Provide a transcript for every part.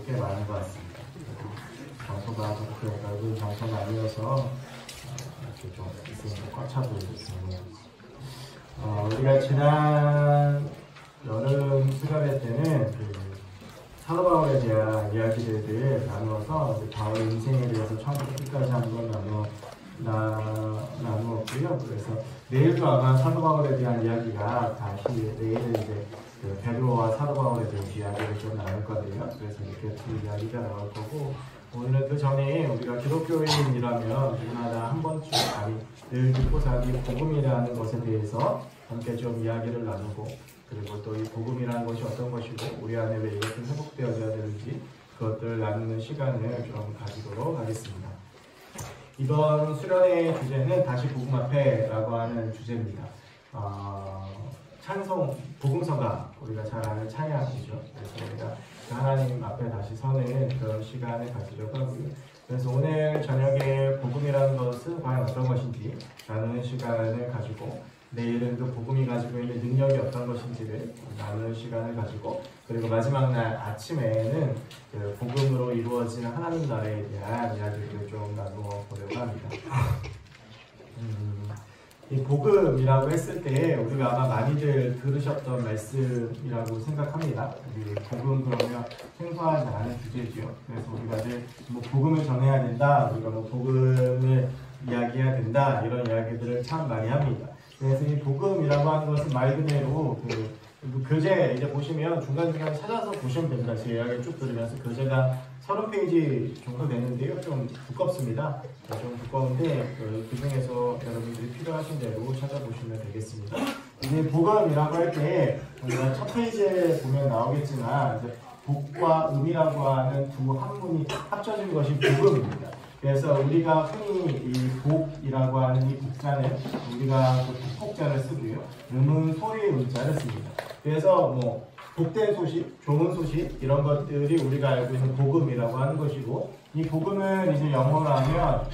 꽤 많은 것 같습니다. 장소가 그렇게 넓은 장소가 아니어서 이렇게 좀 있으면 꽉 차 보이겠습니다. 우리가 지난 여름 수련회 때는 사도 바울에 대한 이야기들을 나누어서 바울 인생에 대해서 처음부터 끝까지 한번 나누었고요. 그래서 내일도 아마 사도 바울에 대한 이야기가 다시 내일은 이제 베드로와 사도 바울에 대한 이야기를 좀 나눌 거예요. 그래서 이렇게 두 이야기가 나올 거고, 오늘은 그 전에 우리가 기독교인이라면 누구나 한 번쯤 늘 듣고 사는 복음이라는 것에 대해서 함께 좀 이야기를 나누고, 그리고 또 이 복음이라는 것이 어떤 것이고 우리 안에 왜 이것이 회복되어져야 되는지 그것들을 나누는 시간을 좀 가지도록 하겠습니다. 이번 수련의 주제는 다시 복음 앞에라고 하는 주제입니다. 찬송, 복음서가 우리가 잘 아는 찬양이죠. 그래서 우리가 하나님 앞에 다시 서는 그런 시간을 가지려고 하고요. 그래서 오늘 저녁에 복음이라는 것은 과연 어떤 것인지 나누는 시간을 가지고, 내일은 그 복음이 가지고 있는 능력이 어떤 것인지를 나누는 시간을 가지고, 그리고 마지막 날 아침에는 그 복음으로 이루어진 하나님 나라에 대한 이야기를 좀 나누어 보려고 합니다. 이 복음이라고 했을 때 우리가 아마 많이들 들으셨던 말씀이라고 생각합니다. 이 복음 그러면 생소하지 않은 주제죠. 그래서 우리가 늘 뭐 복음을 전해야 된다, 우리가 뭐 복음을 이야기해야 된다, 이런 이야기들을 참 많이 합니다. 그래서 이 복음이라고 하는 것은 말 그대로 교재 이제 보시면 중간중간 찾아서 보시면 됩니다. 제 이야기를 쭉 들으면서 교재가 30페이지 정도 되는데요. 좀 두껍습니다. 좀 두꺼운데 그 중에서 여러분들이 필요하신 대로 찾아보시면 되겠습니다. 이제 복음이라고 할 때 우리가 첫 페이지에 보면 나오겠지만 이제 복과 음이라고 하는 두 학문이 합쳐진 것이 복음입니다. 그래서 우리가 흔히 이 복이라고 하는 이 복자는 우리가 그 복자를 쓰고요. 음은 소리의 음자를 씁니다. 그래서 뭐 복된 소식, 좋은 소식 이런 것들이 우리가 알고 있는 복음이라고 하는 것이고, 이 복음은 이제 영어로 하면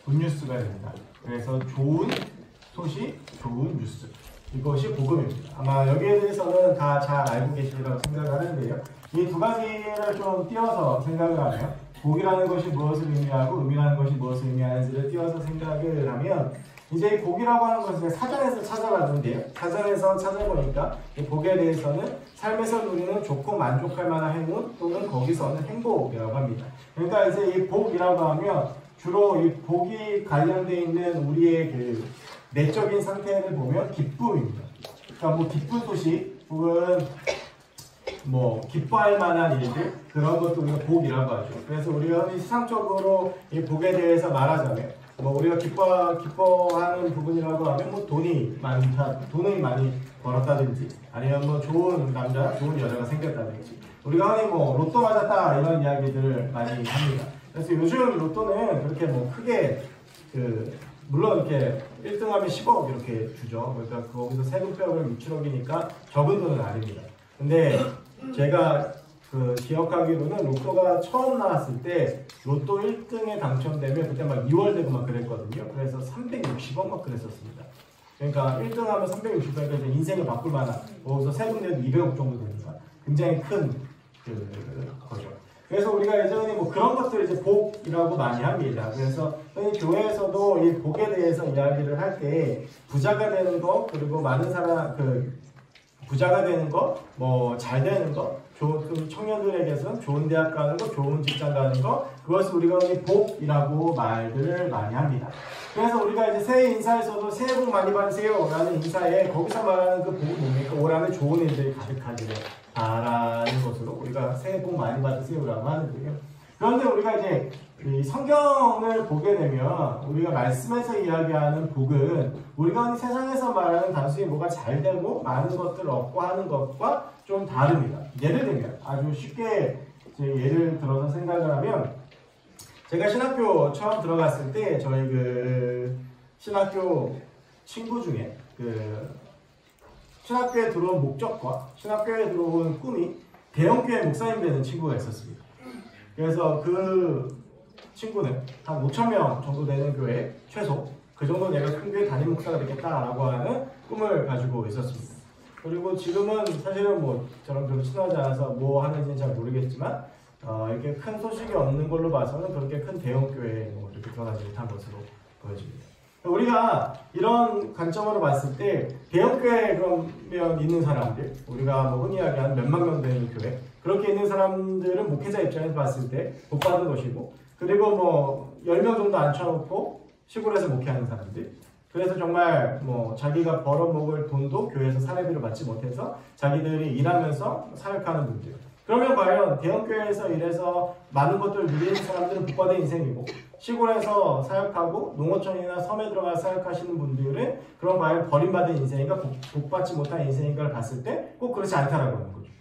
굿뉴스가 됩니다. 그래서 좋은 소식, 좋은 뉴스, 이것이 복음입니다. 아마 여기에 대해서는 다 잘 알고 계시리라고 생각을 하는데요. 이 두 가지를 좀 띄어서 생각을 하면, 복이라는 것이 무엇을 의미하고 음이라는 것이 무엇을 의미하는지를 띄어서 생각을 하면, 이제 이 복이라고 하는 것을 사전에서 찾아봤는데요. 사전에서 찾아보니까 이 복에 대해서는 삶에서 누리는 좋고 만족할 만한 행운 또는 거기서는 행복이라고 합니다. 그러니까 이제 이 복이라고 하면 주로 이 복이 관련되어 있는 우리의 그 내적인 상태를 보면 기쁨입니다. 그러니까 뭐 기쁜 소식 혹은 뭐 기뻐할 만한 일들, 그런 것도 우리가 복이라고 하죠. 그래서 우리가 세상적으로 이 복에 대해서 말하자면 뭐 우리가 기뻐하는 부분이라고 하면 뭐 돈을 많이 벌었다든지, 아니면 뭐 좋은 남자, 좋은 여자가 생겼다든지, 우리가 흔히 뭐 로또 맞았다 이런 이야기들을 많이 합니다. 그래서 요즘 로또는 그렇게 뭐 크게 물론 이렇게 1등하면 10억 이렇게 주죠. 그러니까 거기서 세금표를 6,7억이니까 적은 돈은 아닙니다. 근데 제가 기억하기로는 로또가 처음 나왔을 때 로또 1등에 당첨되면 그때 막 2월 되고 막 그랬거든요. 그래서 360억 막 그랬었습니다. 그러니까 1등 하면 360억이니까 이제 인생을 바꿀 만한, 거기서 세금 내도 200억 정도 되니까 굉장히 큰 거죠. 그래서 우리가 예전에 뭐 그런 것들을 이제 복이라고 많이 합니다. 그래서 교회에서도 이 복에 대해서 이야기를 할 때 부자가 되는 거, 그리고 많은 사람 부자가 되는 거, 뭐 잘 되는 거, 좋은 청년들에게서는 좋은 대학 가는 거, 좋은 직장 가는 거, 그것을 우리가 복이라고 말들을 많이 합니다. 그래서 우리가 이제 새해 인사에서도 새해 복 많이 받으세요 라는 인사에 거기서 말하는 그 복은 뭡니까? 올 한해 좋은 일들이 가득하기를 바라는 것으로 우리가 새해 복 많이 받으세요 라고 하는데요. 그런데 우리가 이제 이 성경을 보게 되면 우리가 말씀에서 이야기하는 복은 우리가 세상에서 말하는 단순히 뭐가 잘 되고 많은 것들을 얻고 하는 것과 좀 다릅니다. 예를 들면 아주 쉽게 예를 들어서 생각을 하면, 제가 신학교 처음 들어갔을 때 저희 신학교 친구 중에 신학교에 들어온 목적과 신학교에 들어온 꿈이 대형교회 목사님 되는 친구가 있었습니다. 그래서 그 친구는 한 5,000명 정도 되는 교회, 최소 그 정도 내가 큰 교회 담임 목사가 되겠다라고 하는 꿈을 가지고 있었습니다. 그리고 지금은 사실은 뭐 저랑 별로 친하지 않아서 뭐 하는지는 잘 모르겠지만 이렇게 큰 소식이 없는 걸로 봐서는 그렇게 큰 대형 교회에 뭐 이렇게 들어가지 못한 것으로 보여집니다. 우리가 이런 관점으로 봤을 때 대형 교회에 그러면 있는 사람들, 우리가 뭐 흔히 이야기하는 몇만 명 되는 교회, 그렇게 있는 사람들은 목회자 입장에서 봤을 때 복 받은 것이고, 그리고 뭐 10명 정도 앉혀놓고 시골에서 목회하는 사람들, 그래서 정말 뭐 자기가 벌어먹을 돈도 교회에서 사례비를 받지 못해서 자기들이 일하면서 사역하는 분들. 그러면 과연 대형교회에서 일해서 많은 것들을 누리는 사람들은 복받은 인생이고, 시골에서 사역하고 농어촌이나 섬에 들어가서 사역하시는 분들은 그런 과연 버림받은 인생인가 복받지 못한 인생인가를 봤을 때 꼭 그렇지 않다라고 하는 거죠.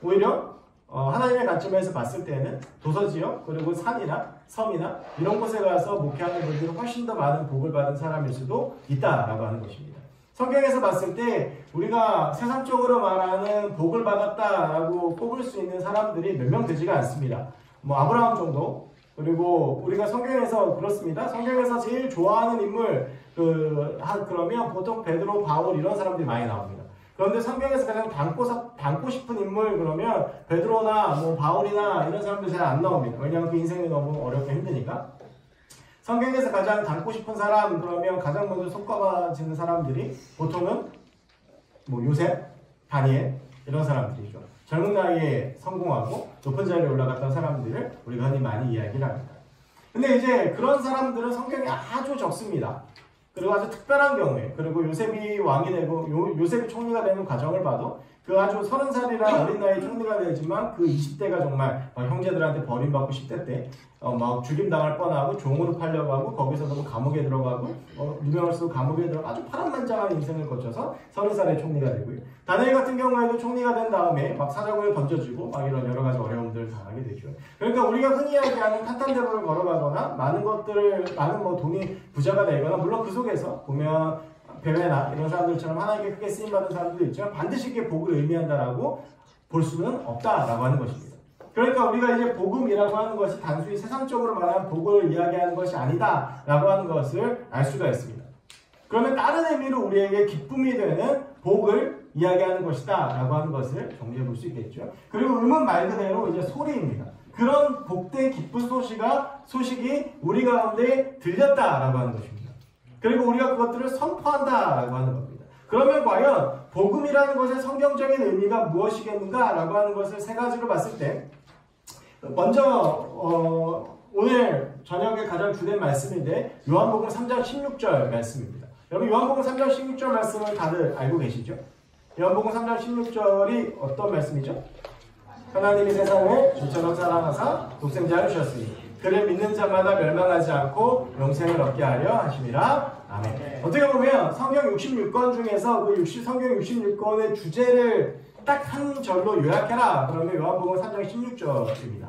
오히려 하나님의 관점에서 봤을 때는 도서지역 그리고 산이나 섬이나 이런 곳에 가서 목회하는 분들은 훨씬 더 많은 복을 받은 사람일 수도 있다라고 하는 것입니다. 성경에서 봤을 때 우리가 세상적으로 말하는 복을 받았다라고 꼽을 수 있는 사람들이 몇 명 되지가 않습니다. 뭐 아브라함 정도, 그리고 우리가 성경에서 그렇습니다. 성경에서 제일 좋아하는 인물 그러면 보통 베드로, 바울 이런 사람들이 많이 나옵니다. 그런데 성경에서 가장 닮고 싶은 인물 그러면 베드로나 뭐 바울이나 이런 사람들 잘 안 나옵니다. 왜냐하면 그 인생이 너무 어렵고 힘드니까. 성경에서 가장 닮고 싶은 사람 그러면 가장 먼저 손꼽아지는 사람들이 보통은 뭐 요셉, 다니엘 이런 사람들이죠. 젊은 나이에 성공하고 높은 자리에 올라갔던 사람들을 우리가 흔히 많이 이야기를 합니다. 근데 이제 그런 사람들은 성경에 아주 적습니다. 그리고 아주 특별한 경우에, 그리고 요셉이 왕이 되고 요셉이 총리가 되는 과정을 봐도 그 아주 30살이라 어린 나이에 총리가 되지만 그 20대가 정말 형제들한테 버림받고 10대 때 막 죽임당할 뻔하고 종으로 팔려고 하고 거기서 너무 감옥에 들어가고 유명할 수 감옥에 들어가 아주 파란만장한 인생을 거쳐서 30살에 총리가 되고요. 다니엘 같은 경우에도 총리가 된 다음에 막 사자굴에 던져지고 막 이런 여러 가지 어려움들을 당하게 되죠. 그러니까 우리가 흔히 이야기하는 탄탄대로를 걸어가거나 많은 뭐 돈이 부자가 되거나 물론 그 속에서 보면 베베나 이런 사람들처럼 하나님께 크게 쓰임받은 사람들도 있지만 반드시 이게 복을 의미한다라고 볼 수는 없다라고 하는 것입니다. 그러니까 우리가 이제 복음이라고 하는 것이 단순히 세상적으로 말하는 복을 이야기하는 것이 아니다라고 하는 것을 알 수가 있습니다. 그러면 다른 의미로 우리에게 기쁨이 되는 복을 이야기하는 것이다라고 하는 것을 정리해 볼 수 있겠죠. 그리고 음은 말 그대로 이제 소리입니다. 그런 복된 기쁜 소식이 우리 가운데 들렸다라고 하는 것입니다. 그리고 우리가 그것들을 선포한다라고 하는 겁니다. 그러면 과연 복음이라는 것의 성경적인 의미가 무엇이겠는가라고 하는 것을 세 가지로 봤을 때 먼저 오늘 저녁에 가장 주된 말씀인데 요한복음 3장 16절 말씀입니다. 여러분 요한복음 3장 16절 말씀을 다들 알고 계시죠? 요한복음 3장 16절이 어떤 말씀이죠? 하나님이 세상을 주처럼 사랑하사 독생자를 주셨으니 그를 믿는 자마다 멸망하지 않고 영생을 얻게 하려 하심이라. 아멘. 어떻게 보면 성경 66권 중에서 성경 66권의 주제를 딱 한 절로 요약해라. 그러면 요한복음 3장 16절입니다.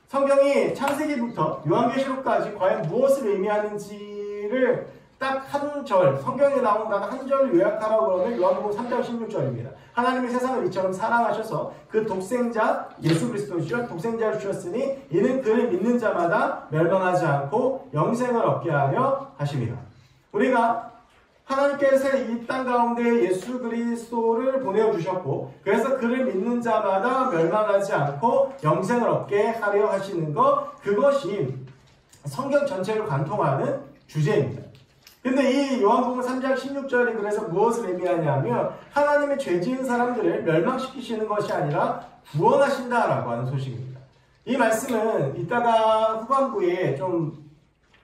성경이 창세기부터 요한계시록까지 과연 무엇을 의미하는지를 딱 한 절, 성경에 나온 단 한 절을 요약하라고 그러면 요한복음 3장 16절입니다. 하나님이 세상을 이처럼 사랑하셔서 그 독생자 예수 그리스도시여 독생자를 주셨으니 이는 그를 믿는 자마다 멸망하지 않고 영생을 얻게 하려 하심이라. 우리가 하나님께서 이 땅 가운데 예수 그리스도를 보내주셨고 그래서 그를 믿는 자마다 멸망하지 않고 영생을 얻게 하려 하시는 것, 그것이 성경 전체를 관통하는 주제입니다. 근데 이 요한복음 3장 16절이 그래서 무엇을 의미하냐면 하나님의 죄 지은 사람들을 멸망시키시는 것이 아니라 구원하신다라고 하는 소식입니다. 이 말씀은 이따가 후반부에 좀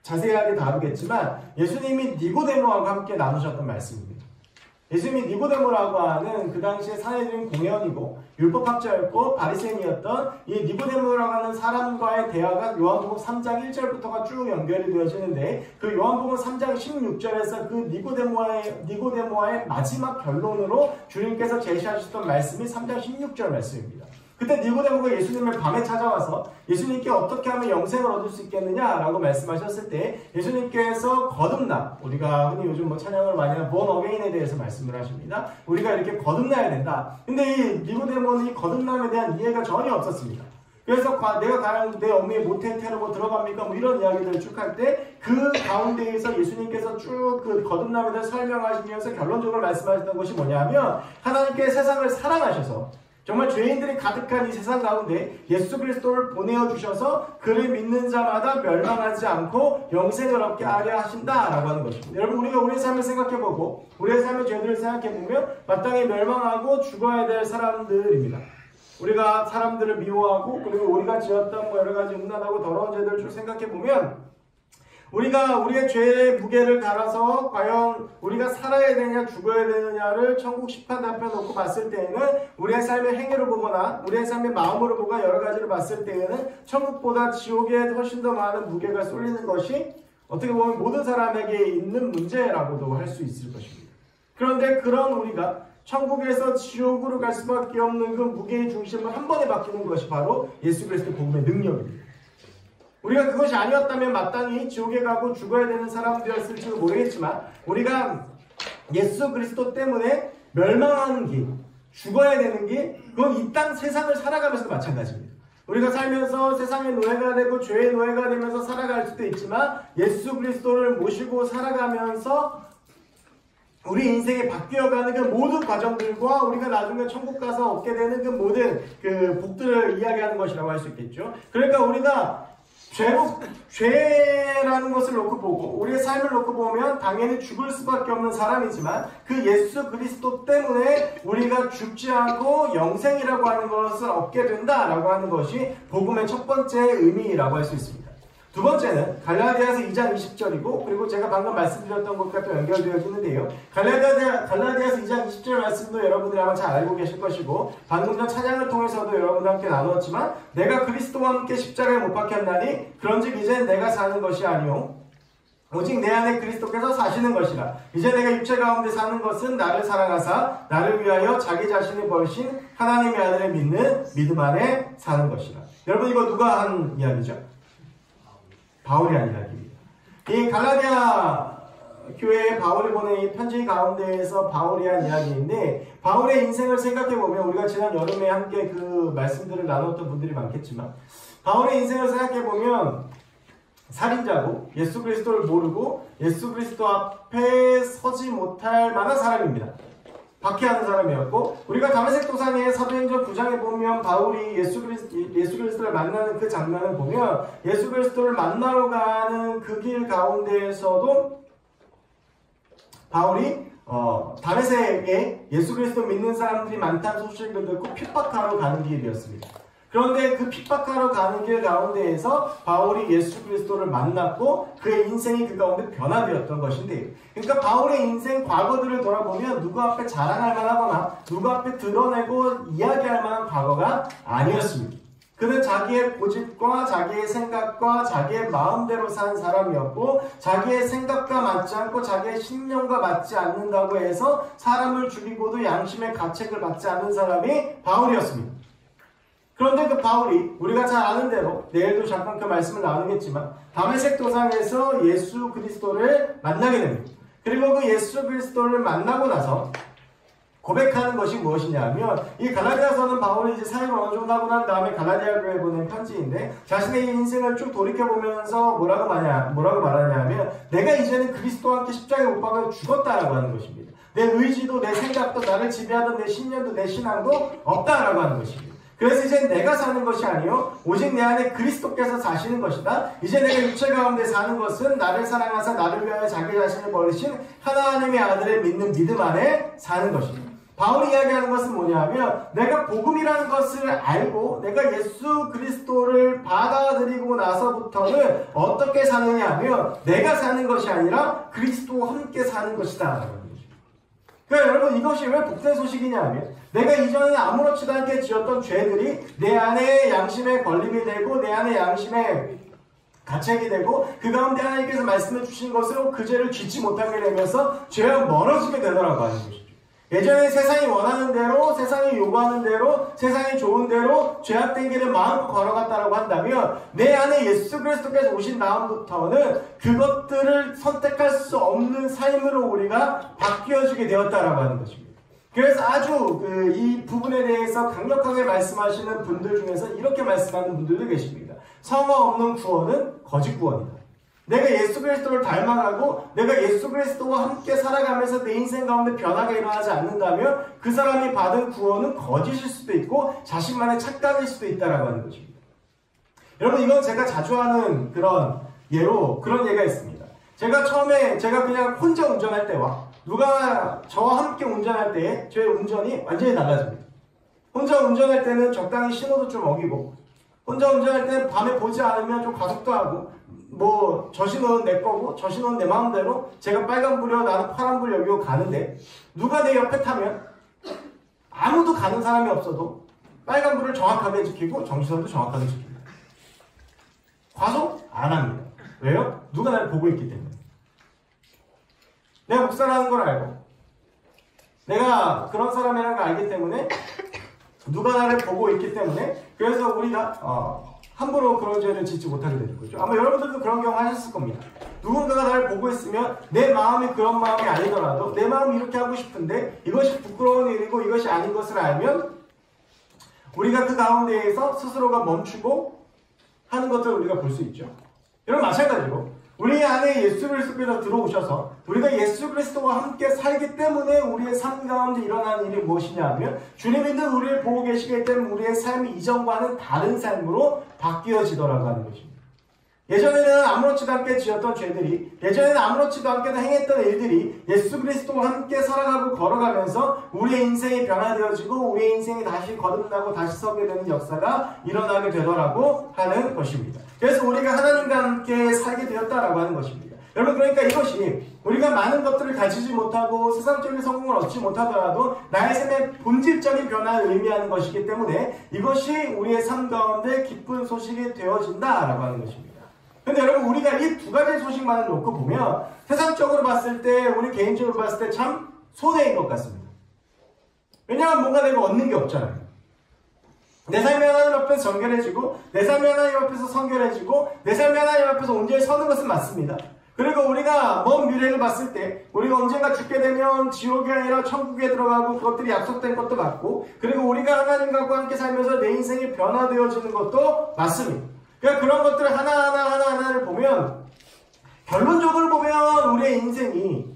자세하게 다루겠지만 예수님이 니고데모하고 함께 나누셨던 말씀입니다. 예수님이 니고데모라고 하는 그 당시에 사회적인 공회원이고 율법학자였고 바리새인이었던 이 니고데모라고 하는 사람과의 대화가 요한복음 3장 1절부터가 쭉 연결이 되어지는데 그 요한복음 3장 16절에서 그 니고데모와의 마지막 결론으로 주님께서 제시하셨던 말씀이 3장 16절 말씀입니다. 그때 니고데모가 예수님을 밤에 찾아와서 예수님께 어떻게 하면 영생을 얻을 수 있겠느냐라고 말씀하셨을 때 예수님께서 거듭나, 우리가 흔히 요즘 뭐 찬양을 많이 하는 born again에 대해서 말씀을 하십니다. 우리가 이렇게 거듭나야 된다. 근데 이 니고데모는 이 거듭남에 대한 이해가 전혀 없었습니다. 그래서 내가 과연 내 어머니의 모태태로 뭐 들어갑니까? 뭐 이런 이야기들을 쭉 할 때 그 가운데에서 예수님께서 쭉 그 거듭남에 대해 설명하시면서 결론적으로 말씀하셨던 것이 뭐냐면 하나님께 세상을 사랑하셔서 정말 죄인들이 가득한 이 세상 가운데 예수 그리스도를 보내어 주셔서 그를 믿는 자마다 멸망하지 않고 영생을 얻게 하려 하신다라고 하는 것입니다. 여러분 우리가 우리의 삶을 생각해보고 우리의 삶의 죄들을 생각해보면 마땅히 멸망하고 죽어야 될 사람들입니다. 우리가 사람들을 미워하고 그리고 우리가 지었던 뭐 여러 가지 음란하고 더러운 죄들을 쭉 생각해보면 우리가 우리의 죄의 무게를 달아서 과연 우리가 살아야 되냐 죽어야 되느냐를 천국 심판 앞에 놓고 봤을 때에는 우리의 삶의 행위로 보거나 우리의 삶의 마음으로 보거나 여러 가지로 봤을 때에는 천국보다 지옥에 훨씬 더 많은 무게가 쏠리는 것이 어떻게 보면 모든 사람에게 있는 문제라고도 할 수 있을 것입니다. 그런데 그런 우리가 천국에서 지옥으로 갈 수밖에 없는 그 무게의 중심을 한 번에 바뀌는 것이 바로 예수 그리스도 복음의 능력입니다. 우리가 그것이 아니었다면 마땅히 지옥에 가고 죽어야 되는 사람들이었을지도 모르겠지만 우리가 예수 그리스도 때문에 멸망하는 길, 죽어야 되는 길, 그건 이 땅 세상을 살아가면서도 마찬가지입니다. 우리가 살면서 세상의 노예가 되고 죄의 노예가 되면서 살아갈 수도 있지만 예수 그리스도를 모시고 살아가면서 우리 인생이 바뀌어가는 그 모든 과정들과 우리가 나중에 천국 가서 얻게 되는 그 모든 그 복들을 이야기하는 것이라고 할 수 있겠죠. 그러니까 우리가 죄라는 것을 놓고 보고 우리의 삶을 놓고 보면 당연히 죽을 수밖에 없는 사람이지만 그 예수 그리스도 때문에 우리가 죽지 않고 영생이라고 하는 것을 얻게 된다라고 하는 것이 복음의 첫 번째 의미라고 할 수 있습니다. 두 번째는 갈라디아서 2장 20절이고 그리고 제가 방금 말씀드렸던 것과 또 연결되어지는데요. 갈라디아서 2장 20절 말씀도 여러분들이 아마 잘 알고 계실 것이고 방금 전 찬양을 통해서도 여러분과 함께 나누었지만 내가 그리스도와 함께 십자가에 못 박혔나니 그런즉 이제 내가 사는 것이 아니오 오직 내 안에 그리스도께서 사시는 것이라. 이제 내가 육체 가운데 사는 것은 나를 사랑하사 나를 위하여 자기 자신을 버리신 하나님의 아들을 믿는 믿음 안에 사는 것이라. 여러분 이거 누가 한 이야기죠? 바울이 한 이야기입니다. 이 갈라디아 교회에 바울이 보낸 이 편지 가운데에서 바울이 한 이야기인데 바울의 인생을 생각해보면 우리가 지난 여름에 함께 그 말씀들을 나눴던 분들이 많겠지만 바울의 인생을 생각해보면 살인자고 예수 그리스도를 모르고 예수 그리스도 앞에 서지 못할 만한 사람입니다. 박해하는 사람이었고 우리가 다메섹 도상의 사도행전 9장에 보면 바울이 예수 그리스도를 만나는 그 장면을 보면 예수 그리스도를 만나러 가는 그 길 가운데에서도 바울이 다메섹에 예수 그리스도 믿는 사람들이 많다는 소식을 듣고 핍박하러 가는 길이었습니다. 그런데 그 핍박하러 가는 길 가운데에서 바울이 예수 그리스도를 만났고 그의 인생이 그 가운데 변화되었던 것인데요. 그러니까 바울의 인생 과거들을 돌아보면 누구 앞에 자랑할 만하거나 누구 앞에 드러내고 이야기할 만한 과거가 아니었습니다. 그는 자기의 고집과 자기의 생각과 자기의 마음대로 산 사람이었고 자기의 생각과 맞지 않고 자기의 신념과 맞지 않는다고 해서 사람을 죽이고도 양심의 가책을 받지 않는 사람이 바울이었습니다. 그런데 그 바울이 우리가 잘 아는 대로 내일도 잠깐 그 말씀을 나누겠지만 다메섹 도상에서 예수 그리스도를 만나게 됩니다. 그리고 그 예수 그리스도를 만나고 나서 고백하는 것이 무엇이냐면 이 갈라디아서는 바울이 이제 사역을 어느 정도 하고 난 다음에 갈라디아 교회에 보낸 편지인데 자신의 인생을 쭉 돌이켜보면서 뭐라고 말하냐면 내가 이제는 그리스도와 함께 십자가에 못 박혀 죽었다라고 하는 것입니다. 내 의지도 내 생각도 나를 지배하던 내 신념도 내 신앙도 없다라고 하는 것입니다. 그래서 이제 내가 사는 것이 아니요 오직 내 안에 그리스도께서 사시는 것이다. 이제 내가 육체 가운데 사는 것은 나를 사랑하사 나를 위하여 자기 자신을 버리신 하나님의 아들을 믿는 믿음 안에 사는 것입니다. 바울이 이야기하는 것은 뭐냐면 내가 복음이라는 것을 알고 내가 예수 그리스도를 받아들이고 나서부터는 어떻게 사느냐 하면 내가 사는 것이 아니라 그리스도와 함께 사는 것이다. 그러니까 여러분 이것이 왜 복된 소식이냐 하면 내가 이전에 아무렇지도 않게 지었던 죄들이 내 안에 양심의 걸림이 되고 내 안에 양심의 가책이 되고 그 가운데 하나님께서 말씀해 주신 것으로 그 죄를 짓지 못하게 되면서 죄와 멀어지게 되더라고 하는 것이죠. 예전에 세상이 원하는 대로 세상이 요구하는 대로 세상이 좋은 대로 죄악된 길을 마음껏 걸어갔다라고 한다면 내 안에 예수 그리스도께서 오신 다음부터는 그것들을 선택할 수 없는 삶으로 우리가 바뀌어지게 되었다라고 하는 것입니다. 그래서 아주 이 부분에 대해서 강력하게 말씀하시는 분들 중에서 이렇게 말씀하는 분들도 계십니다. 성화 없는 구원은 거짓 구원이다. 내가 예수 그리스도를 닮아가고 내가 예수 그리스도와 함께 살아가면서 내 인생 가운데 변화가 일어나지 않는다면 그 사람이 받은 구원은 거짓일 수도 있고 자신만의 착각일 수도 있다라고 하는 것입니다. 여러분, 이건 제가 자주 하는 그런 예로 그런 예가 있습니다. 제가 그냥 혼자 운전할 때와 누가 저와 함께 운전할 때에 저의 운전이 완전히 달라집니다. 혼자 운전할 때는 적당히 신호도 좀 어기고, 혼자 운전할 때는 밤에 보지 않으면 좀 가속도 하고, 저 신호는 내 거고 저 신호는 내 마음대로 제가 빨간불이요 나는 파란불 여기고 가는데, 누가 내 옆에 타면 아무도 가는 사람이 없어도 빨간불을 정확하게 지키고 정지선도 정확하게 지킵니다. 과속 안 합니다. 왜요? 누가 나를 보고 있기 때문에. 내가 목사라는 걸 알고 내가 그런 사람이라는 걸 알기 때문에, 누가 나를 보고 있기 때문에, 그래서 우리가 함부로 그런 죄를 짓지 못하게 되는 거죠. 아마 여러분들도 그런 경험 하셨을 겁니다. 누군가가 나를 보고 있으면 내 마음이 그런 마음이 아니더라도 내 마음이 이렇게 하고 싶은데 이것이 부끄러운 일이고 이것이 아닌 것을 알면 우리가 그 가운데에서 스스로가 멈추고 하는 것들을 우리가 볼 수 있죠. 여러분, 마찬가지로 우리 안에 예수 그리스도께서 들어오셔서 우리가 예수 그리스도와 함께 살기 때문에 우리의 삶 가운데 일어나는 일이 무엇이냐 하면, 주님이 늘 우리를 보고 계시기 때문에 우리의 삶이 이전과는 다른 삶으로 바뀌어지더라고 하는 것입니다. 예전에는 아무렇지도 않게 지었던 죄들이, 예전에는 아무렇지도 않게 행했던 일들이 예수 그리스도와 함께 살아가고 걸어가면서 우리의 인생이 변화되어지고 우리의 인생이 다시 거듭나고 다시 서게 되는 역사가 일어나게 되더라고 하는 것입니다. 그래서 우리가 하나님과 함께 살게 되었다라고 하는 것입니다. 여러분, 그러니까 이것이 우리가 많은 것들을 가지지 못하고 세상적인 성공을 얻지 못하더라도 나의 삶의 본질적인 변화를 의미하는 것이기 때문에 이것이 우리의 삶 가운데 기쁜 소식이 되어진다라고 하는 것입니다. 근데 여러분, 우리가 이 두 가지 소식만을 놓고 보면 세상적으로 봤을 때, 우리 개인적으로 봤을 때 참 손해인 것 같습니다. 왜냐하면 뭔가 내가 얻는 게 없잖아요. 내 삶이 하나님 앞에서 정결해지고, 내 삶이 하나님 앞에서 성결해지고, 내 삶이 하나님 앞에서 온전히 서는 것은 맞습니다. 그리고 우리가 먼 미래를 봤을 때 우리가 언젠가 죽게 되면 지옥이 아니라 천국에 들어가고 그것들이 약속된 것도 맞고, 그리고 우리가 하나님과 함께 살면서 내 인생이 변화되어지는 것도 맞습니다. 그러니까 그런 것들을 하나하나를 보면, 결론적으로 보면 우리의 인생이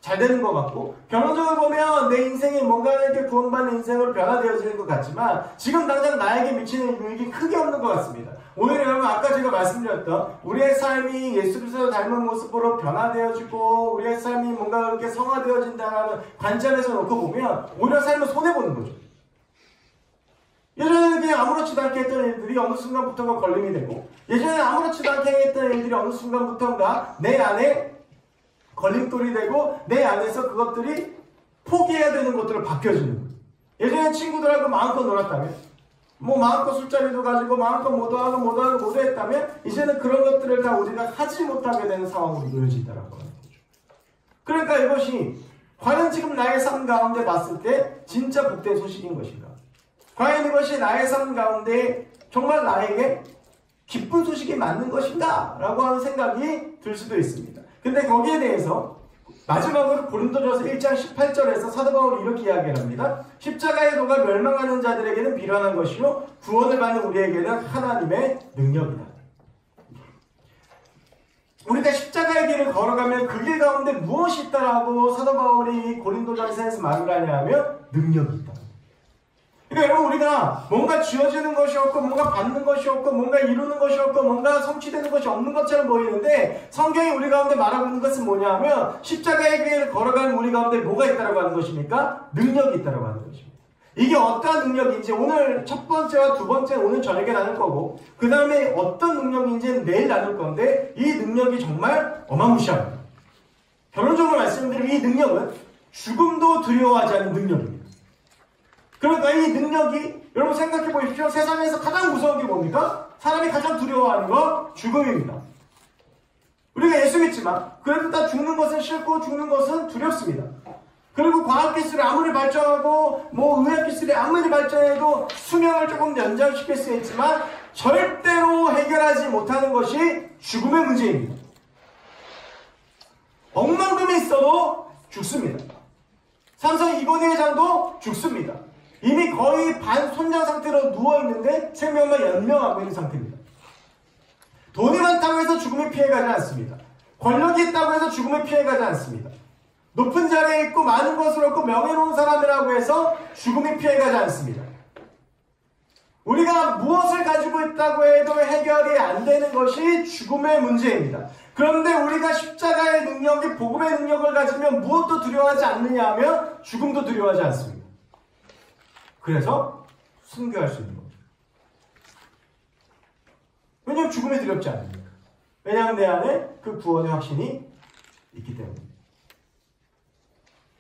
잘 되는 것 같고, 결론적으로 보면 내 인생이 뭔가 이렇게 구원받는 인생으로 변화되어지는 것 같지만 지금 당장 나에게 미치는 유익이 크게 없는 것 같습니다. 오히려 여러분, 아까 제가 말씀드렸던 우리의 삶이 예수 그리스도를 닮은 모습으로 변화되어지고 우리의 삶이 뭔가 그렇게 성화되어진다는 관점에서 놓고 보면 오히려 삶을 손해보는 거죠. 예전에는 그냥 아무렇지도 않게 했던 일들이 어느 순간부터가 걸림이 되고, 예전에는 아무렇지도 않게 했던 일들이 어느 순간부터가 내 안에 걸림돌이 되고 내 안에서 그것들이 포기해야 되는 것들로 바뀌어지는 거예요. 예전에 친구들하고 마음껏 놀았다면, 마음껏 술자리도 가지고 마음껏 모두 했다면 이제는 그런 것들을 다 우리가 하지 못하게 되는 상황으로 놓여진다라고 하는 거죠. 그러니까 이것이 과연 지금 나의 삶 가운데 봤을 때 진짜 복된 소식인 것인가? 과연 이것이 나의 삶 가운데 정말 나에게 기쁜 소식이 맞는 것인가? 라고 하는 생각이 들 수도 있습니다. 근데 거기에 대해서 마지막으로 고린도전서 1장 18절에서 사도 바울이 이렇게 이야기를 합니다. 십자가의 도가 멸망하는 자들에게는 미련한 것이요 구원을 받는 우리에게는 하나님의 능력이다. 우리가 십자가의 길을 걸어가면 그 길 가운데 무엇이 있다라고 사도 바울이 고린도전서에서 말을 하냐면 능력이 있다. 그러니까 여러분, 우리가 뭔가 쥐어지는 것이 없고 뭔가 받는 것이 없고 뭔가 이루는 것이 없고 뭔가 성취되는 것이 없는 것처럼 보이는데, 성경이 우리 가운데 말하고 있는 것은 뭐냐면 십자가의 길을 걸어가는 우리 가운데 뭐가 있다라고 하는 것입니까? 능력이 있다라고 하는 것입니다. 이게 어떠한 능력인지 오늘 첫 번째와 두 번째 오늘 저녁에 나눌 거고, 그 다음에 어떤 능력인지는 내일 나눌 건데, 이 능력이 정말 어마무시합니다. 결론적으로 말씀드리면 이 능력은 죽음도 두려워하지 않는 능력입니다. 그러니까 이 능력이, 여러분 생각해 보십시오. 세상에서 가장 무서운 게 뭡니까? 사람이 가장 두려워하는 건 죽음입니다. 우리가 예수 믿지만 그래도 다 죽는 것은 싫고 죽는 것은 두렵습니다. 그리고 과학기술이 아무리 발전하고 의학기술이 아무리 발전해도 수명을 조금 연장시킬 수 있지만 절대로 해결하지 못하는 것이 죽음의 문제입니다. 억만금이 있어도 죽습니다. 삼성 이건희 회장도 죽습니다. 이미 거의 반손장 상태로 누워있는데 생명만 연명하고 있는 상태입니다. 돈이 많다고 해서 죽음이 피해가지 않습니다. 권력이 있다고 해서 죽음이 피해가지 않습니다. 높은 자리에 있고 많은 것을 얻고 명예로운 사람이라고 해서 죽음이 피해가지 않습니다. 우리가 무엇을 가지고 있다고 해도 해결이 안 되는 것이 죽음의 문제입니다. 그런데 우리가 십자가의 능력이 복음의 능력을 가지면 무엇도 두려워하지 않느냐 하면 죽음도 두려워하지 않습니다. 그래서 순교할 수 있는 겁니다. 왜냐하면 죽음이 두렵지 않으니까. 왜냐하면 내 안에 그 구원의 확신이 있기 때문입니다.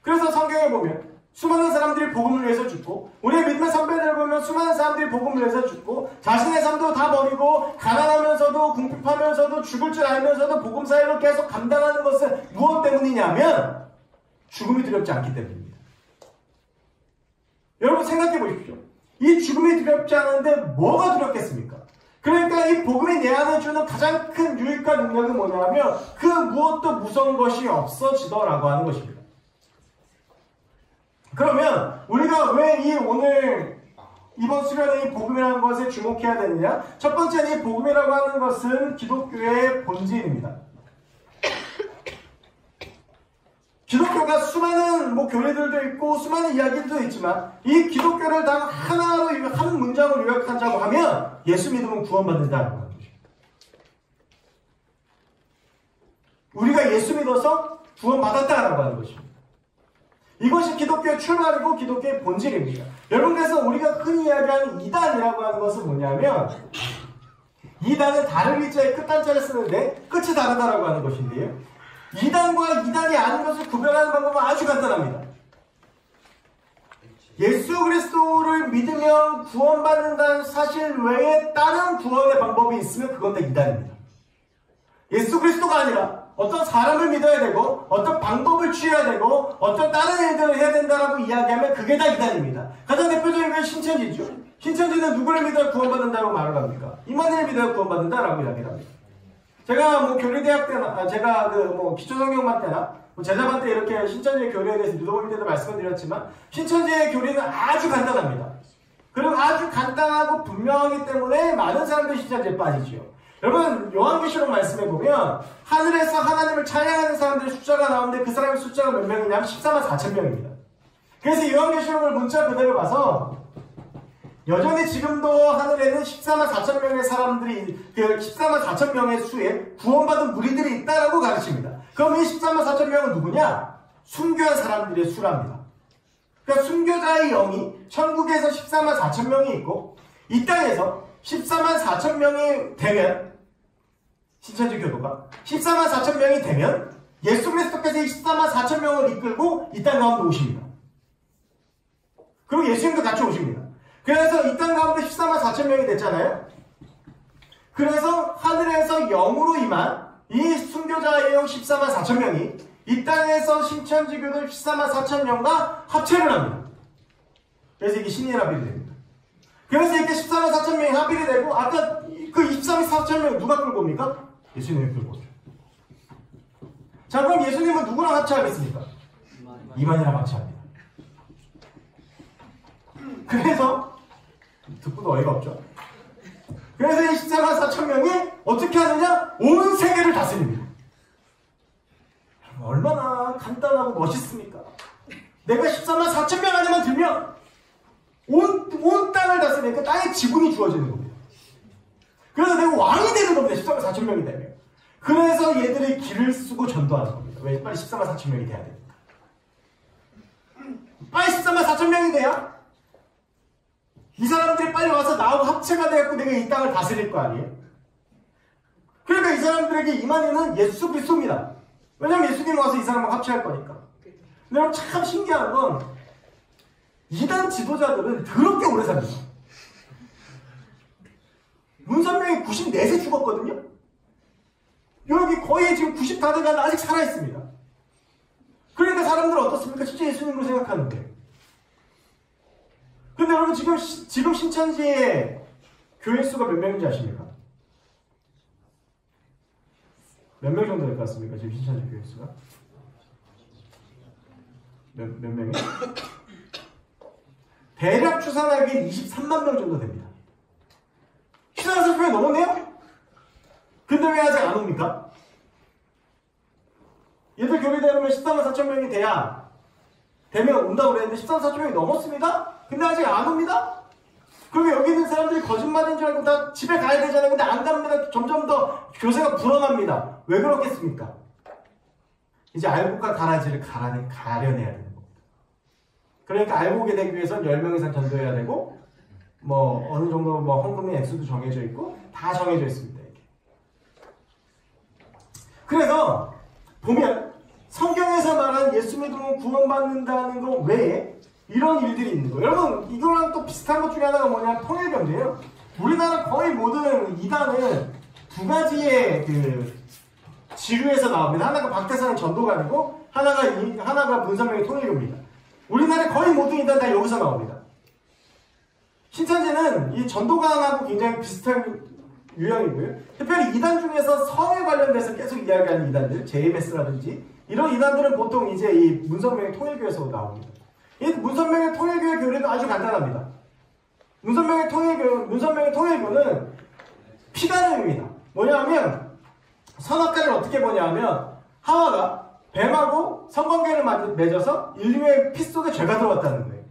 그래서 성경에 보면 수많은 사람들이 복음을 위해서 죽고, 우리의 믿음의 선배들을 보면 수많은 사람들이 복음을 위해서 죽고, 자신의 삶도 다 버리고 가난하면서도 궁핍하면서도 죽을 줄 알면서도 복음 사역을 계속 감당하는 것은 무엇 때문이냐면 죽음이 두렵지 않기 때문입니다. 여러분 생각해 보십시오. 이 죽음이 두렵지 않은데 뭐가 두렵겠습니까? 그러니까 이 복음이 내 안에 주는 가장 큰 유익과 능력은 뭐냐면 그 무엇도 무서운 것이 없어지더라고 하는 것입니다. 그러면 우리가 왜 오늘 이번 수련회 이 복음이라는 것에 주목해야 되느냐? 첫 번째는 이 복음이라고 하는 것은 기독교의 본질입니다. 기독교가 수많은 교리들도 있고 수많은 이야기들도 있지만 이 기독교를 단 하나로 한 문장으로 요약하자고 하면 예수 믿으면 구원받는다는 겁니다. 우리가 예수 믿어서 구원받았다라고 하는 것입니다. 이것이 기독교의 출발이고 기독교의 본질입니다. 여러분, 그래서 우리가 흔히 이야기하는 이단이라고 하는 것은 뭐냐면 이단은 다른 글자의 끝단자를 쓰는데 끝이 다르다라고 하는 것인데요. 이단과 이단이 아닌 것을 구별하는 방법은 아주 간단합니다. 예수 그리스도를 믿으면 구원받는다는 사실 외에 다른 구원의 방법이 있으면 그건 다 이단입니다. 예수 그리스도가 아니라 어떤 사람을 믿어야 되고 어떤 방법을 취해야 되고 어떤 다른 일들을 해야 된다라고 이야기하면 그게 다 이단입니다. 가장 대표적인 게 신천지죠. 신천지는 누구를 믿어야 구원받는다고 말을 합니까? 임마누엘을 믿어야 구원받는다라고 이야기를 합니다. 제가 교리대학 때나 제가 기초성경반 때나 제자반 때 이렇게 신천지의 교리에 대해서 누더볼 때도 말씀을 드렸지만 신천지의 교리는 아주 간단합니다. 그리고 아주 간단하고 분명하기 때문에 많은 사람들이 신천지에 빠지죠. 여러분, 요한계시록 말씀에 보면 하늘에서 하나님을 찬양하는 사람들의 숫자가 나오는데 그 사람의 숫자가 몇 명이냐면 14만 4천 명입니다. 그래서 요한계시록을 문자 그대로 봐서 여전히 지금도 하늘에는 14만 4천 명의 사람들이 14만 4천 명의 수에 구원받은 무리들이 있다라고 가르칩니다. 그럼 이 14만 4천 명은 누구냐? 순교한 사람들의 수랍니다. 그러니까 순교자의 영이 천국에서 14만 4천 명이 있고 이 땅에서 14만 4천 명이 되면 신천지 교도가 14만 4천 명이 되면 예수 그리스도께서 이 14만 4천 명을 이끌고 이 땅 가운데 오십니다. 그리고 예수님도 같이 오십니다. 그래서 이 땅 가운데 14만 4천 명이 됐잖아요. 그래서 하늘에서 영으로 임한 이 순교자의 영 14만 4천 명이 이 땅에서 신천지 교도 14만 4천 명과 합체를 합니다. 그래서 이게 신예합일이 됩니다. 그래서 이렇게 14만 4천 명이 합일이 되고 아까 그 14만 4천 명 누가 끌고 옵니까? 예수님이 끌고 오죠. 자, 그럼 예수님은 누구랑 합체하겠습니까? 이만이랑 합체합니다. 그래서 듣고도 어이가 없죠. 그래서 이 14만 4천 명이 어떻게 하느냐? 온 세계를 다스립니다. 얼마나 간단하고 멋있습니까? 내가 14만 4천 명 안에만 들면 온 땅을 다스리니까 땅에 지분이 주어지는 겁니다. 그래서 내가 왕이 되는 겁니다. 14만 4천 명이 되면. 그래서 얘들이 길을 쓰고 전도하는 겁니다. 왜? 빨리 14만 4천 명이 돼야 됩니다. 빨리 14만 4천 명이 돼야 이 사람들이 빨리 와서 나하고 합체가 되었고 내가 이 땅을 다스릴 거 아니에요? 그러니까 이 사람들에게 임하는 예수 그리스도입니다. 왜냐하면 예수님이 와서 이 사람하고 합체할 거니까. 근데 여러분 참 신기한 건 이단 지도자들은 더럽게 오래 삽니다. 문선명이 94세 죽었거든요. 여기 거의 지금 90 다 돼가는데 아직 살아있습니다. 그러니까 사람들은 어떻습니까? 진짜 예수님으로 생각하는데. 근데 여러분 지금 신천지의 교회 수가 몇 명인지 아십니까? 몇 명 정도 될 것 같습니까? 지금 신천지 교회 수가? 몇 명이? 대략 추산하기에 23만 명 정도 됩니다. 13만 명이 넘었네요? 근데 왜 아직 안 옵니까? 얘들 교리대로면 14만 4천 명이 되면 온다고 그랬는데 14만 4천 명이 넘었습니다? 근데 아직 안 옵니다? 그러면 여기 있는 사람들이 거짓말인 줄 알고 다 집에 가야 되잖아요. 근데 안 갑니다. 점점 더 교세가 불어납니다. 왜 그렇겠습니까? 이제 알곡과 가라지를 가려내야 되는 겁니다. 그러니까 알곡이 되기 위해서는 10명 이상 전도해야 되고 뭐 어느 정도 뭐 헌금의 액수도 정해져 있고 다 정해져 있습니다. 이게. 그래서 보면 성경에서 말하는 예수 믿으면 구원받는다는 것 외에 이런 일들이 있는 거예요. 여러분 이거랑 또 비슷한 것 중에 하나가 뭐냐면 통일교인데요. 우리나라 거의 모든 이단은 두 가지의 그 지류에서 나옵니다. 하나가 박태산의 전도관이고 하나가 문선명의 통일교입니다. 우리나라 거의 모든 이단 다 여기서 나옵니다. 신천지는 이 전도관하고 굉장히 비슷한 유형이고요. 특별히 이단 중에서 성에 관련돼서 계속 이야기하는 이단들, JMS라든지 이런 이단들은 보통 이제 이 문선명의 통일교에서 나옵니다. 이 문선명의 통일교의 교리도 아주 간단합니다. 문선명의 통일교는 피가름입니다. 뭐냐면 선악과를 어떻게 보냐면 하와가 뱀하고 성관계를 맺어서 인류의 피 속에 죄가 들어왔다는 거예요.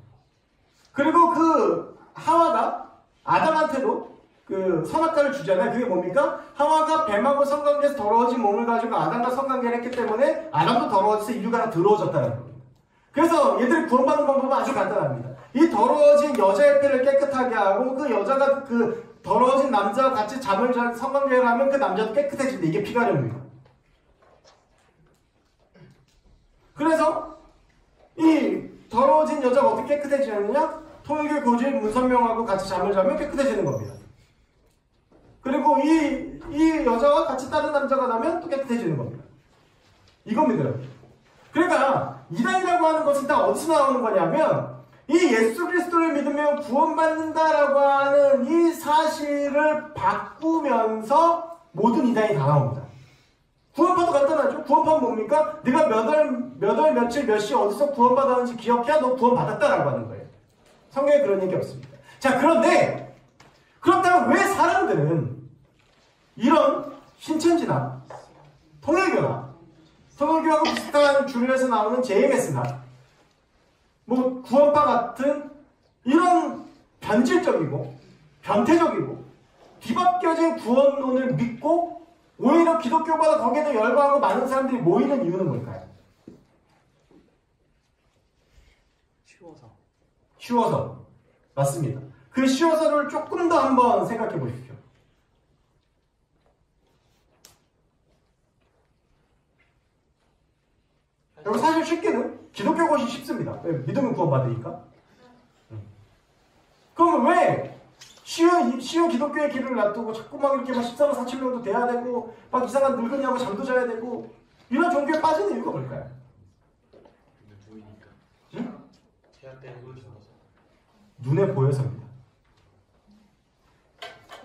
그리고 그 하와가 아담한테도 그 선악과를 주잖아요. 그게 뭡니까? 하와가 뱀하고 성관계에서 더러워진 몸을 가지고 아담과 성관계를 했기 때문에 아담도 더러워져서 인류가 다 더러워졌다는 겁니다. 그래서 얘들이 구원받는 방법은 아주 간단합니다. 이 더러워진 여자의 피를 깨끗하게 하고 그 여자가 그 더러워진 남자와 같이 잠을 자 성관계를 하면 그 남자도 깨끗해진다. 이게 피가름입니다. 그래서 이 더러워진 여자가 어떻게 깨끗해지느냐? 통일교 교주의 문선명하고 같이 잠을 자면 깨끗해지는 겁니다. 그리고 이 여자와 같이 다른 남자가 나면 또 깨끗해지는 겁니다. 이겁니다. 그러니까 이단이라고 하는 것은 다 어디서 나오는 거냐면 이 예수 그리스도를 믿으면 구원받는다라고 하는 이 사실을 바꾸면서 모든 이단이 다 나옵니다. 구원파도 간단하죠. 구원파는 뭡니까? 네가 몇 월 며칠 몇 시 어디서 구원받았는지 기억해야 너 구원받았다라고 하는 거예요. 성경에 그런 얘기 없습니다. 자, 그런데 그렇다면 왜 사람들은 이런 신천지나 통일교하고 비슷한 줄에서 나오는 JMS나 뭐 구원파 같은 이런 변질적이고 변태적이고 뒤바뀌어진 구원론을 믿고 오히려 기독교보다 거기에 더 열광하고 많은 사람들이 모이는 이유는 뭘까요? 쉬워서. 맞습니다. 그 쉬워서를 조금 더 한번 생각해 보십시오. 여러분 사실 쉽게는 기독교 것이 쉽습니다. 왜? 믿으면 구원받으니까. 그러면 왜 쉬운 기독교의 길을 놔두고 자꾸 막 이렇게 막 14만 4천 명도 돼야 되고 막 이상한 늙은이하고 잠도 자야 되고 이런 종교에 빠지는 이유가 뭘까요? 보이니까. 응? 제한 때는 눈이 좋아서. 눈에 보여서입니다.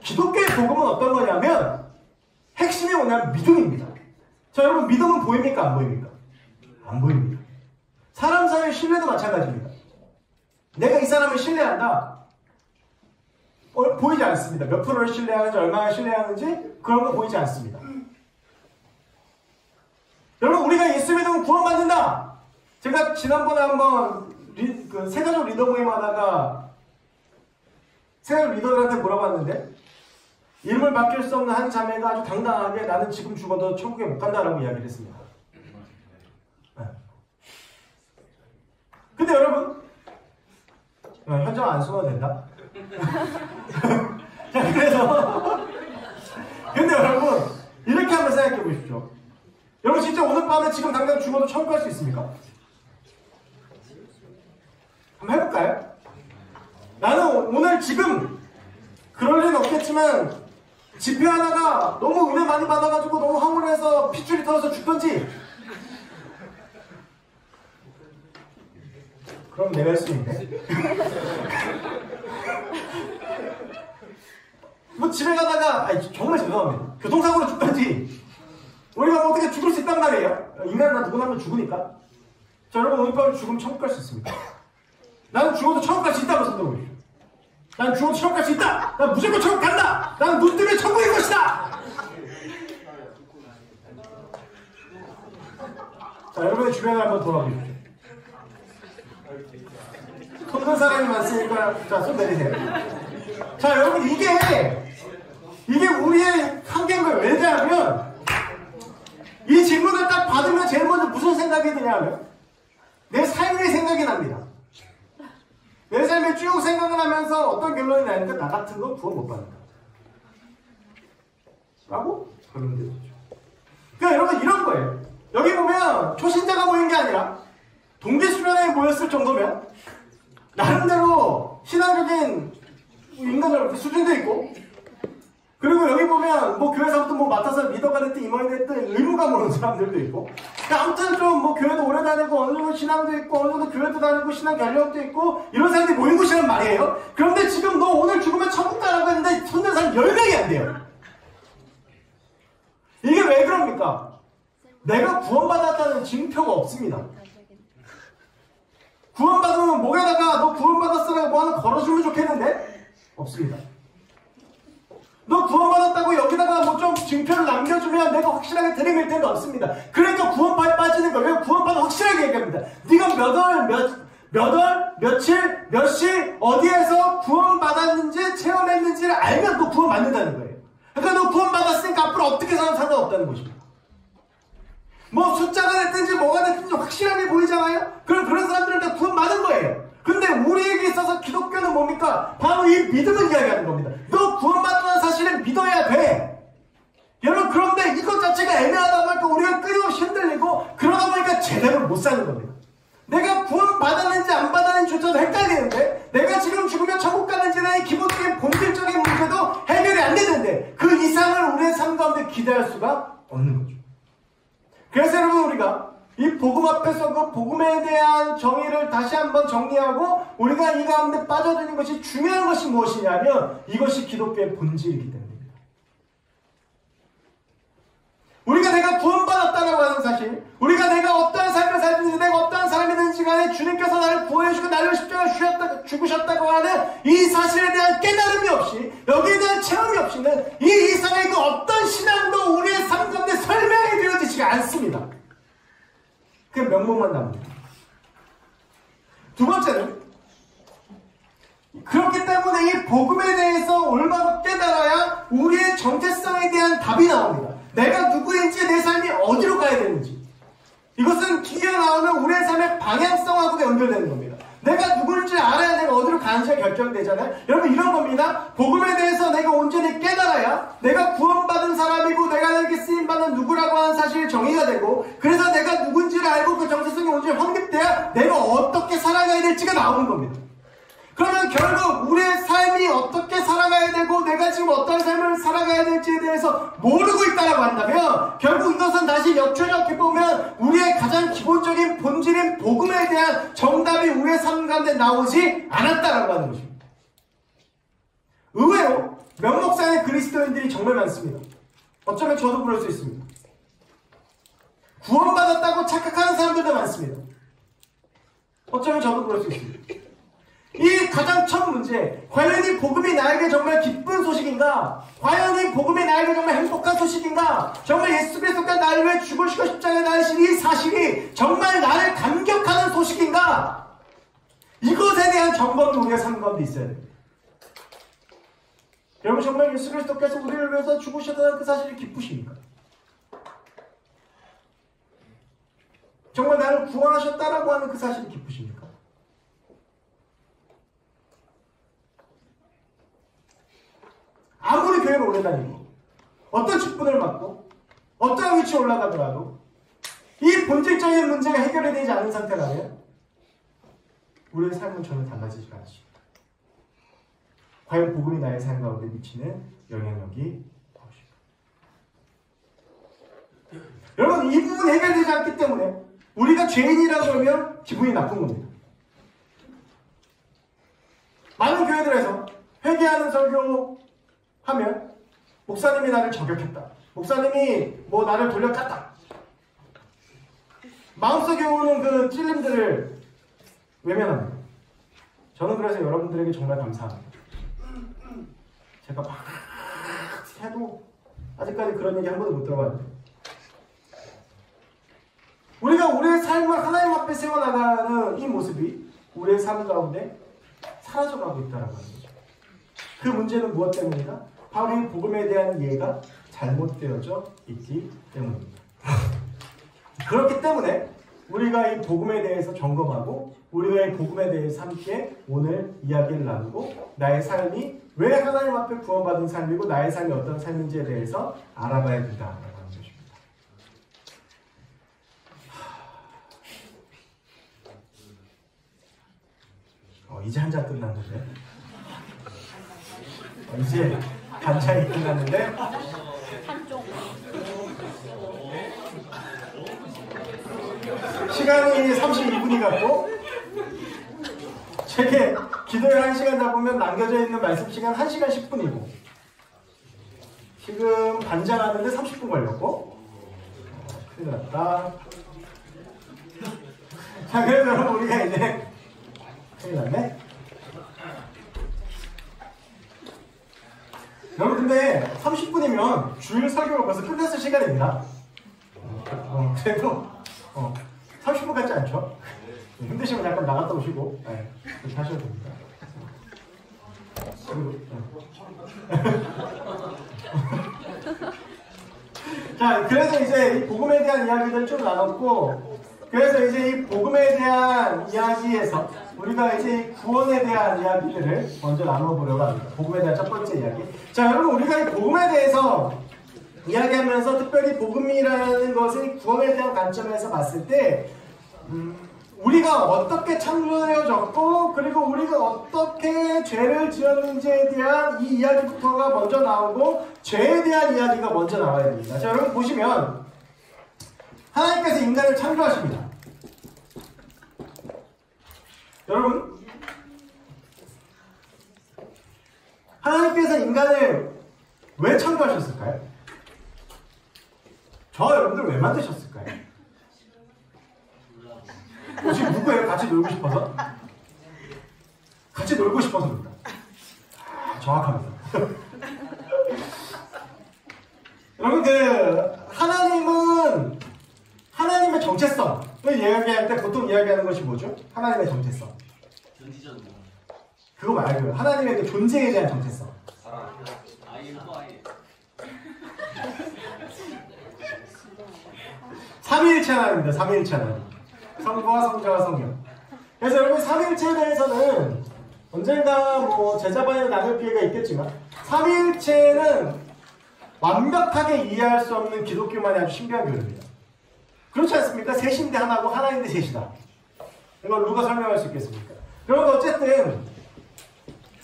기독교의 복음은 어떤 거냐면 핵심이 뭐냐면 믿음입니다. 자, 여러분 믿음은 보입니까? 안 보입니까? 안 보입니다. 사람 사이의 신뢰도 마찬가지입니다. 내가 이 사람을 신뢰한다. 보이지 않습니다. 몇 프로를 신뢰하는지 얼마나 신뢰하는지 그런 거 보이지 않습니다. 여러분 우리가 예수 믿으면 구원받는다. 제가 지난번에 한번 그 세가족 리더 모임 하다가 세가족 리더들한테 물어봤는데 이름을 바뀔 수 없는 한 자매가 아주 당당하게 나는 지금 죽어도 천국에 못 간다라고 이야기를 했습니다. 네. 근데 여러분 현장 안 숨어도 된다? 자, 그래서 근데 여러분 이렇게 한번 생각해 보십시오. 여러분 진짜 오늘 밤에 지금 당장 죽어도 천국 갈 수 있습니까? 한번 해볼까요? 나는 오늘 지금 그럴 일은 없겠지만 집회 하다가 너무 은혜 많이 받아가지고 너무 황홀해서 핏줄이 터져서 죽던지 그럼 내가 할 수 있네. 뭐 집에 가다가 정말 죄송합니다. 교통사고로 죽던지 우리가 뭐 어떻게 죽을 수 있단 말이에요. 인간은 다 누구나 한번 죽으니까 자, 여러분, 오늘 밤에 죽으면 천국 갈 수 있습니다. 나는 죽어도 천국 갈 수 있다고 생각해 보십시오. 난 죽어도 천국 갈 수 있다! 난 무조건 천국 간다! 나는 눈 뜨면 천국일 것이다! 자, 여러분의 주변을 한번 돌아보십시오. 손든 사람이 많으니까, 자, 손 내리세요. 자, 여러분, 이게 우리의 한계인 거예요. 왜냐하면, 이 질문을 딱 받으면 제일 먼저 무슨 생각이 드냐면, 내 삶의 생각이 납니다. 내 삶에 쭉 생각을 하면서 어떤 결론이 나는데, 나 같은 건 구원 못 받는다. 라고 결론이 되죠. 그러니까 여러분, 이런 거예요. 여기 보면, 초신자가 모인 게 아니라, 동계수련회에 모였을 정도면, 나름대로 신앙적인 인간적 수준도 있고, 그리고 여기 보면 뭐 교회에서부터 뭐 맡아서 리더가 됐든 임원이 됐든 의무감 오는 사람들도 있고, 그러니까 아무튼 좀 뭐 교회도 오래 다니고 어느 정도 신앙도 있고 어느 정도 교회도 다니고 신앙 결력도 있고 이런 사람들이 모인 곳이란 말이에요. 그런데 지금 너 오늘 죽으면 천국 가라고 했는데 손든 사람 10명이 안 돼요. 이게 왜 그럽니까? 내가 구원받았다는 징표가 없습니다. 구원받으면 목에다가 너 구원받았으라고 뭐 하나 걸어주면 좋겠는데? 없습니다. 너 구원받았다고 여기다가 뭐 좀 증표를 남겨주면 내가 확실하게 들이밀 텐데 없습니다. 그러니까 구원파에 빠지는 거예요. 구원파는 확실하게 얘기합니다. 네가 몇 월, 며칠, 몇 시, 어디에서 구원받았는지 체험했는지를 알면 너 구원받는다는 거예요. 그러니까 너 구원받았으니까 앞으로 어떻게 사는 상관없다는 것입니다. 뭐 숫자가 됐든지 뭐가 됐든지 확실하게 보이잖아요? 그럼 그런 사람들은 다 구원받은 거예요. 근데 우리에게 있어서 기독교는 뭡니까? 바로 이 믿음을 이야기하는 겁니다. 너 구원받는 사실을 믿어야 돼. 여러분, 그런데 이것 자체가 애매하다 보니까 우리가 끊임없이 흔들리고 그러다 보니까 제대로 못 사는 겁니다. 내가 구원받았는지 안 받았는지조차도 헷갈리는데, 내가 지금 죽으면 천국 가는지라는 기본적인 본질적인 문제도 해결이 안 되는데 그 이상을 우리의 삶 가운데 기대할 수가 없는 거죠. 그래서 여러분, 우리가 이 복음 앞에서 그 복음에 대한 정의를 다시 한번 정리하고 우리가 이 가운데 빠져드는 것이 중요한 것이 무엇이냐면 이것이 기독교의 본질이기 때문입니다. 우리가 내가 구원받았다라고 하는 사실, 우리가 내가 어떠한 삶을 살든지 내가 어떠한 사람이든지 간에 주님께서 나를 구원해주고 나를 십자가에 죽으셨다고 하는 이 사실에 대한 깨달음이 없이, 여기에 대한 체험이 없이는 이 이상의 그 어떤 신앙도 우리의 삶 가운데 설명이 되어지지가 않습니다. 그 명목만 남깁니다. 두 번째는, 그렇기 때문에 이 복음에 대해서 올바로 깨달아야 우리의 정체성에 대한 답이 나옵니다. 내가 누구인지, 내 삶이 어디로 가야 되는지. 이것은 뒤에 나오는 우리의 삶의 방향성하고도 연결되는 겁니다. 내가 누구인지 알아야 내가 어디로 가는지가 결정되잖아요. 여러분, 이런 겁니다. 복음에 대해서 내가 온전히 깨달아야 내가 구원받은 사람이고 내가 내게 쓰임받은 누구라고 하는 사실이 정의가 되고, 그래서 내가 누군지를 알고 그 정체성이 온전히 확립돼야 내가 어떻게 살아가야 될지가 나오는 겁니다. 그러면 결국 우리의 삶이 어떻게 살아가야 되고 내가 지금 어떤 삶을 살아가야 될지에 대해서 모르고 있다라고 한다면 결국 이것은 다시 역추적해 보면 우리의 가장 기본적인 본질인 복음에 대한 정답이 우리의 삶 가운데 나오지 않았다라고 하는 것입니다. 의외로 면목상의 그리스도인들이 정말 많습니다. 어쩌면 저도 그럴 수 있습니다. 구원받았다고 착각하는 사람들도 많습니다. 어쩌면 저도 그럴 수 있습니다. 이 가장 첫 문제, 과연 이 복음이 나에게 정말 기쁜 소식인가? 과연 이 복음이 나에게 정말 행복한 소식인가? 정말 예수 그리스도가 나를 위해 죽으시고 십자가에 달리신 이 사실이 정말 나를 감격하는 소식인가? 이것에 대한 점검이 우리의 삶 가운데 있어야 됩니다. 여러분, 정말 예수 그리스도께서 우리를 위해서 죽으셨다는 그 사실이 기쁘십니까? 정말 나를 구원하셨다라고 하는 그 사실이 기쁘십니까? 아무리 교회를 오래 다니고 어떤 직분을 맡고 어떤 위치에 올라가더라도 이 본질적인 문제가 해결이 되지 않은 상태라면 우리의 삶은 전혀 달라지지가 않습니다. 과연 복음이 나의 삶 가운데 미치는 영향력이 무엇일까? 여러분, 이 부분이 해결되지 않기 때문에 우리가 죄인이라고 그러면 기분이 나쁜 겁니다. 많은 교회들에서 회개하는 설교 하면 목사님이 나를 저격했다. 목사님이 뭐 나를 돌려깠다. 마음속에 오는 그 찔림들을 외면합니다. 저는 그래서 여러분들에게 정말 감사합니다. 제가 막 해도 아직까지 그런 얘기 한 번도 못 들어봤는데 우리가 우리의 삶을 하나님 앞에 세워나가는 이 모습이 우리의 삶 가운데 사라져가고 있다는 거죠. 그 문제는 무엇 때문이다? 바로 이 복음에 대한 이해가 잘못되어져 있기 때문입니다. 그렇기 때문에 우리가 이 복음에 대해서 점검하고 우리가 이 복음에 대해서 함께 오늘 이야기를 나누고 나의 삶이 왜 하나님 앞에 구원받은 삶이고 나의 삶이 어떤 삶인지에 대해서 알아봐야 된다라고 하는 것입니다. 이제 한 장 끝났는데 이제 반장이 끝났는데 시간이 32분이 갔고 책에 기도에 1시간 잡으면 남겨져 있는 말씀 시간 1시간 10분이고 지금 반장하는데 30분 걸렸고 큰일 났다. 자, 그래서 여러분 우리가 이제 큰일 났네. 여러분 근데 30분이면 주일 설교가 벌써 끝났을 시간입니다. 그래도 30분 같지 않죠? 힘드시면 약간 나갔다 오시고 그렇게 하셔도 됩니다. 자, 그래서 이제 이 복음에 대한 이야기를 좀 나눴고 그래서 이제 이 복음에 대한 이야기에서 우리가 이제 구원에 대한 이야기들을 먼저 나눠보려고 합니다. 복음에 대한 첫 번째 이야기. 자, 여러분 우리가 이 복음에 대해서 이야기하면서 특별히 복음이라는 것을 구원에 대한 관점에서 봤을 때 우리가 어떻게 창조되어졌고 그리고 우리가 어떻게 죄를 지었는지에 대한 이 이야기부터가 먼저 나오고 죄에 대한 이야기가 먼저 나와야 됩니다. 자, 여러분 보시면 하나님께서 인간을 창조하십니다. 여러분 하나님께서 인간을 왜 창조하셨을까요? 저 여러분들 왜 만드셨을까요? 지금 누구예요? 같이 놀고 싶어서? 같이 놀고 싶어서입니다. 정확합니다. 여러분 하나님은 하나님의 정체성을 이야기할 때 보통 이야기하는 것이 뭐죠? 하나님의 정체성. 그거 말고요. 하나님의 그 존재에 대한 정체성. 삼위일체 하나님입니다. 삼위일체 하나님. 성부와 성자와 성령. 그래서 여러분 삼위일체에 대해서는 언젠가 뭐 제자반에 나눌 기회가 있겠지만 삼위일체는 완벽하게 이해할 수 없는 기독교만의 아주 신비한 교리입니다. 그렇지 않습니까? 셋인데 하나고 하나인데 셋이다. 이걸 누가 설명할 수 있겠습니까? 그런데 어쨌든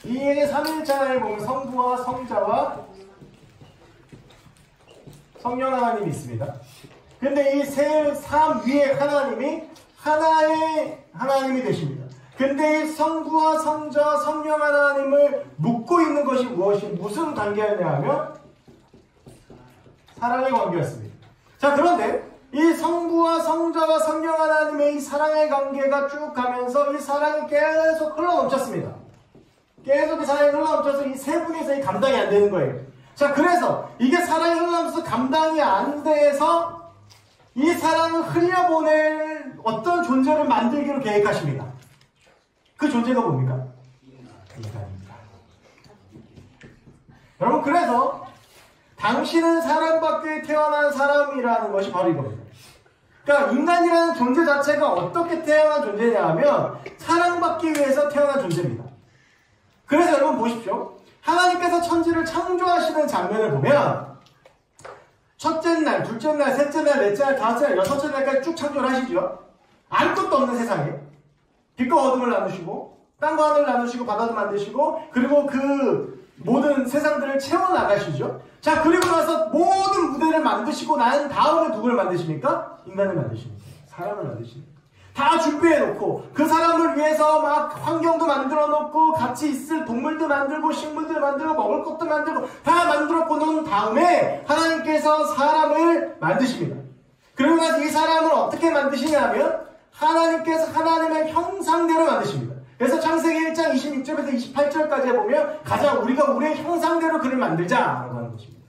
이 삼위일체 하나님을 보면 성부와 성자와 성령 하나님이 있습니다. 근데 이 삶 위에 하나님이 하나의 하나님이 되십니다. 근데 이 성부와 성자, 성령 하나님을 묶고 있는 것이 무슨 관계였냐 하면 사랑의 관계였습니다. 자, 그런데 이 성부와 성자와 성령 하나님의 이 사랑의 관계가 쭉 가면서 이 사랑이 계속 흘러넘쳤습니다. 계속 이 사랑이 흘러넘쳐서 이 세 분이서 이 감당이 안 되는 거예요. 자, 그래서 이게 사랑이 흘러넘쳐서 감당이 안 돼서 이 사랑을 흘려보낼 어떤 존재를 만들기로 계획하십니다. 그 존재가 뭡니까? 인간입니다. 여러분, 그래서 당신은 사랑받기 태어난 사람이라는 것이 바로 이겁니다. 그러니까 인간이라는 존재 자체가 어떻게 태어난 존재냐 하면 사랑받기 위해서 태어난 존재입니다. 그래서 여러분 보십시오. 하나님께서 천지를 창조하시는 장면을 보면 첫째 날, 둘째 날, 셋째 날, 넷째 날, 다섯째 날, 여섯째 날까지 쭉 창조를 하시죠. 아무것도 없는 세상에 빛과 어둠을 나누시고 땅과 하늘을 나누시고 바다도 만드시고 그리고 그 모든 세상들을 채워나가시죠. 자, 그리고 나서 모든 무대를 만드시고 난 다음에 누구를 만드십니까? 인간을 만드십니다. 사람을 만드십니다. 다 준비해놓고 그 사람을 위해서 막 환경도 만들어놓고 같이 있을 동물도 만들고 식물도 만들고 먹을 것도 만들고 다 만들었고 놓은 다음에 하나님께서 사람을 만드십니다. 그리고 나서 이 사람을 어떻게 만드시냐면 하나님께서 하나님의 형상대로 만드십니다. 그래서 창세기 1장 26절에서 28절까지 보면 가장 우리가 우리의 형상대로 그를 만들자라고 하는 것입니다.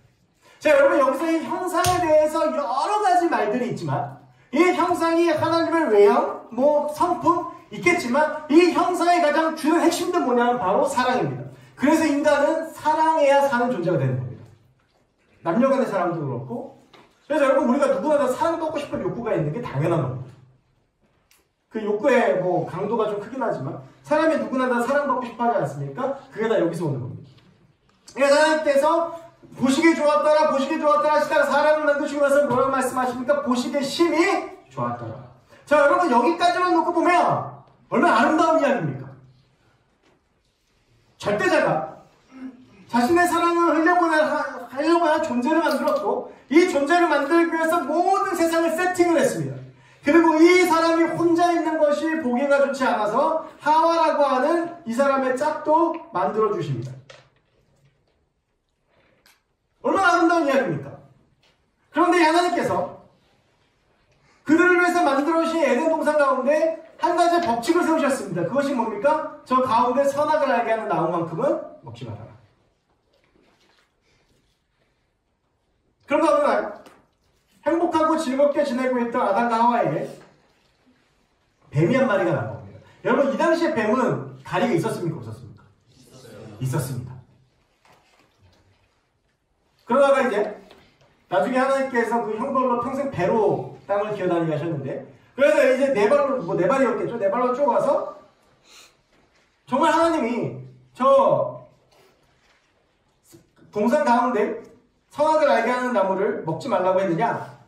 자, 여러분 여기서 이 형상에 대해서 여러 가지 말들이 있지만 이 형상이 하나님의 외형, 성품 있겠지만 이 형상의 가장 주요 핵심도 뭐냐면 바로 사랑입니다. 그래서 인간은 사랑해야 사는 존재가 되는 겁니다. 남녀 간의 사랑도 그렇고. 그래서 여러분 우리가 누구나 다 사랑받고 싶은 욕구가 있는 게 당연한 겁니다. 그 욕구의 강도가 좀 크긴 하지만 사람이 누구나 다 사랑받고 싶어 하지 않습니까? 그게 다 여기서 오는 겁니다. 그래서 하나님께서 보시기 좋았더라 하시다가 사람을 만드시고 나서 뭐라고 말씀하십니까? 보시기에 심히 좋았더라. 자, 여러분 여기까지만 놓고 보면 얼마나 아름다운 이야기입니까? 절대자가 자신의 사랑을 하려고 하는 존재를 만들었고 이 존재를 만들기 위해서 모든 세상을 세팅을 했습니다. 그리고 이 사람이 혼자 있는 것이 보기가 좋지 않아서 하와라고 하는 이 사람의 짝도 만들어 주십니다. 얼마나 아름다운 이야기입니까? 그런데 하나님께서 그들을 위해서 만들어 주신 에덴 동산 가운데 한 가지 법칙을 세우셨습니다. 그것이 뭡니까? 저 가운데 선악을 알게 하는 나무만큼은 먹지 말아라. 그런가 어느 날 행복하고 즐겁게 지내고 있던 아담과 하와에게 뱀이 한 마리가 나옵니다. 여러분 이 당시에 뱀은 다리가 있었습니까? 없었습니까? 있었습니다. 그러다가 이제 나중에 하나님께서 그 형벌로 평생 배로 땅을 기어다니게 하셨는데 그래서 이제 네 발이었겠죠. 네 발로 쪼가서 정말 하나님이 저 동산 가운데 선악을 알게 하는 나무를 먹지 말라고 했느냐?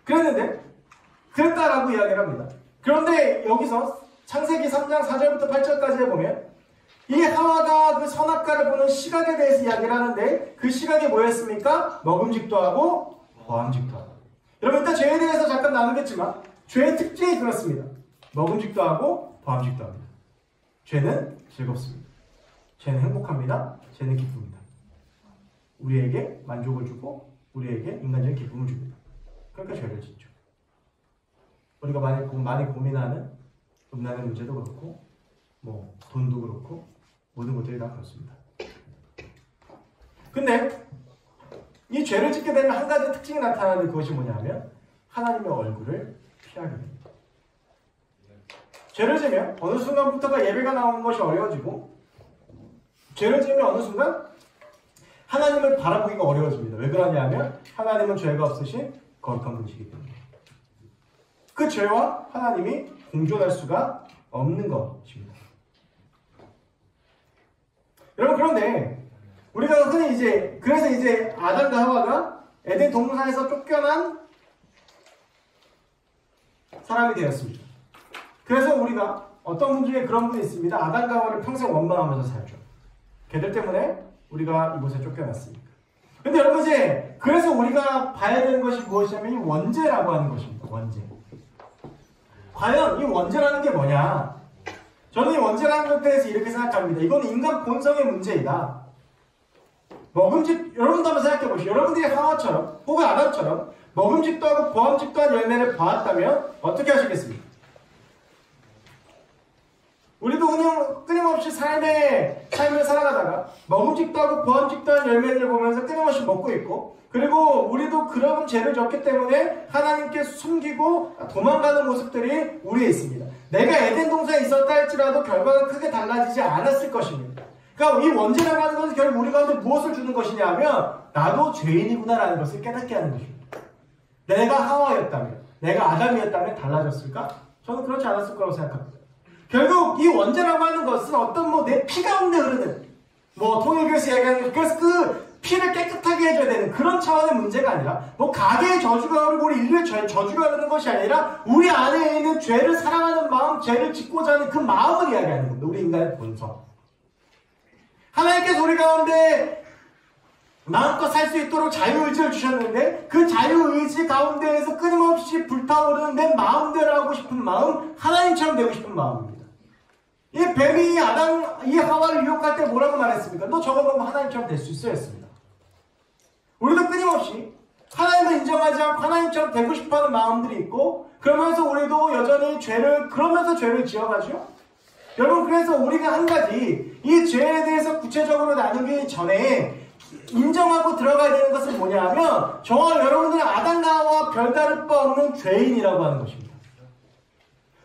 그랬는데 그랬다라고 이야기를 합니다. 그런데 여기서 창세기 3장 4절부터 8절까지 보면 이 하와가 그 선악과를 보는 시각에 대해서 이야기를 하는데 그 시각이 뭐였습니까? 먹음직도 하고 보암직도 하고. 여러분 일단 죄에 대해서 잠깐 나누겠지만 죄의 특징이 그렇습니다. 먹음직도 하고 보암직도 합니다. 죄는 즐겁습니다. 죄는 행복합니다. 죄는 기쁩니다. 우리에게 만족을 주고 우리에게 인간적인 기쁨을 줍니다. 그러니까 죄를 짓죠. 우리가 많이 고민하는 음란의 문제도 그렇고 돈도 그렇고 모든 것들이 다 그렇습니다. 근데 이 죄를 짓게 되면 한 가지 특징이 나타나는데 그것이 뭐냐면 하나님의 얼굴을 피하게 됩니다. 죄를 지면 어느 순간부터가 예배가 나오는 것이 어려워지고 죄를 지으면 어느 순간 하나님을 바라보기가 어려워집니다. 왜 그러냐면 하나님은 죄가 없으신 거룩한 분이시기 때문에 그 죄와 하나님이 공존할 수가 없는 것입니다. 여러분 그런데 우리가 흔히 그래서 아담과 하와가 에덴 동산에서 쫓겨난 사람이 되었습니다. 그래서 우리가 어떤 분 중에 그런 분이 있습니다. 아담과 하와를 평생 원망하면서 살죠. 걔들 때문에 우리가 이곳에 쫓겨났습니다. 근데 여러분 그래서 우리가 봐야 되는 것이 무엇이냐면 이 원죄라고 하는 것입니다. 원죄. 과연 이 원죄라는 게 뭐냐? 저는 이 원죄라는 것에 대해서 이렇게 생각합니다. 이건 인간 본성의 문제이다. 여러분도 한번 생각해 보시죠. 여러분들이 하와처럼 혹은 아담처럼 먹음직도 하고 보암직도 한 열매를 보았다면 어떻게 하시겠습니까? 우리도 끊임없이 삶을 살아가다가 먹음직도 하고 보암직도 한 열매를 보면서 끊임없이 먹고 있고 그리고 우리도 그런 죄를 졌기 때문에 하나님께 숨기고 도망가는 모습들이 우리에 있습니다. 내가 에덴 동산에 있었다 할지라도 결과가 크게 달라지지 않았을 것입니다. 그러니까 이 원죄라고 하는 것은 결국 우리 가운데 무엇을 주는 것이냐 하면 나도 죄인이구나라는 것을 깨닫게 하는 것입니다. 내가 하와였다면 내가 아담이었다면 달라졌을까? 저는 그렇지 않았을 거라고 생각합니다. 결국 이 원죄라고 하는 것은 어떤 내 피 가운데 흐르는 통일교에서 이야기하는 그래서 그 피를 깨끗하게 해줘야 되는 그런 차원의 문제가 아니라 가게의 저주가 흐르고 우리 인류의 저주가 흐르는 것이 아니라 우리 안에 있는 죄를 사랑하는 마음, 죄를 짓고자 하는 그 마음을 이야기하는 겁니다. 우리 인간의 본성. 하나님께서 우리 가운데 마음껏 살 수 있도록 자유의지를 주셨는데 그 자유의지 가운데에서 끊임없이 불타오르는 내 마음대로 하고 싶은 마음, 하나님처럼 되고 싶은 마음입니다. 이 뱀이 이 하와를 유혹할 때 뭐라고 말했습니까? 너 저거 보면 하나님처럼 될 수 있어 했습니다. 우리도 끊임없이 순종하지 않고 하나님처럼 되고 싶어하는 마음들이 있고 그러면서 우리도 여전히 그러면서 죄를 지어가죠. 여러분 그래서 우리가 한 가지 이 죄에 대해서 구체적으로 나누기 전에 인정하고 들어가야 되는 것은 뭐냐 하면 저와 여러분들은 아담과 별다를 바 없는 죄인이라고 하는 것입니다.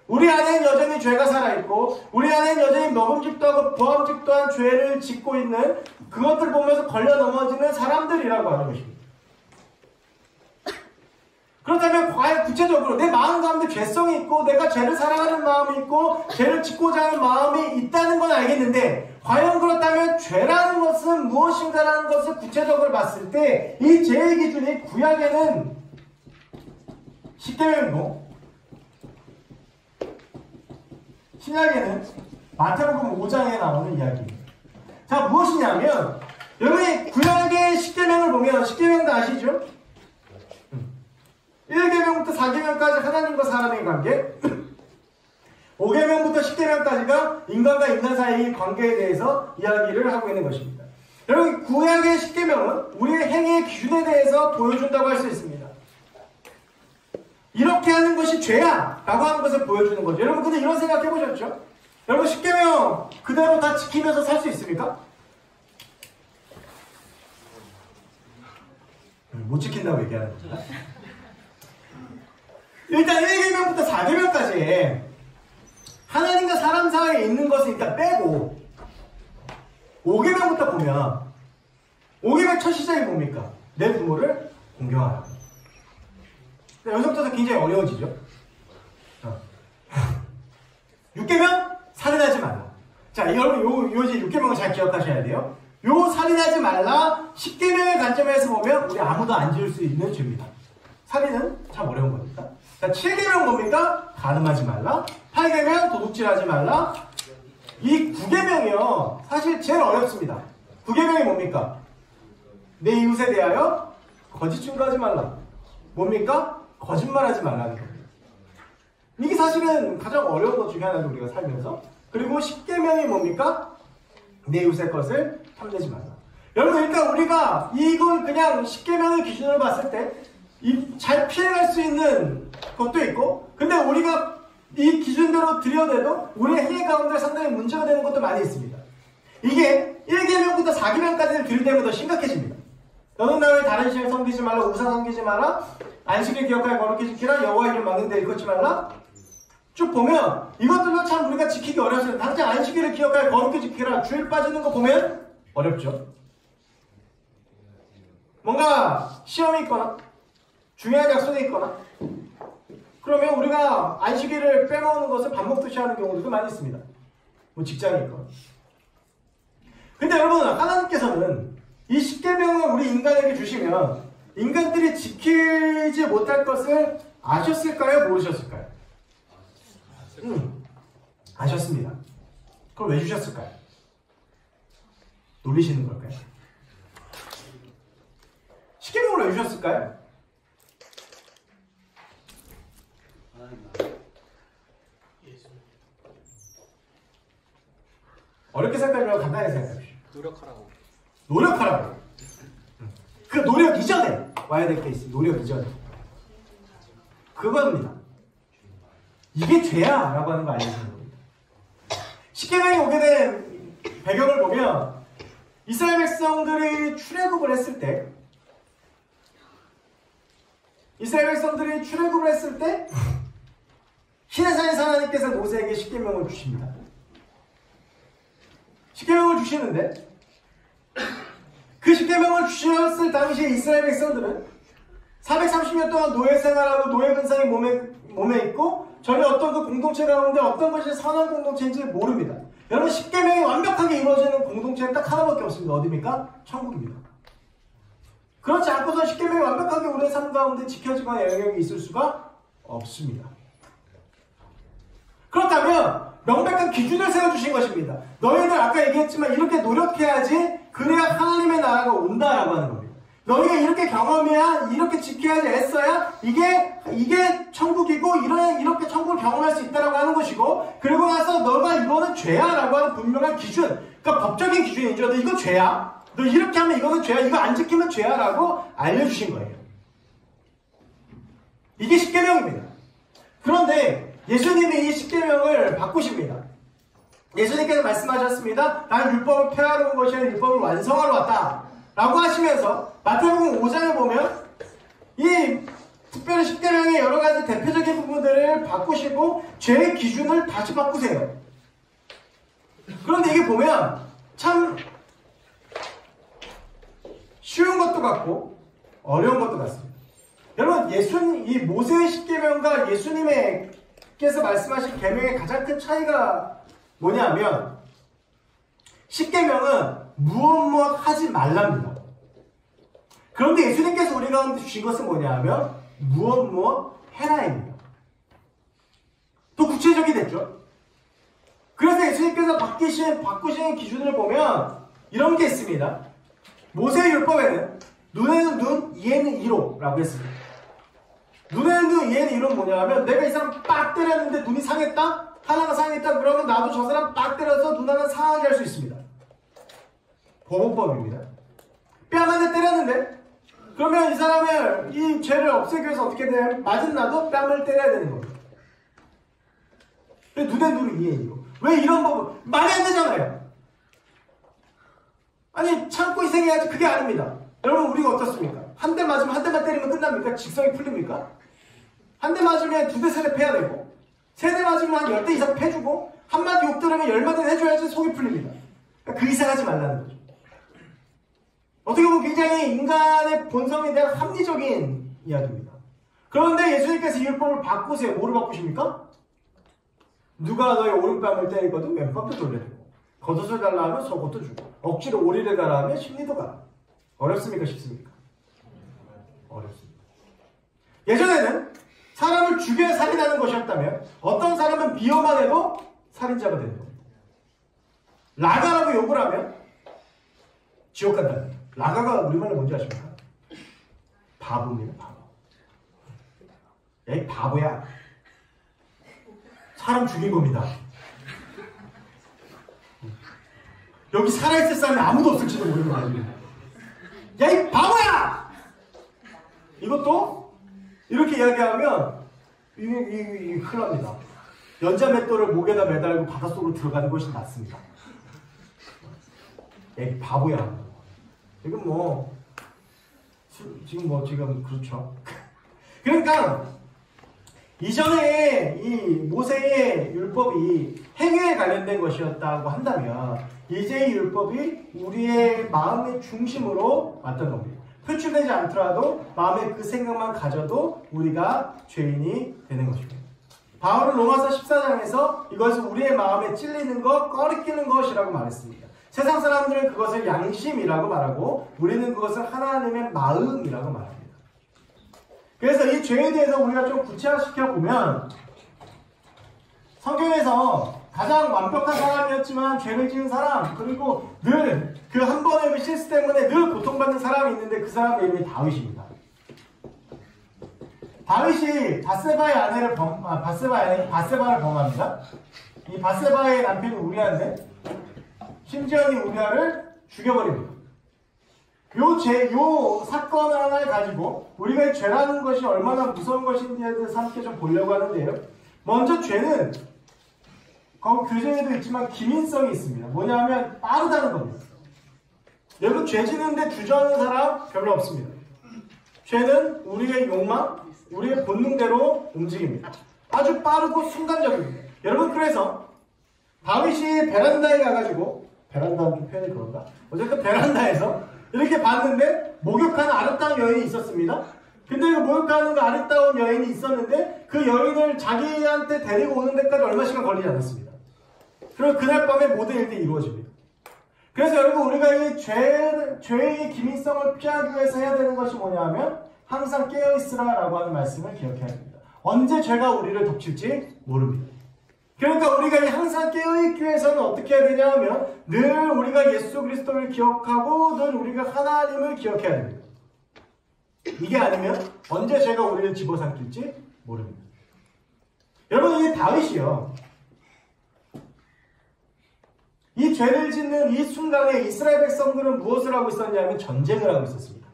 우리 안에는 여전히 죄가 살아있고 우리 안에는 여전히 먹음직도 하고 부함직도 한 죄를 짓고 있는 그것들 보면서 걸려 넘어지는 사람들이라고 하는 것입니다. 그렇다면 과연 구체적으로 내 마음 가운데 죄성이 있고 내가 죄를 사랑하는 마음이 있고 죄를 짓고자 하는 마음이 있다는 건 알겠는데 과연 그렇다면 죄라는 것은 무엇인가라는 것을 구체적으로 봤을 때 이 죄의 기준이 구약에는 십계명이고 신약에는 마태복음 5장에 나오는 이야기입니다. 자, 무엇이냐면 여러분이 구약의 십계명을 보면 십계명도 아시죠? 1계명부터 4계명까지 하나님과 사람의 관계 5계명부터 10계명까지가 인간과 인간 사이의 관계에 대해서 이야기를 하고 있는 것입니다. 여러분 구약의 10계명은 우리의 행위의 기준에 대해서 보여준다고 할 수 있습니다. 이렇게 하는 것이 죄야 라고 하는 것을 보여주는 거죠. 여러분 근데 이런 생각 해보셨죠? 여러분 10계명 그대로 다 지키면서 살 수 있습니까? 못 지킨다고 얘기하는 겁니다. 일단 1계명부터 4계명까지 하나님과 사람 사이에 있는 것을 일단 빼고 5계명부터 보면 5계명 첫 시작이 뭡니까? 내 부모를 공경하라. 여기서부터 굉장히 어려워지죠. 6계명 살인하지 말라. 자, 여러분 요 이제 6계명을 잘 기억하셔야 돼요. 요 살인하지 말라 10계명의 관점에서 보면 우리 아무도 안 지을 수 있는 죄입니다. 살인은 참 어려운 겁니다. 자, 7계명 뭡니까? 간음하지 말라. 8계명 도둑질하지 말라. 이 9계명이요. 사실 제일 어렵습니다. 9계명이 뭡니까? 내 이웃에 대하여 거짓 증거하지 말라. 뭡니까? 거짓말하지 말라는 겁니다. 이게 사실은 가장 어려운 것 중에 하나죠. 우리가 살면서. 그리고 10계명이 뭡니까? 내 이웃의 것을 탐내지 말라. 여러분 일단 우리가 이걸 그냥 10계명의 기준으로 봤을 때 잘 피해갈 수 있는 것도 있고 근데 우리가 이 기준대로 들여대도 우리의 행위 가운데 상당히 문제가 되는 것도 많이 있습니다. 이게 1계명부터 4계명까지를 들이대면 더 심각해집니다. 너는 나의 다른 신을 섬기지 말라. 우상 섬기지 마라. 안식일 기억하여 거룩히 지키라. 여호와 이름 막는 데 일컫지 말라. 쭉 보면 이것들도 참 우리가 지키기 어렵습니다. 당장 안식일을 기억하여 거룩히 지키라. 주일 빠지는 거 보면 어렵죠. 뭔가 시험이 있거나 중요한 약속이 있거나 그러면 우리가 안식일을 빼먹는 것을 밥 먹듯이 하는 경우도 많이 있습니다. 뭐 직장이 있거나. 근데 여러분 하나님께서는 이 10계명을 우리 인간에게 주시면 인간들이 지키지 못할 것을 아셨을까요? 모르셨을까요? 아셨습니다. 그걸 왜 주셨을까요? 놀리시는 걸까요? 10계명을 왜 주셨을까요? 어렵게 생각하지 말고 간단하게 생각합시다. 노력하라고. 노력하라고. 그 노력 이전에 와야 될 게 있어요. 노력 이전에. 그겁니다. 이게 죄야 라고 하는 거 알려주는 겁니다. 10계명이 오게 된 배경을 보면 이스라엘 백성들이 출애굽을 했을 때 시내산에서 하나님께서 모세에게 10계명을 주십니다. 10계명을 주시는데 그 10계명을 주셨을 당시에 이스라엘 백성들은 430년 동안 노예 생활하고 노예 근성이 몸에 있고 전혀 어떤 그 공동체 가운데 어떤 것이 선한 공동체인지 모릅니다. 여러분 10계명이 완벽하게 이루어지는 공동체는 딱 하나밖에 없습니다. 어디입니까? 천국입니다. 그렇지 않고서 10계명이 완벽하게 우리의 삶 가운데 지켜지거나 영향력이 있을 수가 없습니다. 그렇다면 명백한 기준을 세워주신 것입니다. 너희들 아까 얘기했지만 이렇게 노력해야지 그래야 하나님의 나라가 온다라고 하는 겁니다. 너희가 이렇게 경험해야 이렇게 지켜야지 애써야 이게 천국이고 이렇게 천국을 경험할 수 있다라고 하는 것이고 그리고 나서 너가 이거는 죄야 라고 하는 분명한 기준 그러니까 법적인 기준이죠. 너 이거 죄야. 너 이렇게 하면 이거는 죄야. 이거 안 지키면 죄야 라고 알려주신 거예요. 이게 십계명입니다. 그런데 예수님이 이 십계명을 바꾸십니다. 예수님께서 말씀하셨습니다. 나는 율법을 폐하러 온 것이 아니라 율법을 완성하러 왔다 라고 하시면서 마태복음 5장에 보면 이 특별히 십계명의 여러 가지 대표적인 부분들을 바꾸시고 죄의 기준을 다시 바꾸세요. 그런데 이게 보면 참 쉬운 것도 같고 어려운 것도 같습니다. 여러분, 이 모세의 십계명과 예수님께서 말씀하신 계명의 가장 큰 차이가 뭐냐면 십계명은 무엇 하지 말랍니다. 그런데 예수님께서 우리 가운데 주신 것은 뭐냐면 무엇 해라입니다. 또 구체적이 됐죠. 그래서 예수님께서 바꾸신 기준을 보면 이런 게 있습니다. 모세의 율법에는 눈에는 눈, 이에는 이로라고 했습니다. 눈에는 눈, 이에는 이로는 뭐냐면 내가 이 사람 빡 때렸는데 눈이 상했다? 하나가 상했다? 그러면 나도 저 사람 빡 때려서 눈 하나 상하게 할 수 있습니다. 보호법입니다. 뺨 한 대 때렸는데 그러면 이 사람을 이 죄를 없애기 위해서 어떻게 돼? 맞은 나도 뺨을 때려야 되는 겁니다. 눈에 눈, 이에 이로. 왜 이런 법은 말이 안 되잖아요. 아니 참고 희생해야지. 그게 아닙니다. 여러분, 우리가 어떻습니까? 한 대 맞으면 한 대만 때리면 끝납니까? 직성이 풀립니까? 한 대 맞으면 2대 3대 패야 되고 3대 맞으면 한 10대 이상 패주고 한마디 욕 들으면 10마디는 해줘야지 속이 풀립니다. 그러니까 그 이상 하지 말라는 거죠. 어떻게 보면 굉장히 인간의 본성에 대한 합리적인 이야기입니다. 그런데 예수님께서 이 율법을 바꾸세요. 뭐를 바꾸십니까? 누가 너의 오른뺨을 때리거든 왼뺨도 돌려주고 겉옷을 달라 하면 속옷도 주고 억지로 오리를 가라 하면 심리도 가라. 어렵습니까? 쉽습니까? 어렵습니다. 예전에는 사람을 죽여야 살인하는 것이었다면 어떤 사람은 비호만 해도 살인자가 되는 겁니다. 라가라고 욕을 하면 지옥 간다는 거예요. 라가가 우리말로 뭔지 아십니까? 바보입니다. 바보. 야, 이 바보야. 사람 죽인 겁니다. 여기 살아있을 사람이 아무도 없을지도 모르는 거예요. 야, 이 바보야! 이것도 이렇게 이야기하면 이게 큰일 납니다. 연자맷돌을 목에다 매달고 바닷속으로 들어가는 것이 낫습니다. 야, 이 바보야. 지금 그렇죠. 그러니까 이전에 이 모세의 율법이 행위에 관련된 것이었다고 한다면 이제 이 율법이 우리의 마음의 중심으로 왔던 겁니다. 표출되지 않더라도 마음에 그 생각만 가져도 우리가 죄인이 되는 것입니다. 바울은 로마서 14장에서 이것을 우리의 마음에 찔리는 것, 꺼리끼는 것이라고 말했습니다. 세상 사람들은 그것을 양심이라고 말하고 우리는 그것을 하나님의 마음이라고 말합니다. 그래서 이 죄에 대해서 우리가 좀 구체화시켜 보면 성경에서 가장 완벽한 사람이었지만 죄를 지은 사람, 그리고 늘 그 한 번의 실수 때문에 늘 고통받는 사람이 있는데 그 사람의 이름이 다윗입니다. 다윗이 바세바의 바세바를 범합니다. 이 바세바의 남편이 우리아인데 심지어 이 우리아를 죽여버립니다. 요 사건 하나를 가지고 우리가 이 죄라는 것이 얼마나 무서운 것인지에 대해서 함께 좀 보려고 하는데요. 먼저 죄는 거기 교재에도 있지만 기민성이 있습니다. 뭐냐면 빠르다는 겁니다. 여러분, 죄 지는데 주저하는 사람 별로 없습니다. 죄는 우리의 욕망, 우리의 본능대로 움직입니다. 아주 빠르고 순간적입니다. 여러분, 그래서 다윗이 베란다에 가가지고, 베란다는 좀 표현이 그런가? 어쨌든 베란다에서 이렇게 봤는데 목욕하는 아름다운 여인이 있었습니다. 근데 그 목욕하는 그 아름다운 여인이 있었는데 그 여인을 자기한테 데리고 오는 데까지 얼마 시간 걸리지 않았습니다. 그리고 그날 밤에 모든 일들이 이루어집니다. 그래서 여러분, 우리가 이 죄의 기민성을 피하기 위해서 해야 되는 것이 뭐냐면 항상 깨어있으라 라고 하는 말씀을 기억해야 합니다. 언제 죄가 우리를 덮칠지 모릅니다. 그러니까 우리가 항상 깨어있기 위해서는 어떻게 해야 되냐 하면 늘 우리가 예수 그리스도를 기억하고 늘 우리가 하나님을 기억해야 됩니다. 이게 아니면 언제 죄가 우리를 집어삼킬지 모릅니다. 여러분, 이 다윗이요, 이 죄를 짓는 이 순간에 이스라엘 백성들은 무엇을 하고 있었냐면 전쟁을 하고 있었습니다.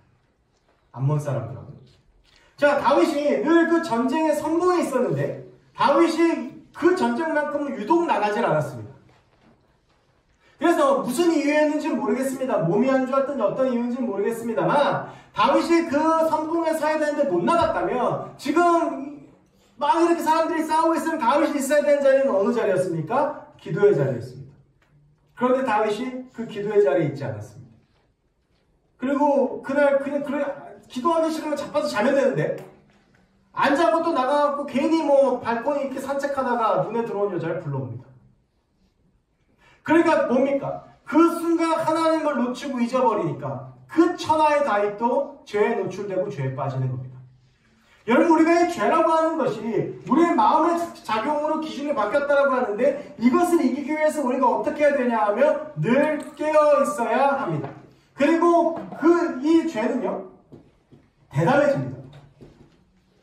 암몬 사람들하고. 자, 다윗이 늘 그 전쟁의 선봉에 있었는데 다윗이 그 전쟁만큼은 유독 나가질 않았습니다. 그래서 무슨 이유였는지는 모르겠습니다. 몸이 안 좋았던 어떤 이유인지는 모르겠습니다만 다윗이 그 선봉에 서야 되는데 못 나갔다면 지금 막 이렇게 사람들이 싸우고 있으면 다윗이 있어야 되는 자리는 어느 자리였습니까? 기도의 자리였습니다. 그런데 다윗이 그 기도의 자리에 있지 않았습니다. 그리고 그날 그냥 기도하기 싫으면 자빠서 자면 되는데 안 자고 또 나가갖고 괜히 뭐 발코니 이렇게 산책하다가 눈에 들어온 여자를 불러옵니다. 그러니까 뭡니까? 그 순간 하나님을 놓치고 잊어버리니까 그 천하의 다윗도 죄에 노출되고 죄에 빠지는 겁니다. 여러분, 우리가 이 죄라고 하는 것이 우리의 마음의 작용으로 기준이 바뀌었다라고 하는데 이것을 이기기 위해서 우리가 어떻게 해야 되냐 하면 늘 깨어 있어야 합니다. 그리고 이 죄는요, 대담해집니다.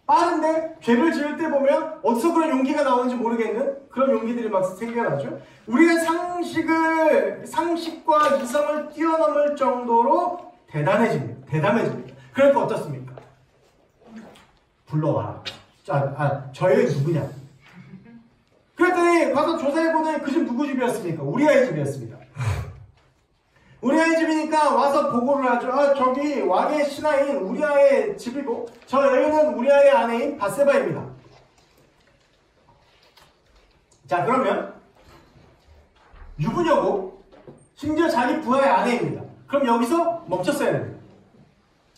빠른데 죄를 지을 때 보면 어디서 그런 용기가 나오는지 모르겠는 그런 용기들이 막 생겨나죠. 우리가 상식과 이성을 뛰어넘을 정도로 대담해집니다. 그러니까 어떻습니까? 불러와라. 저 여인 누구냐? 그랬더니 가서 조사해보더니 그 집 누구 집이었습니까? 우리아의 집이었습니다. 우리아의 집이니까 와서 보고를 하죠. 저기 왕의 신하인 우리아의 집이고 저 여인은 우리아의 아내인 밧세바입니다. 자, 그러면 유부녀고 심지어 자기 부하의 아내입니다. 그럼 여기서 멈췄어야 됩니다.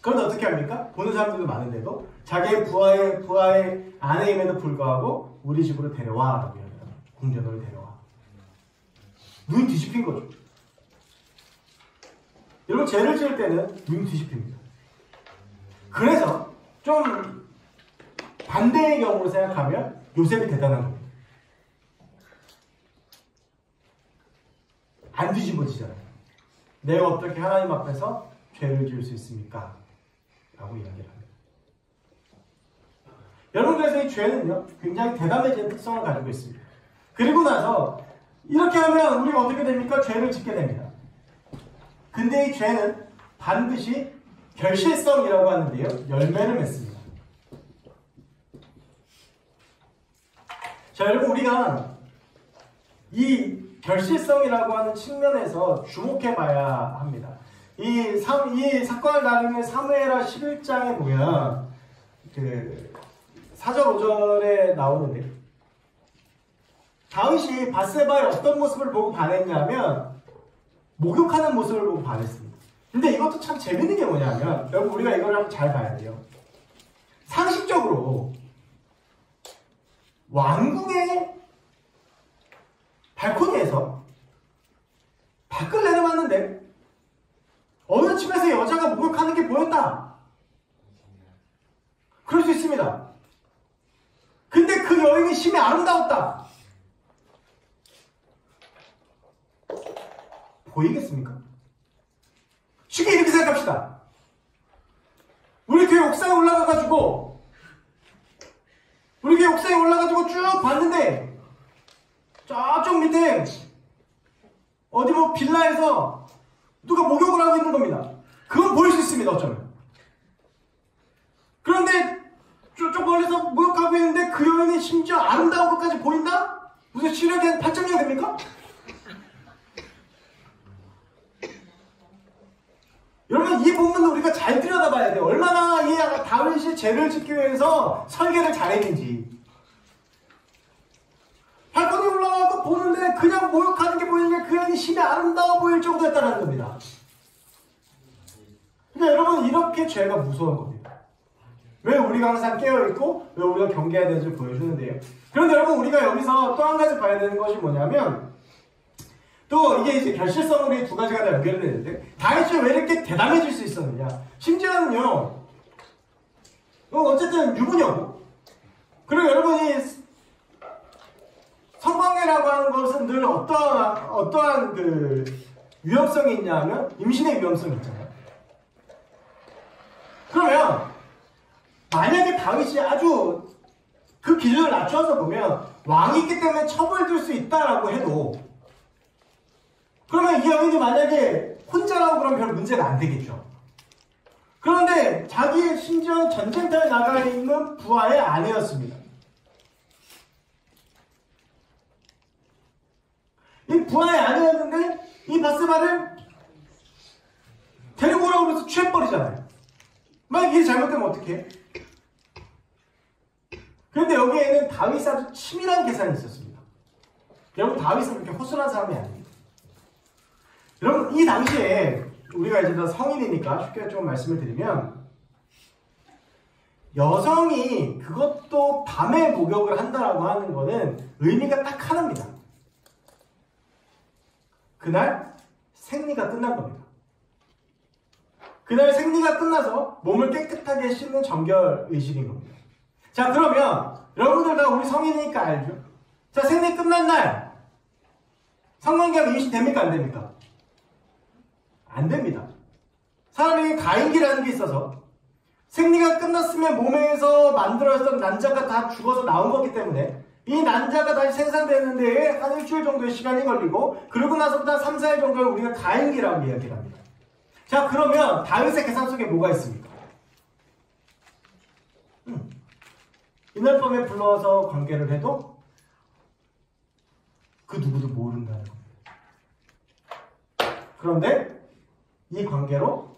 그런데 어떻게 합니까? 보는 사람들도 많은데도 자기의 부하의 아내임에도 불구하고 우리 집으로 데려와 라고 합니다. 궁전으로 데려와. 눈 뒤집힌 거죠. 여러분, 죄를 지을 때는 눈 뒤집힙니다. 그래서 좀 반대의 경우로 생각하면 요셉이 대단한 겁니다. 안 뒤집어지잖아요. 내가 어떻게 하나님 앞에서 죄를 지을 수 있습니까? 라고 이야기를 합니다. 여러분, 그래서 이 죄는요, 굉장히 대담해지는 특성을 가지고 있습니다. 그리고 나서 이렇게 하면 우리가 어떻게 됩니까? 죄를 짓게 됩니다. 근데 이 죄는 반드시 결실성이라고 하는데요, 열매를 맺습니다. 자, 여러분, 우리가 이 결실성이라고 하는 측면에서 주목해 봐야 합니다. 이 사건을 다루는 사무엘하 11장에 보면 그 4절 5절에 나오는데 다윗이 밧세바의 어떤 모습을 보고 반했냐면 목욕하는 모습을 보고 반했습니다. 근데 이것도 참 재밌는 게 뭐냐면 여러분, 우리가 이걸 한번 잘 봐야 돼요. 상식적으로 왕궁의 발코니에서 밖을 내려봤는데 어느 집에서 여자가 목욕하는 게 보였다. 그럴 수 있습니다. 근데 그 여인이 심히 아름다웠다. 보이겠습니까? 쉽게 이렇게 생각합시다. 우리 교회 옥상에 올라가가지고 쭉 봤는데 저쪽 밑에 어디 뭐 빌라에서 누가 목욕을 하고 있는 겁니다. 그건 보일 수 있습니다. 어쩌면. 그런데 저쪽 멀리서 목욕하고 있는데 그 여인이 심지어 아름다운 것까지 보인다? 무슨 시력이 한 8.0 됩니까? 여러분, 이 부분은 우리가 잘 들여다봐야 돼요. 얼마나 이 다윗이 죄를 짓기 위해서 설계를 잘했는지. 발코니 올라가서 보는데 그냥 목욕하는 게 보이는 게 그 여인이 심히 아름다워 보일 정도였다는 겁니다. 근데 여러분, 이렇게 죄가 무서운 겁니다. 왜 우리가 항상 깨어있고 왜 우리가 경계해야 되는지 보여주는데요. 그런데 여러분, 우리가 여기서 또 한 가지 봐야 되는 것이 뭐냐면 또 이게 이제 결실성으로 이 두 가지가 다 연결되는데 다윗이 왜 이렇게 대담해질 수 있었느냐. 심지어는요, 어쨌든 유부녀고, 그리고 여러분이 성관계라고 하는 것은 늘 어떠한 그 위험성이 있냐 하면 임신의 위험성이 있잖아요. 그러면 만약에 다윗이 아주 그 기준을 낮춰서 보면 왕이 있기 때문에 처벌될 수 있다라고 해도 그러면 이 여인이 만약에 혼자라고 그러면 별 문제가 안 되겠죠. 그런데 자기의 심지어 전쟁터에 나가 있는 부하의 아내였습니다. 이 부하의 아내였는데 이 바세바를 데리고 오라고 그래서 취해버리잖아요. 만약 일이 잘못되면 어떡해? 그런데 여기에는 다윗이 아주 치밀한 계산이 있었습니다. 여러분, 다윗은 그렇게 허술한 사람이 아닙니다. 여러분, 이 당시에 우리가 이제 다 성인이니까 쉽게 좀 말씀을 드리면, 여성이 그것도 밤에 목욕을 한다라고 하는 거는 의미가 딱 하나입니다. 그날 생리가 끝난 겁니다. 그날 생리가 끝나서 몸을 깨끗하게 씻는 정결의식인 겁니다. 자, 그러면 여러분들 다 우리 성인이니까 알죠? 자, 생리 끝난 날 성관계가 이것이 됩니까? 안 됩니까? 안 됩니다. 사람에게 가임기라는 게 있어서 생리가 끝났으면 몸에서 만들어졌던 난자가 다 죽어서 나온 거기 때문에 이 난자가 다시 생산되는 데에 한 일주일 정도의 시간이 걸리고, 그러고 나서부터 한 3, 4일 정도를 우리가 가임기라고 이야기를 합니다. 자, 그러면 다윗의 계산 속에 뭐가 있습니까? 이날 밤에 불러와서 관계를 해도 그 누구도 모른다는 겁니다. 그런데 이 관계로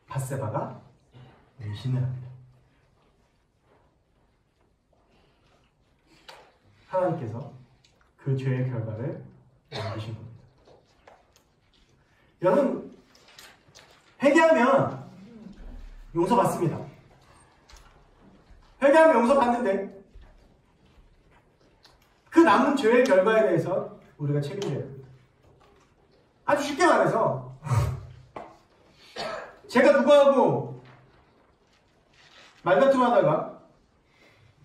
바세바가 의심을 합니다. 하나님께서 그 죄의 결과를 남기신 겁니다. 여러분, 회개하면 용서받습니다. 회개하면 용서받는데 그 남은 죄의 결과에 대해서 우리가 책임져야 됩니다. 아주 쉽게 말해서 제가 누구하고 말다툼 하다가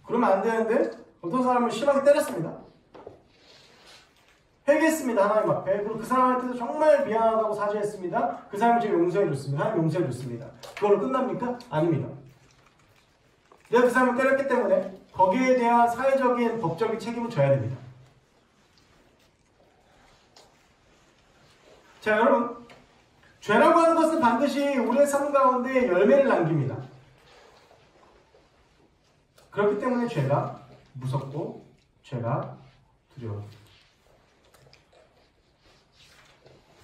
그러면 안 되는데 어떤 사람을 심하게 때렸습니다. 회개했습니다. 하나님 앞에. 그리고 그 사람한테도 정말 미안하다고 사죄했습니다. 그 사람을 제가 용서해줬습니다. 하나님 용서해줬습니다. 그걸로 끝납니까? 아닙니다. 내가 그 사람을 때렸기 때문에 거기에 대한 사회적인 법적인 책임을 져야 됩니다. 자, 여러분, 죄라고 하는 것은 반드시 우리의 삶 가운데 열매를 남깁니다. 그렇기 때문에 죄가 무섭고 죄가 두려워요.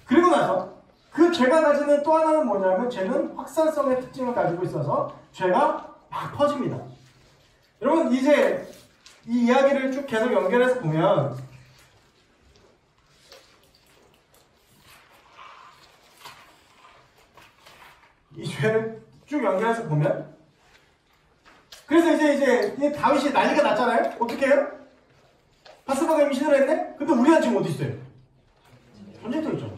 그리고 나서 그 죄가 가지는 또 하나는 뭐냐면, 죄는 확산성의 특징을 가지고 있어서 죄가 막 퍼집니다. 여러분, 이제 이 이야기를 쭉 계속 연결해서 보면 이 죄를 쭉 연결해서 보면, 그래서 이제 이 다윗이 난리가 났잖아요. 어떻게 해요? 바세바가 임신을 했네? 근데 우리가 지금 어디 있어요? 전쟁터에 있잖아.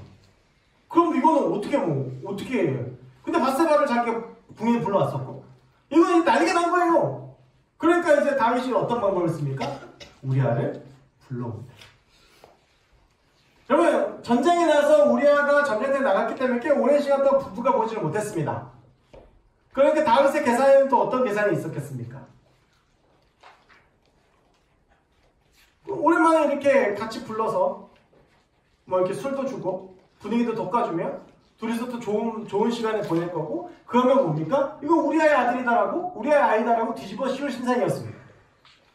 그럼 이거는 어떻게 해요? 근데 바세바를 자기가 궁에 불러왔었고, 이거는 난리가 난 거예요. 그러니까 이제 다윗이 어떤 방법을 씁니까? 우리아를 불러옵니다. 여러분, 전쟁에 나서 우리아가 전쟁터에 나갔기 때문에 꽤 오랜 시간 동안 부부가 보지를 못했습니다. 그러니까 다윗의 계산에는 또 어떤 계산이 있었겠습니까? 오랜만에 이렇게 같이 불러서 뭐 이렇게 술도 주고 분위기도 돋궈주며 둘이서 또 좋은 시간을 보낼 거고, 그러면 뭡니까? 이거 우리아의 아들이다라고, 우리아의 아이다라고 뒤집어 씌울 신상이었습니다.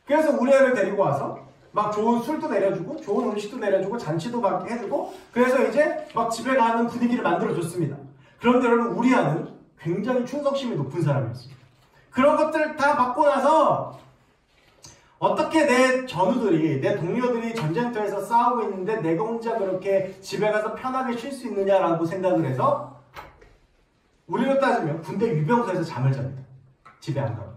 그래서 우리아를 데리고 와서 막 좋은 술도 내려주고 좋은 음식도 내려주고 잔치도 막 해주고, 그래서 이제 막 집에 가는 분위기를 만들어줬습니다. 그런데 여러분, 우리아는 굉장히 충성심이 높은 사람이었습니다. 그런 것들을 다 받고 나서 어떻게 내 전우들이, 내 동료들이 전쟁터에서 싸우고 있는데 내가 혼자 그렇게 집에 가서 편하게 쉴 수 있느냐라고 생각을 해서, 우리로 따지면 군대 유병소에서 잠을 잡니다. 집에 안 가고.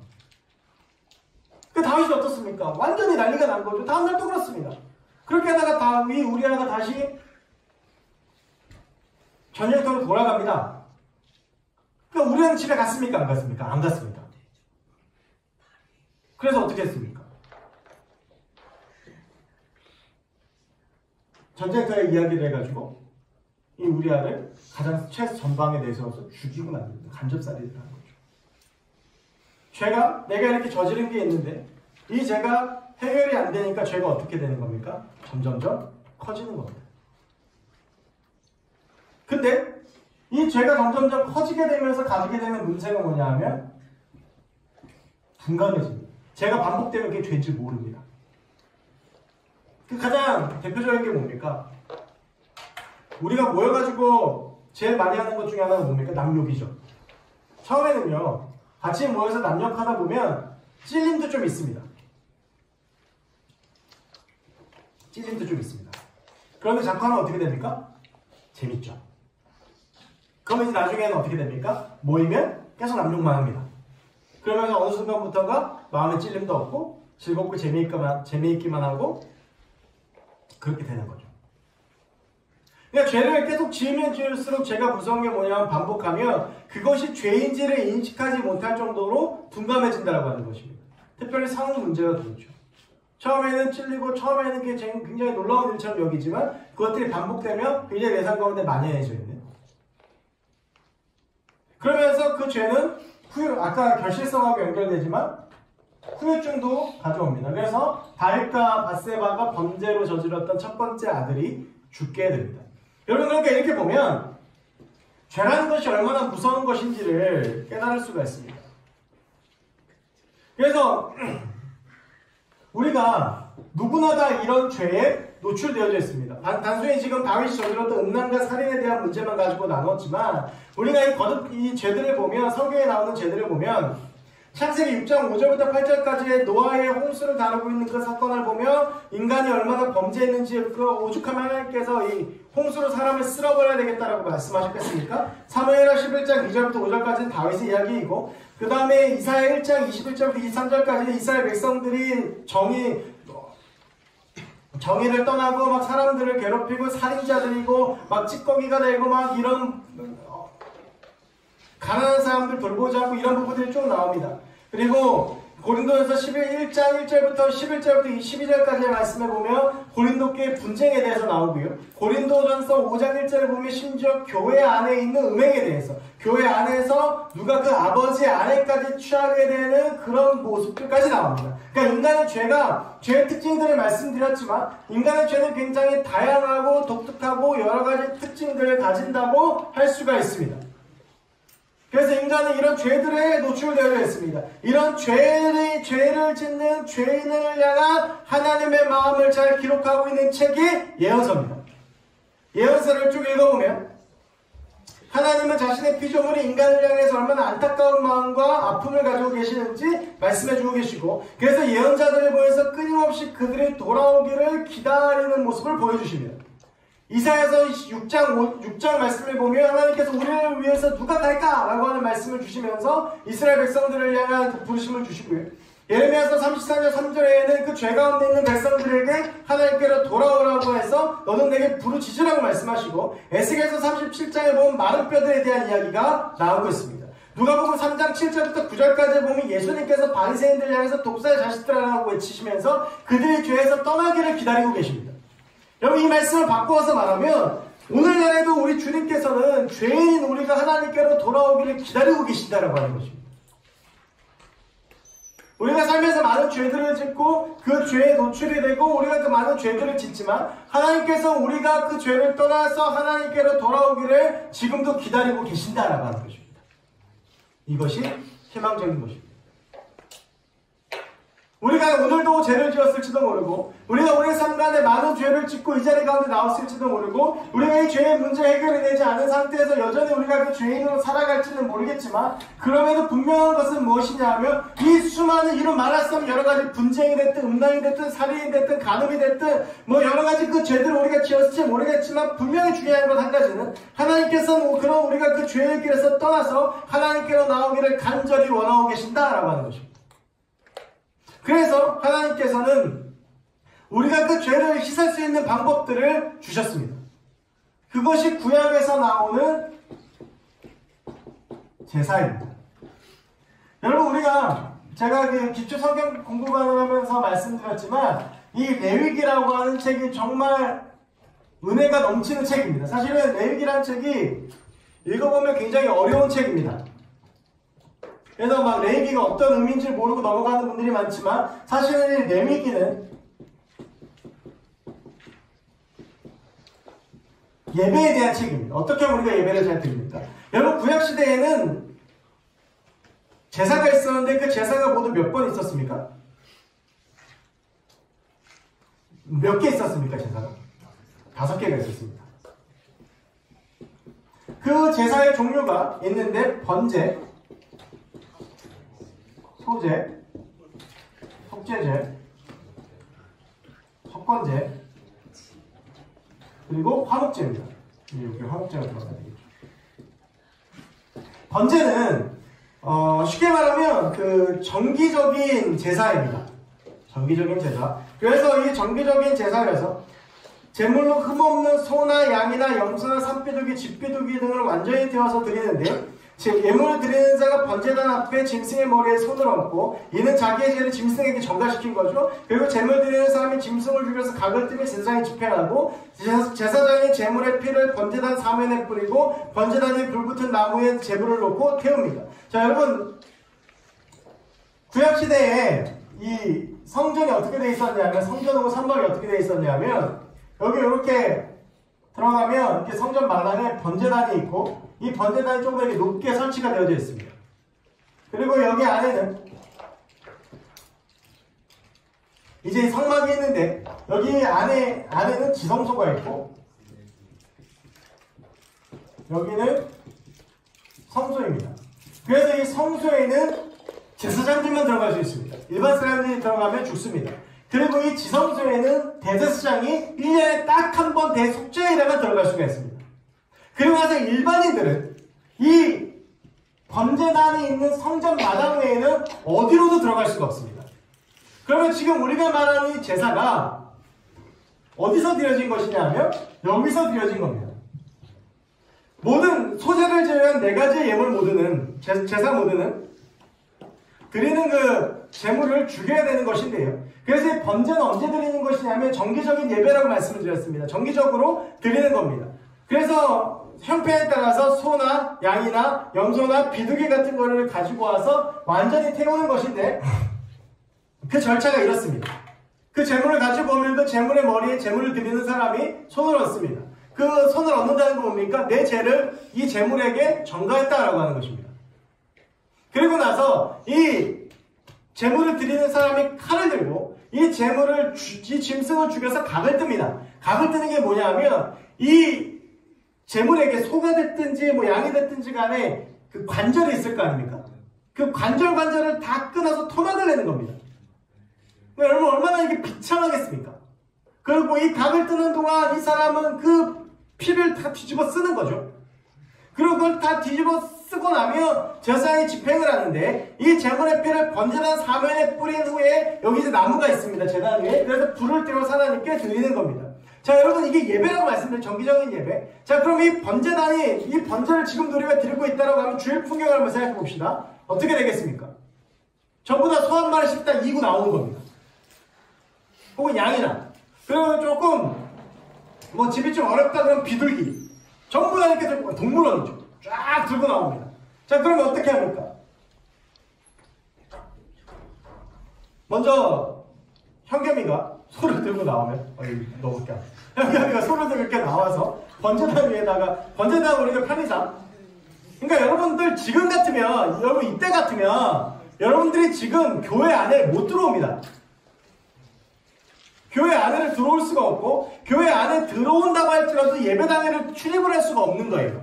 그 다윗이 어떻습니까? 완전히 난리가 난 거죠. 다음날 또 그렇습니다. 그렇게 하다가 우리아가 다시 전쟁터로 돌아갑니다. 그러니까 우리아는 집에 갔습니까? 안 갔습니까? 안 갔습니다. 그래서 어떻게 했습니까? 전쟁터의 이야기를 해가지고 이 우리아를 가장 최전방에 내세워서 죽이고 만듭니다. 간접살인을 하는 거죠. 죄가 내가 이렇게 저지른 게 있는데 이 죄가 해결이 안 되니까 죄가 어떻게 되는 겁니까? 점점점 커지는 겁니다. 근데 이 죄가 점점점 커지게 되면서 가지게 되는 문제가 뭐냐 하면 둔감해집니다. 죄가 반복되면 그게 죄인지 모릅니다. 그 가장 대표적인 게 뭡니까? 우리가 모여가지고 제일 많이 하는 것 중에 하나는 뭡니까? 남욕이죠. 처음에는요, 같이 모여서 남욕하다 보면 찔림도 좀 있습니다. 찔림도 좀 있습니다. 그런데 자꾸 하면 어떻게 됩니까? 재밌죠. 그러면 이제 나중에는 어떻게 됩니까? 모이면 계속 남욕만 합니다. 그러면서 어느 순간부터가 마음에 찔림도 없고 즐겁고 재미있기만 하고 그렇게 되는 거죠. 그러니까 죄를 계속 지으면 지을수록 죄가 무서운 게 뭐냐면 반복하면 그것이 죄인지를 인식하지 못할 정도로 둔감해진다고 하는 것입니다. 특별히 상황 문제가 그렇죠. 처음에는 찔리고 처음에는 그게 굉장히 놀라운 일처럼 여기지만 그것들이 반복되면 굉장히 내 삶 가운데 만연해져 있는. 그러면서 그 죄는 아까 결실성하고 연결되지만 후유증도 가져옵니다. 그래서 다윗과 밧세바가 범죄로 저질렀던 첫 번째 아들이 죽게 됩니다. 여러분, 그러니까 이렇게 보면 죄라는 것이 얼마나 무서운 것인지를 깨달을 수가 있습니다. 그래서 우리가 누구나 다 이런 죄에 노출되어져 있습니다. 단순히 지금 다윗이 저질렀던 음란과 살인에 대한 문제만 가지고 나눴지만 우리가 이 죄들을 보면, 성경에 나오는 죄들을 보면 창세기 6장 5절부터 8절까지의 노아의 홍수를 다루고 있는 그 사건을 보면 인간이 얼마나 범죄했는지 그 오죽하면 하나님께서 이 홍수로 사람을 쓸어버려야 되겠다라고 말씀하셨겠습니까? 사무엘하 11장 2절부터 5절까지는 다윗의 이야기이고 그 다음에 이사야 1장 21절부터 23절까지는 이스라엘 백성들이 정의를 떠나고 막 사람들을 괴롭히고 살인자들이고 막 찌꺼기가 되고 막 이런 가난한 사람들 돌보지 않고 이런 부분들이 쭉 나옵니다. 그리고 고린도전서 1장 1절부터 11절부터 22절까지의 말씀에 보면 고린도교의 분쟁에 대해서 나오고요. 고린도전서 5장 1절에 보면 심지어 교회 안에 있는 음행에 대해서, 교회 안에서 누가 그 아버지의 아내까지 취하게 되는 그런 모습들까지 나옵니다. 그러니까 인간의 죄가, 죄의 특징들을 말씀드렸지만 인간의 죄는 굉장히 다양하고 독특하고 여러 가지 특징들을 가진다고 할 수가 있습니다. 그래서 인간은 이런 죄들에 노출되어 있습니다. 이런 죄를 짓는 죄인을 향한 하나님의 마음을 잘 기록하고 있는 책이 예언서입니다. 예언서를 쭉 읽어보면 하나님은 자신의 피조물인 인간을 향해서 얼마나 안타까운 마음과 아픔을 가지고 계시는지 말씀해주고 계시고, 그래서 예언자들을 보여서 끊임없이 그들이 돌아오기를 기다리는 모습을 보여주십니다. 이사야서 6장 말씀을 보면 하나님께서 우리를 위해서 누가 갈까? 라고 하는 말씀을 주시면서 이스라엘 백성들을 향한 부르심을 주시고요. 예레미야서 34장 3절에는 그 죄 가운데 있는 백성들에게 하나님께로 돌아오라고 해서 너는 내게 부르짖으라고 말씀하시고, 에스겔서 37장에 보면 마른 뼈들에 대한 이야기가 나오고 있습니다. 누가복음 3장 7절부터 9절까지 보면 예수님께서 바리새인들 향해서 독사의 자식들이라고 외치시면서 그들의 죄에서 떠나기를 기다리고 계십니다. 여러분, 이 말씀을 바꾸어서 말하면 오늘날에도 우리 주님께서는 죄인인 우리가 하나님께로 돌아오기를 기다리고 계신다라고 하는 것입니다. 우리가 살면서 많은 죄들을 짓고 그 죄에 노출이 되고 우리가 그 많은 죄들을 짓지만 하나님께서 우리가 그 죄를 떠나서 하나님께로 돌아오기를 지금도 기다리고 계신다라고 하는 것입니다. 이것이 희망적인 것입니다. 우리가 오늘도 죄를 지었을지도 모르고 우리가 우리의 삶 가운데 많은 죄를 짓고 이 자리 가운데 나왔을지도 모르고 우리가 이 죄의 문제 해결이 되지 않은 상태에서 여전히 우리가 그 죄인으로 살아갈지는 모르겠지만, 그럼에도 분명한 것은 무엇이냐 하면 이 수많은 이루 말할 수 없는 여러 가지 분쟁이 됐든 음란이 됐든 살인이 됐든 간음이 됐든 뭐 여러 가지 그 죄들을 우리가 지었을지 모르겠지만 분명히 중요한 것 한 가지는 하나님께서는 그런 우리가 그 죄의 길에서 떠나서 하나님께로 나오기를 간절히 원하고 계신다라고 하는 것입니다. 그래서 하나님께서는 우리가 그 죄를 씻을 수 있는 방법들을 주셨습니다. 그것이 구약에서 나오는 제사입니다. 여러분, 제가 그 기초 성경 공부를 하면서 말씀드렸지만 이 레위기라고 하는 책이 정말 은혜가 넘치는 책입니다. 사실은 레위기라는 책이 읽어보면 굉장히 어려운 책입니다. 그래서 막 레위기가 어떤 의미인지 모르고 넘어가는 분들이 많지만 사실은 이 레위기는 예배에 대한 책입니다. 어떻게 하면 우리가 예배를 잘 드립니까? 여러분 구약시대에는 제사가 있었는데 그 제사가 모두 몇 번 있었습니까? 몇 개 있었습니까? 제사가? 5개가 있었습니다. 그 제사의 종류가 있는데 번제, 소제, 속제제, 속건제, 그리고 화목제입니다. 여기 화목제가 들어가야 되겠죠. 번제는 쉽게 말하면 그 정기적인 제사입니다. 정기적인 제사. 그래서 이 정기적인 제사에서 제물로 흠없는 소나 양이나 염소나 산비둘기, 집비둘기 등을 완전히 떼어서 드리는데요. 즉 예물을 드리는 자가 번제단 앞에 짐승의 머리에 손을 얹고 이는 자기의 죄를 짐승에게 전가시킨 거죠. 그리고 제물 드리는 사람이 짐승을 죽여서 각을 뜨며 제사장이 집행하고 제사장이 제물의 피를 번제단 사면에 뿌리고 번제단이 불붙은 나무에 제물을 놓고 태웁니다. 자 여러분 구약시대에 이 성전이 어떻게 되어 있었냐면 성전하고 성막이 어떻게 되어 있었냐면 여기 이렇게 들어가면 이렇게 성전 마당에 번제단이 있고 이 번제단이 조금 이렇게 높게 설치가 되어져 있습니다. 그리고 여기 안에는 이제 성막이 있는데 여기 안에는 지성소가 있고 여기는 성소입니다. 그래서 이 성소에는 제사장들만 들어갈 수 있습니다. 일반 사람들이 들어가면 죽습니다. 그리고 이 지성소에는 대제사장이 1년에 딱 한 번 대속죄에다가 들어갈 수가 있습니다. 그리고 나서 일반인들은 이 번제단이 있는 성전 마당 외에는 어디로도 들어갈 수가 없습니다. 그러면 지금 우리가 말하는 이 제사가 어디서 드려진 것이냐면 여기서 드려진 겁니다. 모든 소제를 제외한 4가지 예물 모두는 제사 모두는 드리는 그 제물을 죽여야 되는 것인데요. 그래서 이 번제는 언제 드리는 것이냐면 정기적인 예배라고 말씀을 드렸습니다. 정기적으로 드리는 겁니다. 그래서 형편에 따라서 소나 양이나 염소나 비둘기 같은 거를 가지고 와서 완전히 태우는 것인데 그 절차가 이렇습니다. 그 제물을 가지고 오면 그 제물의 머리에 제물을 드리는 사람이 손을 얹습니다. 그 손을 얹는다는 건 뭡니까? 내 죄를 이 제물에게 전가했다라고 하는 것입니다. 그리고 나서 이 제물을 드리는 사람이 칼을 들고 이 제물을 이 짐승을 죽여서 각을 뜹니다. 각을 뜨는 게 뭐냐면 이 제물에게 소가 됐든지 뭐 양이 됐든지 간에 그 관절이 있을 거 아닙니까? 그 관절을 다 끊어서 토막을 내는 겁니다. 그러니까 여러분 얼마나 이게 비참하겠습니까? 그리고 이 각을 뜨는 동안 이 사람은 그 피를 다 뒤집어 쓰는 거죠. 그리고 그걸 다 뒤집어 쓰고 나면 제사장이 집행을 하는데 이 제물의 피를 번제단 사면에 뿌린 후에 여기 이제 나무가 있습니다. 제단 위에. 그래서 불을 떼어서 하나님께 드리는 겁니다. 자 여러분 이게 예배라고 말씀드린 정기적인 예배. 자 그럼 이 번제단이 이 번제를 지금도 우리가 드리고 있다고 하면 주일 풍경을 한번 생각해 봅시다. 어떻게 되겠습니까? 전부 다 소 한 마리씩 다 이고 나오는 겁니다. 혹은 양이나. 그리고 조금 뭐 집이 좀 어렵다 그러면 비둘기. 전부 다 이렇게 들고 동물원이죠. 쫙 들고 나옵니다. 자 그러면 어떻게 합니까? 먼저 현겸이가 소를 들고 나오면 너무 웃겨. 현겸이가 소를 들고 이렇게 나와서 번제단 위에다가 번제단 우리가 편의상 그러니까 여러분들 지금 같으면 여러분 이때 같으면 여러분들이 지금 교회 안에 못 들어옵니다. 교회 안에를 들어올 수가 없고 교회 안에 들어온다고 할지라도 예배당에를 출입을 할 수가 없는 거예요.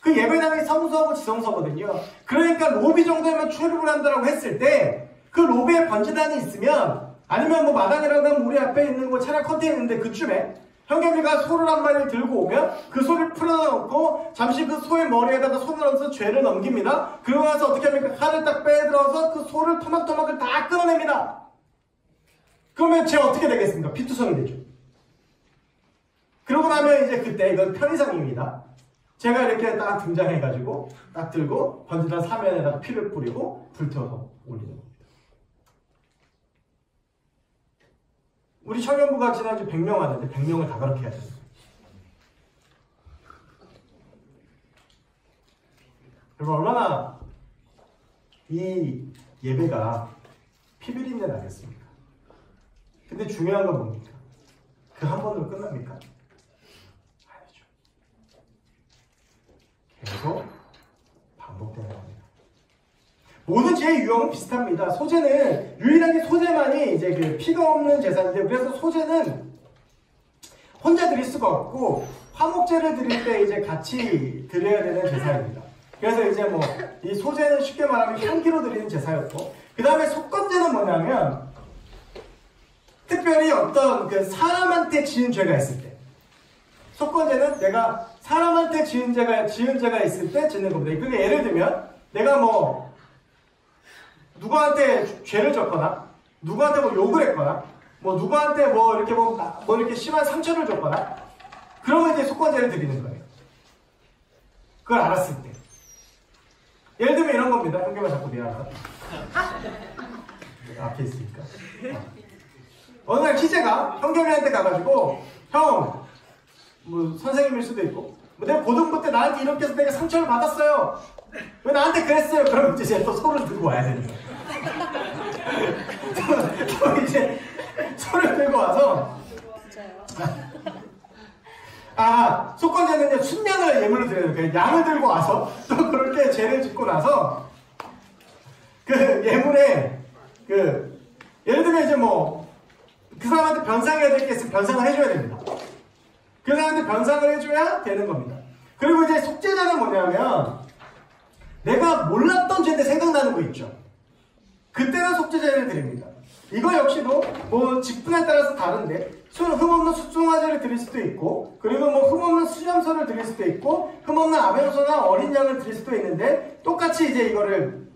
그 예배당이 성소하고 지성소거든요. 그러니까 로비 정도에만 출입을 한다고 했을 때 그 로비에 번제단이 있으면 아니면 뭐 마당이라도 하면 우리 앞에 있는 뭐 차량 컨테이너인데 그쯤에 현겸이가 소를 한 마리를 들고 오면 그 소를 풀어놓고 잠시 그 소의 머리에다가 손을 얹어서 죄를 넘깁니다. 그러고 나서 어떻게 합니까? 칼을 딱 빼들어서 그 소를 토막토막을 다 끊어냅니다. 그러면 죄 어떻게 되겠습니까? 피투성이 되죠. 그러고 나면 이제 그때 이건 편의상입니다. 제가 이렇게 딱 등장해가지고 딱 들고 번제단 사면에다가 피를 뿌리고 불태워서 올리는 겁니다. 우리 청년부가 지난주 100명 왔는데 100명을 다 그렇게 해야 됩니다. 여러분 얼마나 이 예배가 피비린내 나겠습니까? 근데 중요한 건 뭡니까? 그 한 번으로 끝납니까? 아니죠. 계속 반복되는 겁니다. 모든 죄의 유형은 비슷합니다. 소재는 유일하게 소재만이 이제 그 피가 없는 제사인데, 그래서 소재는 혼자 드릴 수가 없고 화목제를 드릴 때 이제 같이 드려야 되는 제사입니다. 그래서 이제 뭐 이 소재는 쉽게 말하면 향기로 드리는 제사였고, 그 다음에 속건제는 뭐냐면 특별히 어떤 그 사람한테 지은 죄가 있을 때, 속건제는 내가 사람한테 지은 죄가 있을 때 짓는 겁니다. 그게 예를 들면 내가 뭐 누구한테 죄를 졌거나 누구한테 뭐 욕을 했거나 뭐 누구한테 뭐 이렇게 심한 상처를 줬거나, 그러면 이제 속건제를 드리는 거예요. 그걸 알았을 때. 예를 들면 이런 겁니다. 형님만 자꾸 미안하다. 앞에 있으니까. 어느 날 희재가 형겸이한테 가가지고, 형, 뭐 선생님일 수도 있고, 뭐 내가 고등부 때 나한테 이렇게 해서 내가 상처를 받았어요. 왜 나한테 그랬어요? 그럼 이제 제가 또 손을 들고 와야 됩니다. 또 이제 손을 들고 와서, 속건제는 이제 순양을 예물로 드려야 돼요. 양을 들고 와서 또 그렇게 죄를 짓고 나서 그 예물에 예를 들면 이제 뭐 그 사람한테 변상해야 될 게 있으면 변상을 해줘야 됩니다. 그 사람한테 변상을 해줘야 되는 겁니다. 그리고 이제 속죄제는 뭐냐면 내가 몰랐던 죄인데 생각나는 거 있죠. 그때는 속죄제를 드립니다. 이거 역시도 뭐 직분에 따라서 다른데, 흠없는 숙송화제를 드릴 수도 있고, 그리고 뭐 흠없는 수염소를 드릴 수도 있고, 흠없는 아벨소나 어린 양을 드릴 수도 있는데, 똑같이 이제 이거를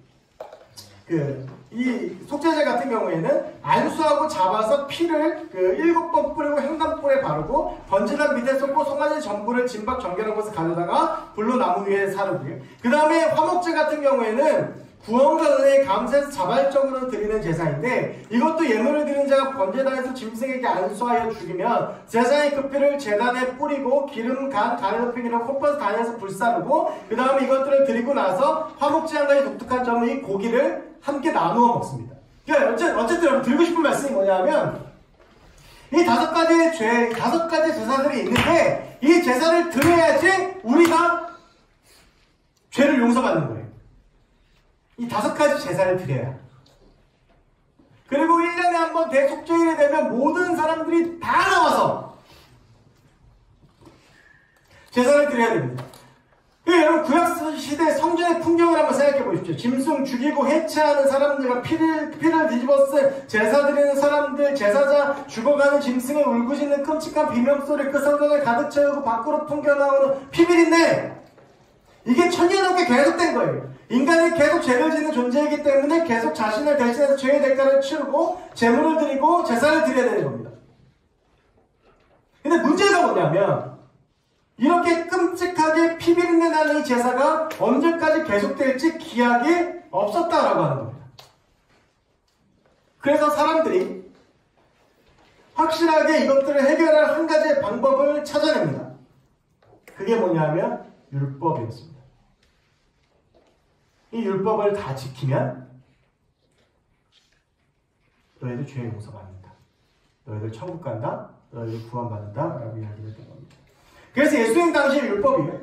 이 속죄제 같은 경우에는 안수하고 잡아서 피를 7번 뿌리고 횡단볼에 바르고 번제단 밑에 쏟고 송아지 전부를 진박 정결한 곳에 가져다가 불로 나무 위에 사르고요. 그 다음에 화목제 같은 경우에는 구원과 은혜에 감사해서 자발적으로 드리는 제사인데, 이것도 예물을 드리는 자가 번제단에서 짐승에게 안수하여 죽이면 제사의 그 피를 제단에 뿌리고 기름, 간, 가래 높이기를 콧버스 다녀서 불사르고, 그 다음에 이것들을 드리고 나서 화목제 한 가지 독특한 점은 이 고기를 함께 나누어 먹습니다. 그러니까 어쨌든 여러분 드리고 싶은 말씀이 뭐냐면, 이 5가지 제사들이 있는데, 이 제사를 드려야지 우리가 죄를 용서받는 거예요. 이 5가지 제사를 드려야. 그리고 1년에 한 번 대속죄일이 되면 모든 사람들이 다 나와서 제사를 드려야 됩니다. 여러분 구약시대 성전의 풍경을 한번 생각해 보십시오. 짐승 죽이고 해체하는 사람들과 피를 뒤집어 쓴 제사 드리는 사람들, 제사자, 죽어가는 짐승의 울부짖는 끔찍한 비명소리, 그 성전을 가득 채우고 밖으로 풍겨나오는 피비린내, 이게 천년 넘게 계속된 거예요. 인간이 계속 죄를 짓는 존재이기 때문에 계속 자신을 대신해서 죄의 대가를 치르고 제물을 드리고 제사를 드려야 되는 겁니다. 근데 문제가 뭐냐면, 이렇게 끔찍하게 피비린내 나는 이 제사가 언제까지 계속될지 기약이 없었다라고 하는 겁니다. 그래서 사람들이 확실하게 이것들을 해결할 한 가지의 방법을 찾아냅니다. 그게 뭐냐면 율법이었습니다. 이 율법을 다 지키면 너희들 죄 용서받는다, 너희들 천국 간다, 너희들 구원받는다 라고 이야기를 했던 겁니다. 그래서 예수님 당시 율법이에요.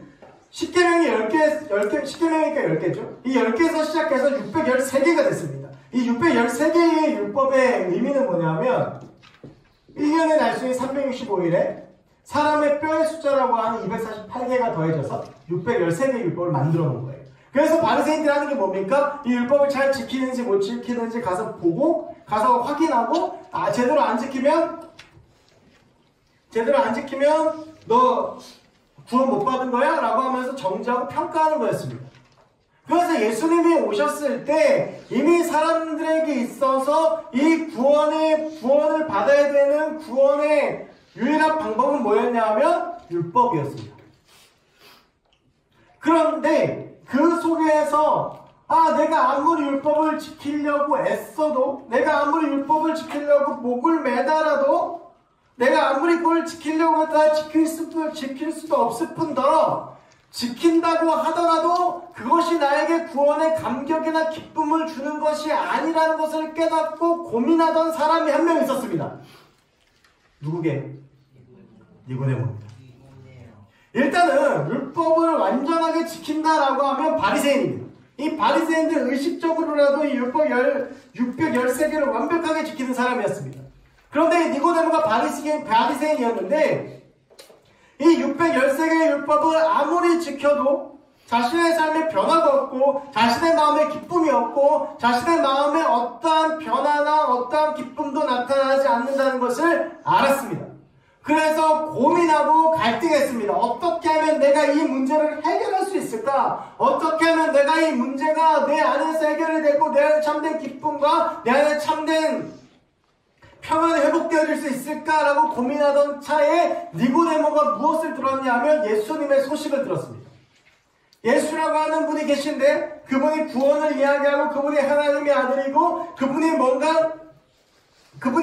10계명이 10계명이니까 10개죠. 이 10개에서 시작해서 613개가 됐습니다. 이 613개의 율법의 의미는 뭐냐면, 1년의 날수인 365일에 사람의 뼈의 숫자라고 하는 248개가 더해져서 613개의 율법을 만들어 놓은 거예요. 그래서 바리새인들이 하는 게 뭡니까? 이 율법을 잘 지키는지 못 지키는지 가서 보고, 가서 확인하고, 제대로 안 지키면 너 구원 못 받은 거야? 라고 하면서 정죄하고 평가하는 거였습니다. 그래서 예수님이 오셨을 때 이미 사람들에게 있어서 이 구원을 받아야 되는 구원의 유일한 방법은 뭐였냐면 율법이었습니다. 그런데 그 속에서 내가 아무리 율법을 지키려고 애써도, 내가 아무리 율법을 지키려고 목을 매달아도, 내가 아무리 그걸 지키려고 해도 지킬 수도 없을 뿐더러, 지킨다고 하더라도 그것이 나에게 구원의 감격이나 기쁨을 주는 것이 아니라는 것을 깨닫고 고민하던 사람이 한 명 있었습니다. 누구게? 니고데모입니다. 일단은 율법을 완전하게 지킨다라고 하면 바리새인입니다. 이 바리새인들 의식적으로라도 이 율법 613개를 완벽하게 지키는 사람이었습니다. 그런데 니고데모가 바리새인이었는데 이 613개의 율법을 아무리 지켜도 자신의 삶에 변화가 없고 자신의 마음에 기쁨이 없고 자신의 마음에 어떠한 변화나 어떠한 기쁨도 나타나지 않는다는 것을 알았습니다. 그래서 고민하고 갈등했습니다. 어떻게 하면 내가 이 문제를 해결할 수 있을까? 어떻게 하면 내가 이 문제가 내 안에서 해결이 되고 내 안에 참된 기쁨과 내 안에 참된 평안이 회복되어질 수 있을까라고 고민하던 차에 니고데모가 무엇을 들었냐 하면 예수님의 소식을 들었습니다. 예수라고 하는 분이 계신데 그분이 구원을 이야기하고 그분이 하나님의 아들이고 그분이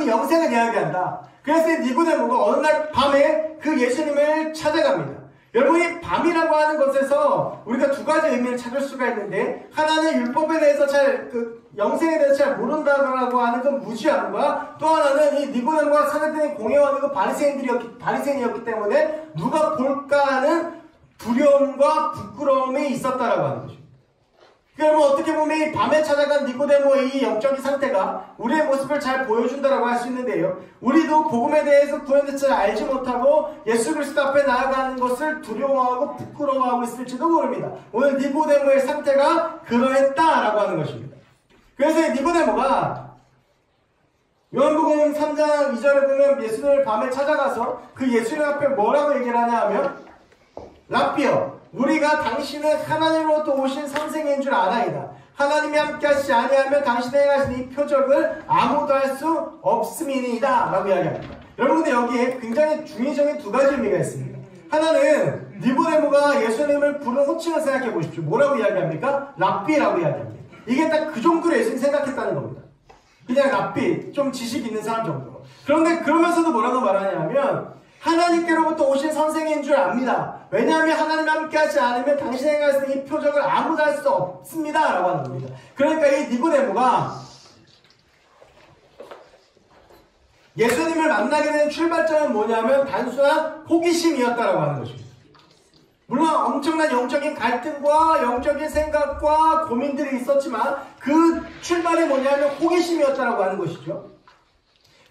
영생을 이야기한다. 그래서 니고데모가 어느 날 밤에 그 예수님을 찾아갑니다. 여러분, 이 밤이라고 하는 것에서 우리가 두 가지 의미를 찾을 수가 있는데, 하나는 율법에 대해서 영생에 대해서 잘 모른다고 하는 건 무지함과, 또 하나는 이 니고데모가 사람들이 공회원이고 바리새인이었기 때문에 누가 볼까 하는 두려움과 부끄러움이 있었다라고 하는 것입니다. 여러분, 어떻게 보면 이 밤에 찾아간 니고데모의 이 영적인 상태가 우리의 모습을 잘 보여준다라고 할 수 있는데요. 우리도 복음에 대해서 구원에 대해서 알지 못하고 예수 그리스도 앞에 나아가는 것을 두려워하고 부끄러워하고 있을지도 모릅니다. 오늘 니고데모의 상태가 그러했다라고 하는 것입니다. 그래서 이 니고데모가 요한복음 3장 2절에 보면 예수님을 밤에 찾아가서 그 예수님 앞에 뭐라고 얘기를 하냐 하면, 랍비여, 우리가 당신은 하나님으로부터 오신 선생인 줄 아나이다. 하나님이 함께 하시지 아니하면 당신의 행하신 이 표적을 아무도 할 수 없음이니이다 라고 이야기합니다. 여러분, 근데 여기에 굉장히 중의적인 두 가지 의미가 있습니다. 하나는 니고데모가 예수님을 부른 호칭을 생각해 보십시오. 뭐라고 이야기합니까? 랍비라고 이야기합니다. 이게 딱 그 정도로 예수님 생각했다는 겁니다. 그냥 랍비, 좀 지식 있는 사람 정도. 그런데 그러면서도 뭐라고 말하냐면, 하나님께로부터 오신 선생인 줄 압니다. 왜냐하면 하나님과 함께 하지 않으면 당신의 행하신 이 표적을 아무도 할 수 없습니다 라고 하는 겁니다. 그러니까 이 니고데모가 예수님을 만나게 된 출발점은 뭐냐면 단순한 호기심이었다라고 하는 것입니다. 물론 엄청난 영적인 갈등과 영적인 생각과 고민들이 있었지만 그 출발이 뭐냐면 호기심이었다라고 하는 것이죠.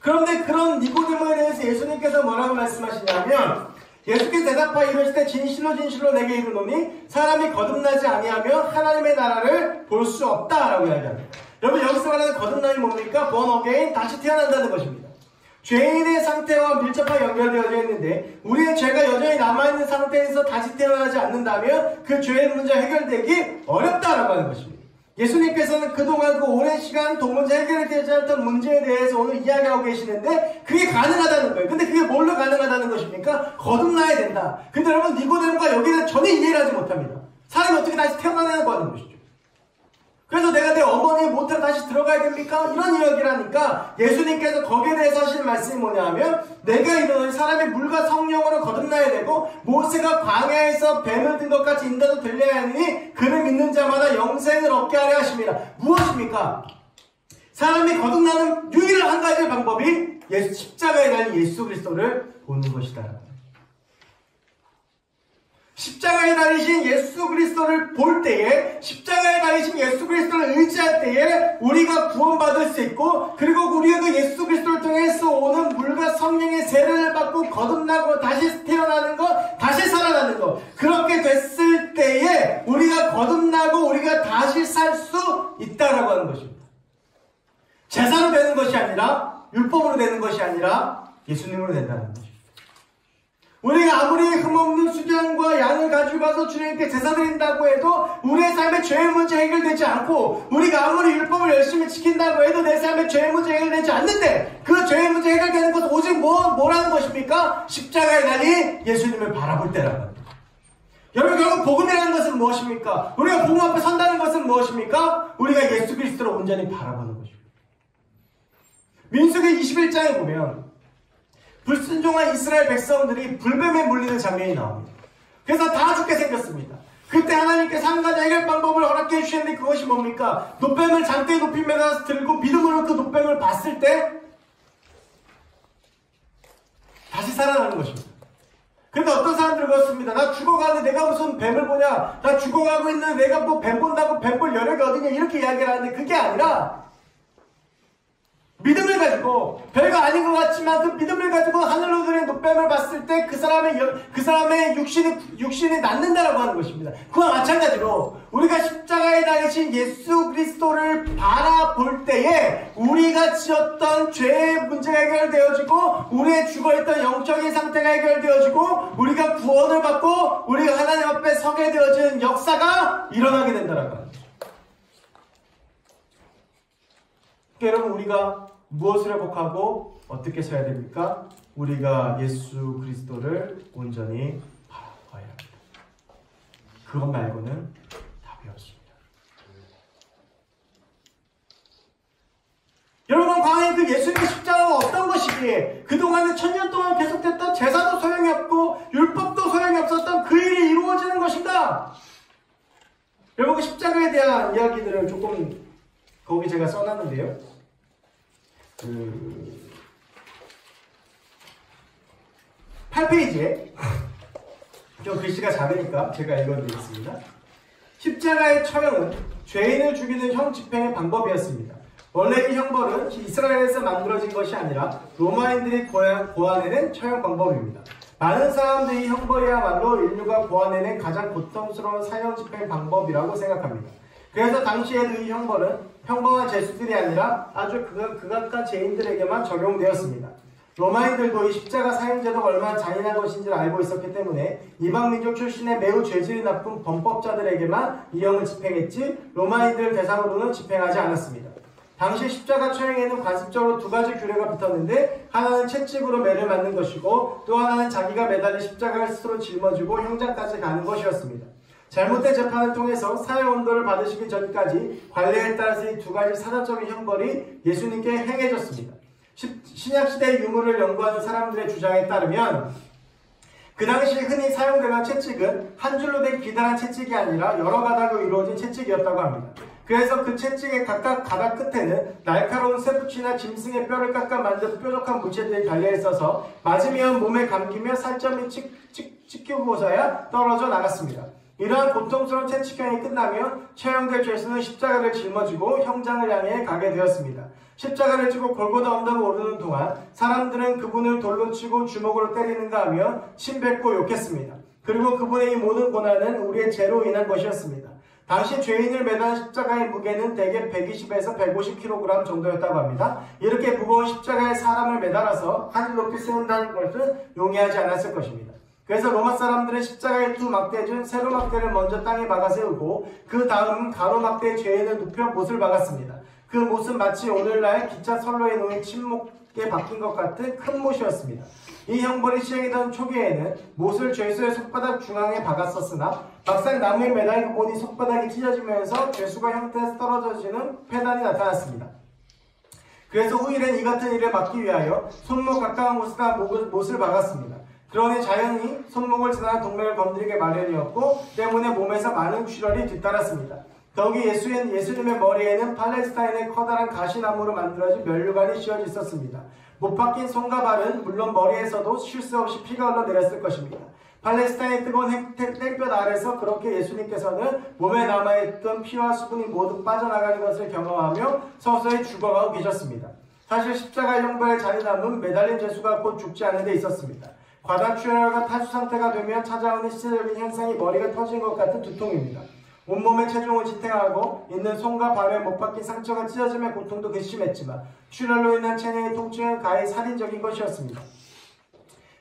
그런데 그런 니고데모에 대해서 예수님께서 뭐라고 말씀하시냐면, 예수께서 대답하여 이르시되 진실로 진실로 내게 이르노니 사람이 거듭나지 아니하며 하나님의 나라를 볼 수 없다라고 이야기합니다. 여러분, 여기서 말하는 거듭남이 뭡니까? born again, 다시 태어난다는 것입니다. 죄인의 상태와 밀접하게 연결되어져 있는데 우리의 죄가 여전히 남아있는 상태에서 다시 태어나지 않는다면 그 죄의 문제가 해결되기 어렵다라고 하는 것입니다. 예수님께서는 그동안 그 오랜 시간 도무지 해결이 되지 않았던 문제에 대해서 오늘 이야기하고 계시는데 그게 가능하다는 거예요. 근데 그게 뭘로 가능하다는 것입니까? 거듭나야 된다. 근데 여러분, 니고데모가 여기에 대해 전혀 이해를 하지 못합니다. 사람이 어떻게 다시 태어나냐고 하는 것이죠. 그래서 내가 내 어머니의 모태로 다시 들어가야 됩니까? 이런 이야기를 하니까 예수님께서 거기에 대해서 하시는 말씀이 뭐냐 하면, 내가 이르노니 사람이 물과 성령으로 거듭나야 되고 모세가 광야에서 뱀을 든 것 같이 인자도 들려야 하니 그를 믿는 자마다 영생을 얻게 하려 하십니다. 무엇입니까? 사람이 거듭나는 유일한 한 가지 방법이 십자가에 달린 예수 그리스도를 보는 것이다. 십자가에 달리신 예수 그리스도를 볼 때에, 십자가에 달리신 예수 그리스도를 의지할 때에 우리가 구원받을 수 있고, 그리고 우리가 그 예수 그리스도를 통해서 오는 물과 성령의 세례를 받고 거듭나고 다시 태어나는 것, 다시 살아나는 것, 그렇게 됐을 때에 우리가 거듭나고 우리가 다시 살 수 있다라고 하는 것입니다. 제사로 되는 것이 아니라, 율법으로 되는 것이 아니라 예수님으로 된다는 것입니다. 우리가 아무리 흠없는 수장과 양을 가지고 가서 주님께 제사 드린다고 해도 우리의 삶의 죄의 문제 해결되지 않고, 우리가 아무리 율법을 열심히 지킨다고 해도 내 삶의 죄의 문제 해결되지 않는데, 그 죄의 문제 해결되는 것은 오직 뭐라는 것입니까? 십자가에 달린 예수님을 바라볼 때라는 겁니다. 여러분, 결국 복음이라는 것은 무엇입니까? 우리가 복음 앞에 선다는 것은 무엇입니까? 우리가 예수 그리스도를 온전히 바라보는 것입니다. 민수기 21장에 보면 불순종한 이스라엘 백성들이 불뱀에 물리는 장면이 나옵니다. 그래서 다 죽게 생겼습니다. 그때 하나님께서 한 가지 해결 방법을 허락해 주셨는데 그것이 뭡니까? 놋뱀을 장대에 높이 매달아서 들고 믿음으로 그 놋뱀을 봤을 때 다시 살아나는 것입니다. 근데 어떤 사람들은 그렇습니다. 나 죽어가는데 내가 무슨 뱀을 보냐? 나 죽어가고 있는데 내가 뭐 뱀 본다고 뱀 볼 여력이 어디냐? 이렇게 이야기를 하는데 그게 아니라 믿음을 가지고 별거 아닌 것 같지만 그 믿음을 가지고 하늘로 들인 노뱀을 봤을 때 그 사람의 육신이 낫는다라고 하는 것입니다. 그와 마찬가지로 우리가 십자가에 달리신 예수 그리스도를 바라볼 때에 우리가 지었던 죄의 문제가 해결되어지고 우리의 죽어있던 영적인 상태가 해결되어지고 우리가 구원을 받고 우리가 하나님 앞에 서게 되어지는 역사가 일어나게 된다라고 합니다. 여러분, 우리가 무엇을 회복하고 어떻게 서야 됩니까? 우리가 예수 그리스도를 온전히 바라봐야 합니다. 그것 말고는 답이 없습니다. 여러분, 과연 그 예수님의 십자가가 어떤 것이기에 그동안에 1000년 동안 계속됐던 제사도 소용이 없고 율법도 소용이 없었던 그 일이 이루어지는 것인가? 여러분, 그 십자가에 대한 이야기들을 조금 거기 제가 써놨는데요. 8페이지에 좀 글씨가 작으니까 제가 읽어드리겠습니다. 십자가의 처형은 죄인을 죽이는 형 집행의 방법이었습니다. 원래 이 형벌은 이스라엘에서 만들어진 것이 아니라 로마인들이 고안해낸 처형 방법입니다. 많은 사람들이 이 형벌이야말로 인류가 고안해낸 가장 고통스러운 사형 집행 방법이라고 생각합니다. 그래서 당시에도 이 형벌은 평범한 죄수들이 아니라 아주 극악한 죄인들에게만 적용되었습니다. 로마인들도 이 십자가 사형제도가 얼마나 잔인한 것인지를 알고 있었기 때문에 이방민족 출신의 매우 죄질이 나쁜 범법자들에게만 이 형을 집행했지 로마인들 대상으로는 집행하지 않았습니다. 당시 십자가 처형에는 관습적으로 두 가지 규례가 붙었는데 하나는 채찍으로 매를 맞는 것이고 또 하나는 자기가 매달린 십자가를 스스로 짊어지고 형장까지 가는 것이었습니다. 잘못된 재판을 통해서 사형 온도를 받으시기 전까지 관례에 따라서 이 두 가지 사단적인 형벌이 예수님께 행해졌습니다. 신약시대의 유물을 연구하는 사람들의 주장에 따르면 그 당시 흔히 사용되던 채찍은 한 줄로 된 기다란 채찍이 아니라 여러 가닥으로 이루어진 채찍이었다고 합니다. 그래서 그 채찍의 각각 가닥 끝에는 날카로운 쇠붙이나 짐승의 뼈를 깎아 만든 뾰족한 무채들이 달려있어서 맞으면 몸에 감기며 살점이 찍히고서야 떨어져 나갔습니다. 이러한 고통스러운 채찍형이 끝나면 처형될 죄수는 십자가를 짊어지고 형장을 향해 가게 되었습니다. 십자가를 지고 골고다 언덕을 오르는 동안 사람들은 그분을 돌로 치고 주먹으로 때리는가 하며 침뱉고 욕했습니다. 그리고 그분의 이 모든 고난은 우리의 죄로 인한 것이었습니다. 당시 죄인을 매단 십자가의 무게는 대개 120에서 150kg 정도였다고 합니다. 이렇게 무거운 십자가에 사람을 매달아서 하늘 높이 세운다는 것은 용이하지 않았을 것입니다. 그래서 로마 사람들은 십자가의 두 막대 중 세로 막대를 먼저 땅에 박아 세우고 그 다음 가로 막대의 죄인을 눕혀 못을 박았습니다. 그 못은 마치 오늘날 기차 선로에 놓인 침묵에 박힌 것 같은 큰 못이었습니다. 이 형벌이 시행되던 초기에는 못을 죄수의 손바닥 중앙에 박았었으나 막상 나무에 매달리고 보니 손바닥이 찢어지면서 죄수가 형태에서 떨어져지는 폐단이 나타났습니다. 그래서 후일엔 이 같은 일을 막기 위하여 손목 가까운 곳에다 못을 박았습니다. 그러니 자연히 손목을 지나는 동맥을 건드리게 마련이었고 때문에 몸에서 많은 출혈이 뒤따랐습니다. 더욱이 예수님의 머리에는 팔레스타인의 커다란 가시나무로 만들어진 면류관이 씌워져 있었습니다. 못 박힌 손과 발은 물론 머리에서도 쉴 새 없이 피가 흘러내렸을 것입니다. 팔레스타인의 뜨거운 땡볕 아래서 그렇게 예수님께서는 몸에 남아있던 피와 수분이 모두 빠져나가는 것을 경험하며 서서히 죽어가고 계셨습니다. 사실 십자가 형벌의 잔인함은 매달린 죄수가 곧 죽지 않는 데 있었습니다. 과다출혈과 탈수 상태가 되면 찾아오는 시대적인 현상이 머리가 터진 것 같은 두통입니다. 온몸에 체중을 지탱하고 있는 손과 발에 못 박힌 상처가 찢어짐의 고통도 괘씸했지만 출혈로 인한 체내의 통증은 가히 살인적인 것이었습니다.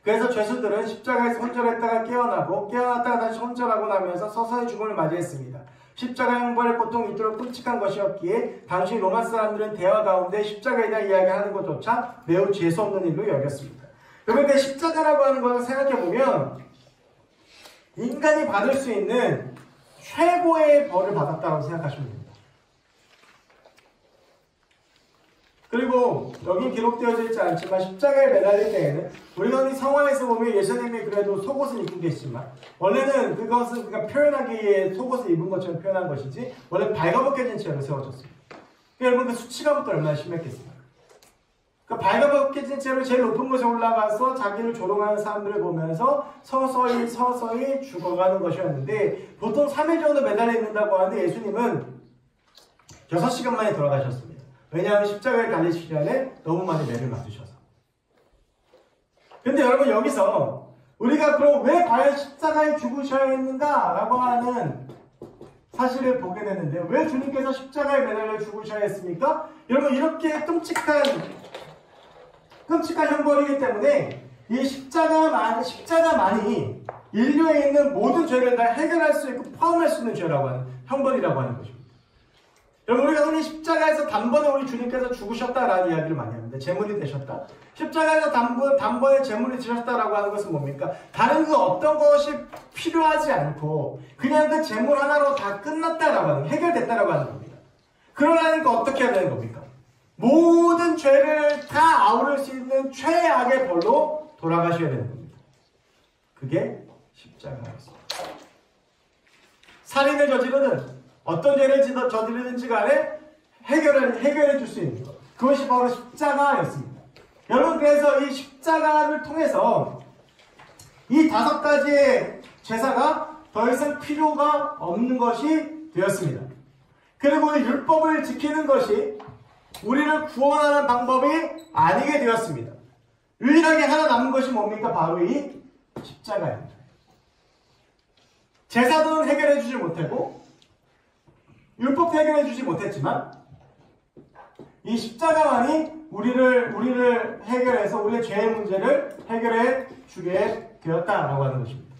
그래서 죄수들은 십자가에서 혼절했다가 깨어나고 깨어났다가 다시 혼절하고 나면서 서서히 죽음을 맞이했습니다. 십자가 형벌의 고통이 이토록 끔찍한 것이었기에 당시 로마 사람들은 대화 가운데 십자가에 대한 이야기하는 것조차 매우 재수없는 일로 여겼습니다. 그런데 십자가라고 하는 것을 생각해보면 인간이 받을 수 있는 최고의 벌을 받았다고 생각하시면 됩니다. 그리고 여기 기록되어져 있지 않지만 십자가에 매달릴 때에는 우리가 이 성화에서 보면 예수님이 그래도 속옷을 입고 계시지만 원래는 그것은 그러니까 표현하기에 속옷을 입은 것처럼 표현한 것이지 원래 발가벗겨진 채로 세워졌습니다. 여러분 그 수치감부터 얼마나 심했겠습니까? 그러니까 발가벗겨진 채로 제일 높은 곳에 올라가서 자기를 조롱하는 사람들을 보면서 서서히 죽어가는 것이었는데 보통 3일 정도 매달려 있는다고 하는데 예수님은 6시간 만에 돌아가셨습니다. 왜냐하면 십자가에 달리시기 전에 너무 많이 매를 맞으셔서. 근데 여러분 여기서 우리가 그럼 왜 과연 십자가에 죽으셔야 했는가? 라고 하는 사실을 보게 되는데 왜 주님께서 십자가에 매달려 죽으셔야 했습니까? 여러분 이렇게 끔찍한 형벌이기 때문에 이 십자가만이 인류에 있는 모든 죄를 다 해결할 수 있고 포함할 수 있는 죄라고 하는 형벌이라고 하는 것입니다. 여러분 우리가 흔히 십자가에서 단번에 우리 주님께서 죽으셨다라는 이야기를 많이 하는데 제물이 되셨다. 십자가에서 단번에 제물이 되셨다라고 하는 것은 뭡니까? 다른 그 어떤 것이 필요하지 않고 그냥 그 제물 하나로 다 끝났다라고 하는 해결됐다라고 하는 겁니다. 그러려니까 어떻게 해야 되는 겁니까? 모든 죄를 다 아우를 수 있는 최악의 벌로 돌아가셔야 되는 겁니다. 그게 십자가였습니다. 살인을 저지르든 어떤 죄를 저지르든지 간에 해결해 줄 수 있는 것. 그것이 바로 십자가였습니다. 여러분 그래서 이 십자가를 통해서 이 5가지의 제사가 더 이상 필요가 없는 것이 되었습니다. 그리고 이 율법을 지키는 것이 우리를 구원하는 방법이 아니게 되었습니다. 유일하게 하나 남은 것이 뭡니까? 바로 이 십자가입니다. 제사도는 해결해 주지 못하고 율법도 해결해 주지 못했지만 이 십자가만이 우리를 해결해서 우리의 죄의 문제를 해결해 주게 되었다라고 하는 것입니다.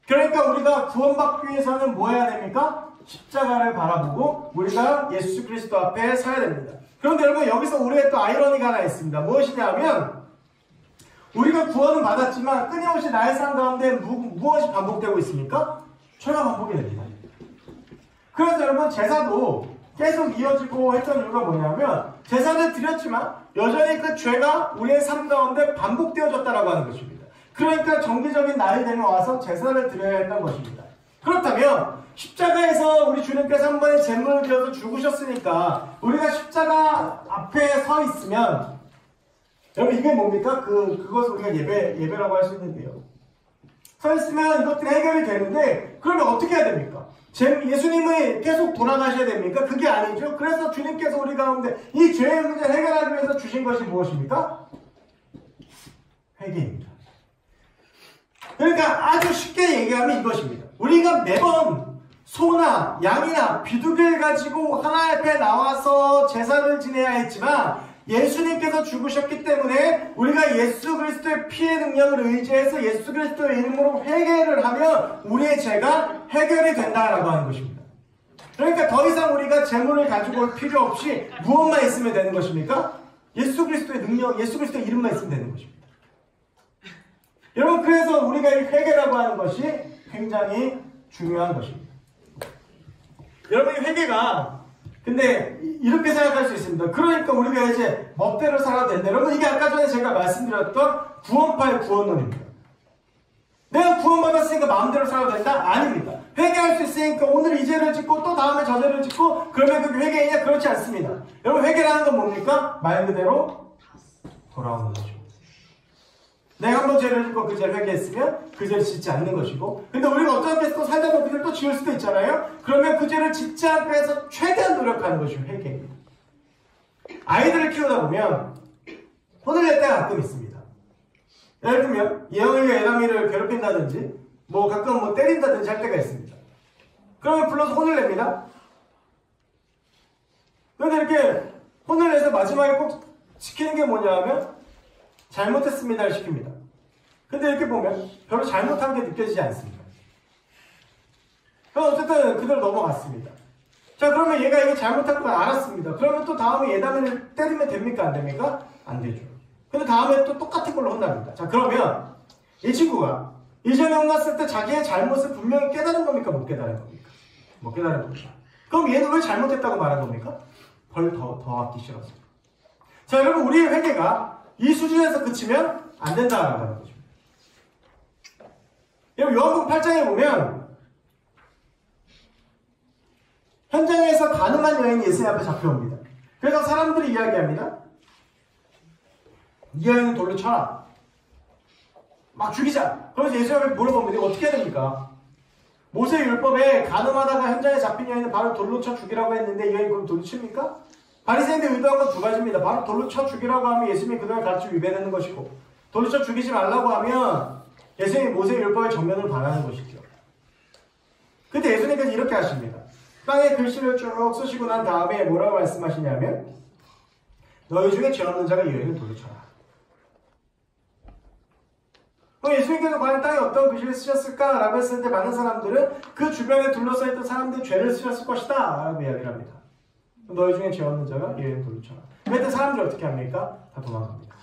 그러니까 우리가 구원받기 위해서는 뭐 해야 됩니까? 십자가를 바라보고 우리가 예수 그리스도 앞에 서야 됩니다. 그런데 여러분 여기서 우리의 또 아이러니가 하나 있습니다. 무엇이냐면 우리가 구원은 받았지만 끊임없이 나의 삶 가운데 무엇이 반복되고 있습니까? 죄가 반복이 됩니다. 그래서 여러분 제사도 계속 이어지고 했던 이유가 뭐냐면 제사를 드렸지만 여전히 그 죄가 우리의 삶 가운데 반복되어졌다라고 하는 것입니다. 그러니까 정기적인 날이 되면 와서 제사를 드려야 했던 것입니다. 그렇다면 십자가에서 우리 주님께서 한 번에 제물을 드려서 죽으셨으니까 우리가 십자가 앞에 서 있으면 여러분 이게 뭡니까? 그것을 우리가 예배라고 할 수 있는데요. 서 있으면 이것들이 해결이 되는데 그러면 어떻게 해야 됩니까? 예수님이 계속 돌아가셔야 됩니까? 그게 아니죠. 그래서 주님께서 우리 가운데 이 죄의 문제를 해결하기 위해서 주신 것이 무엇입니까? 회개입니다. 그러니까 아주 쉽게 얘기하면 이것입니다. 우리가 매번 소나 양이나 비둘기를 가지고 하나님 앞에 나와서 제사를 지내야 했지만 예수님께서 죽으셨기 때문에 우리가 예수 그리스도의 피의 능력을 의지해서 예수 그리스도의 이름으로 회개를 하면 우리의 죄가 해결이 된다라고 하는 것입니다. 그러니까 더 이상 우리가 제물을 가지고 올 필요 없이 무엇만 있으면 되는 것입니까? 예수 그리스도의 능력, 예수 그리스도의 이름만 있으면 되는 것입니다. 여러분 그래서 우리가 이 회개라고 하는 것이 굉장히 중요한 것입니다. 여러분 이 회개가 근데 이렇게 생각할 수 있습니다. 그러니까 우리가 이제 멋대로 살아도 된다. 여러분 이게 아까 전에 제가 말씀드렸던 구원파의 구원론입니다. 내가 구원받았으니까 마음대로 살아도 된다? 아닙니다. 회개할 수 있으니까 오늘 이 죄를 짓고 또 다음에 저 죄를 짓고 그러면 그게 회개이냐? 그렇지 않습니다. 여러분 회개라는 건 뭡니까? 말 그대로 돌아오는 거죠. 내가 한번 죄를 짓고 그 죄를 회개했으면 그 죄를 짓지 않는 것이고 근데 우리가 어떻게 또 살다 보면 그 죄를 또 지을 수도 있잖아요. 그러면 그 죄를 짓지 않기 위해서 최대한 노력하는 것이 회개입니다. 아이들을 키우다 보면 혼을 낼 때가 가끔 있습니다. 예를 들면 예영이가 예담이를 괴롭힌다든지 뭐 가끔 뭐 때린다든지 할 때가 있습니다. 그러면 불러서 혼을 냅니다. 그런데 이렇게 혼을 내서 마지막에 꼭 시키는 게 뭐냐 하면 잘못했습니다를 시킵니다. 근데 이렇게 보면 별로 잘못한 게 느껴지지 않습니다. 그럼 어쨌든 그대로 넘어갔습니다. 자 그러면 얘가 이게 잘못한 걸 알았습니다. 그러면 또 다음에 예담이를 때리면 됩니까? 안 됩니까? 안 되죠. 근데 다음에 또 똑같은 걸로 혼납니다. 자 그러면 이 친구가 이전에 혼났을 때 자기의 잘못을 분명히 깨달은 겁니까? 못 깨달은 겁니까? 못 깨달은 겁니다. 그럼 얘는 왜 잘못했다고 말한 겁니까? 벌 더 받기 싫어서. 자 여러분 우리의 회개가 이 수준에서 그치면 안 된다라고 하는 거죠. 여러분 요한복음 8장에 보면 현장에서 가늠한 여인이 예수님 앞에 잡혀옵니다. 그래서 사람들이 이야기합니다. 이 여인은 돌로 쳐라. 막 죽이자. 그래서 예수님이 물어봅니다. 이거 어떻게 해야 됩니까? 모세 율법에 간음하다가 현장에 잡힌 여인은 바로 돌로 쳐 죽이라고 했는데 이 여인이 그럼 돌로 칩니까? 바리새인들 의도한 건 두 가지입니다. 바로 돌로 쳐 죽이라고 하면 예수님이 그동안 가르쳐 위배되는 것이고, 돌로 쳐 죽이지 말라고 하면 예수님이 모세 율법의 전면을 반하는 것이죠. 근데 예수님께서 이렇게 하십니다. 땅에 글씨를 쭉 쓰시고 난 다음에 뭐라고 말씀하시냐면, 너희 중에 죄 없는 자가 이 여인을 돌로 쳐라. 그럼 예수님께서 과연 땅에 어떤 글씨를 쓰셨을까라고 했을 때 많은 사람들은 그 주변에 둘러싸여 있던 사람들이 죄를 쓰셨을 것이다 라고 이야기를 합니다. 너희 중에 죄 없는 자가 이 여인을 돌로 쳐라. 그때 사람들이 어떻게 합니까? 다 도망갑니다.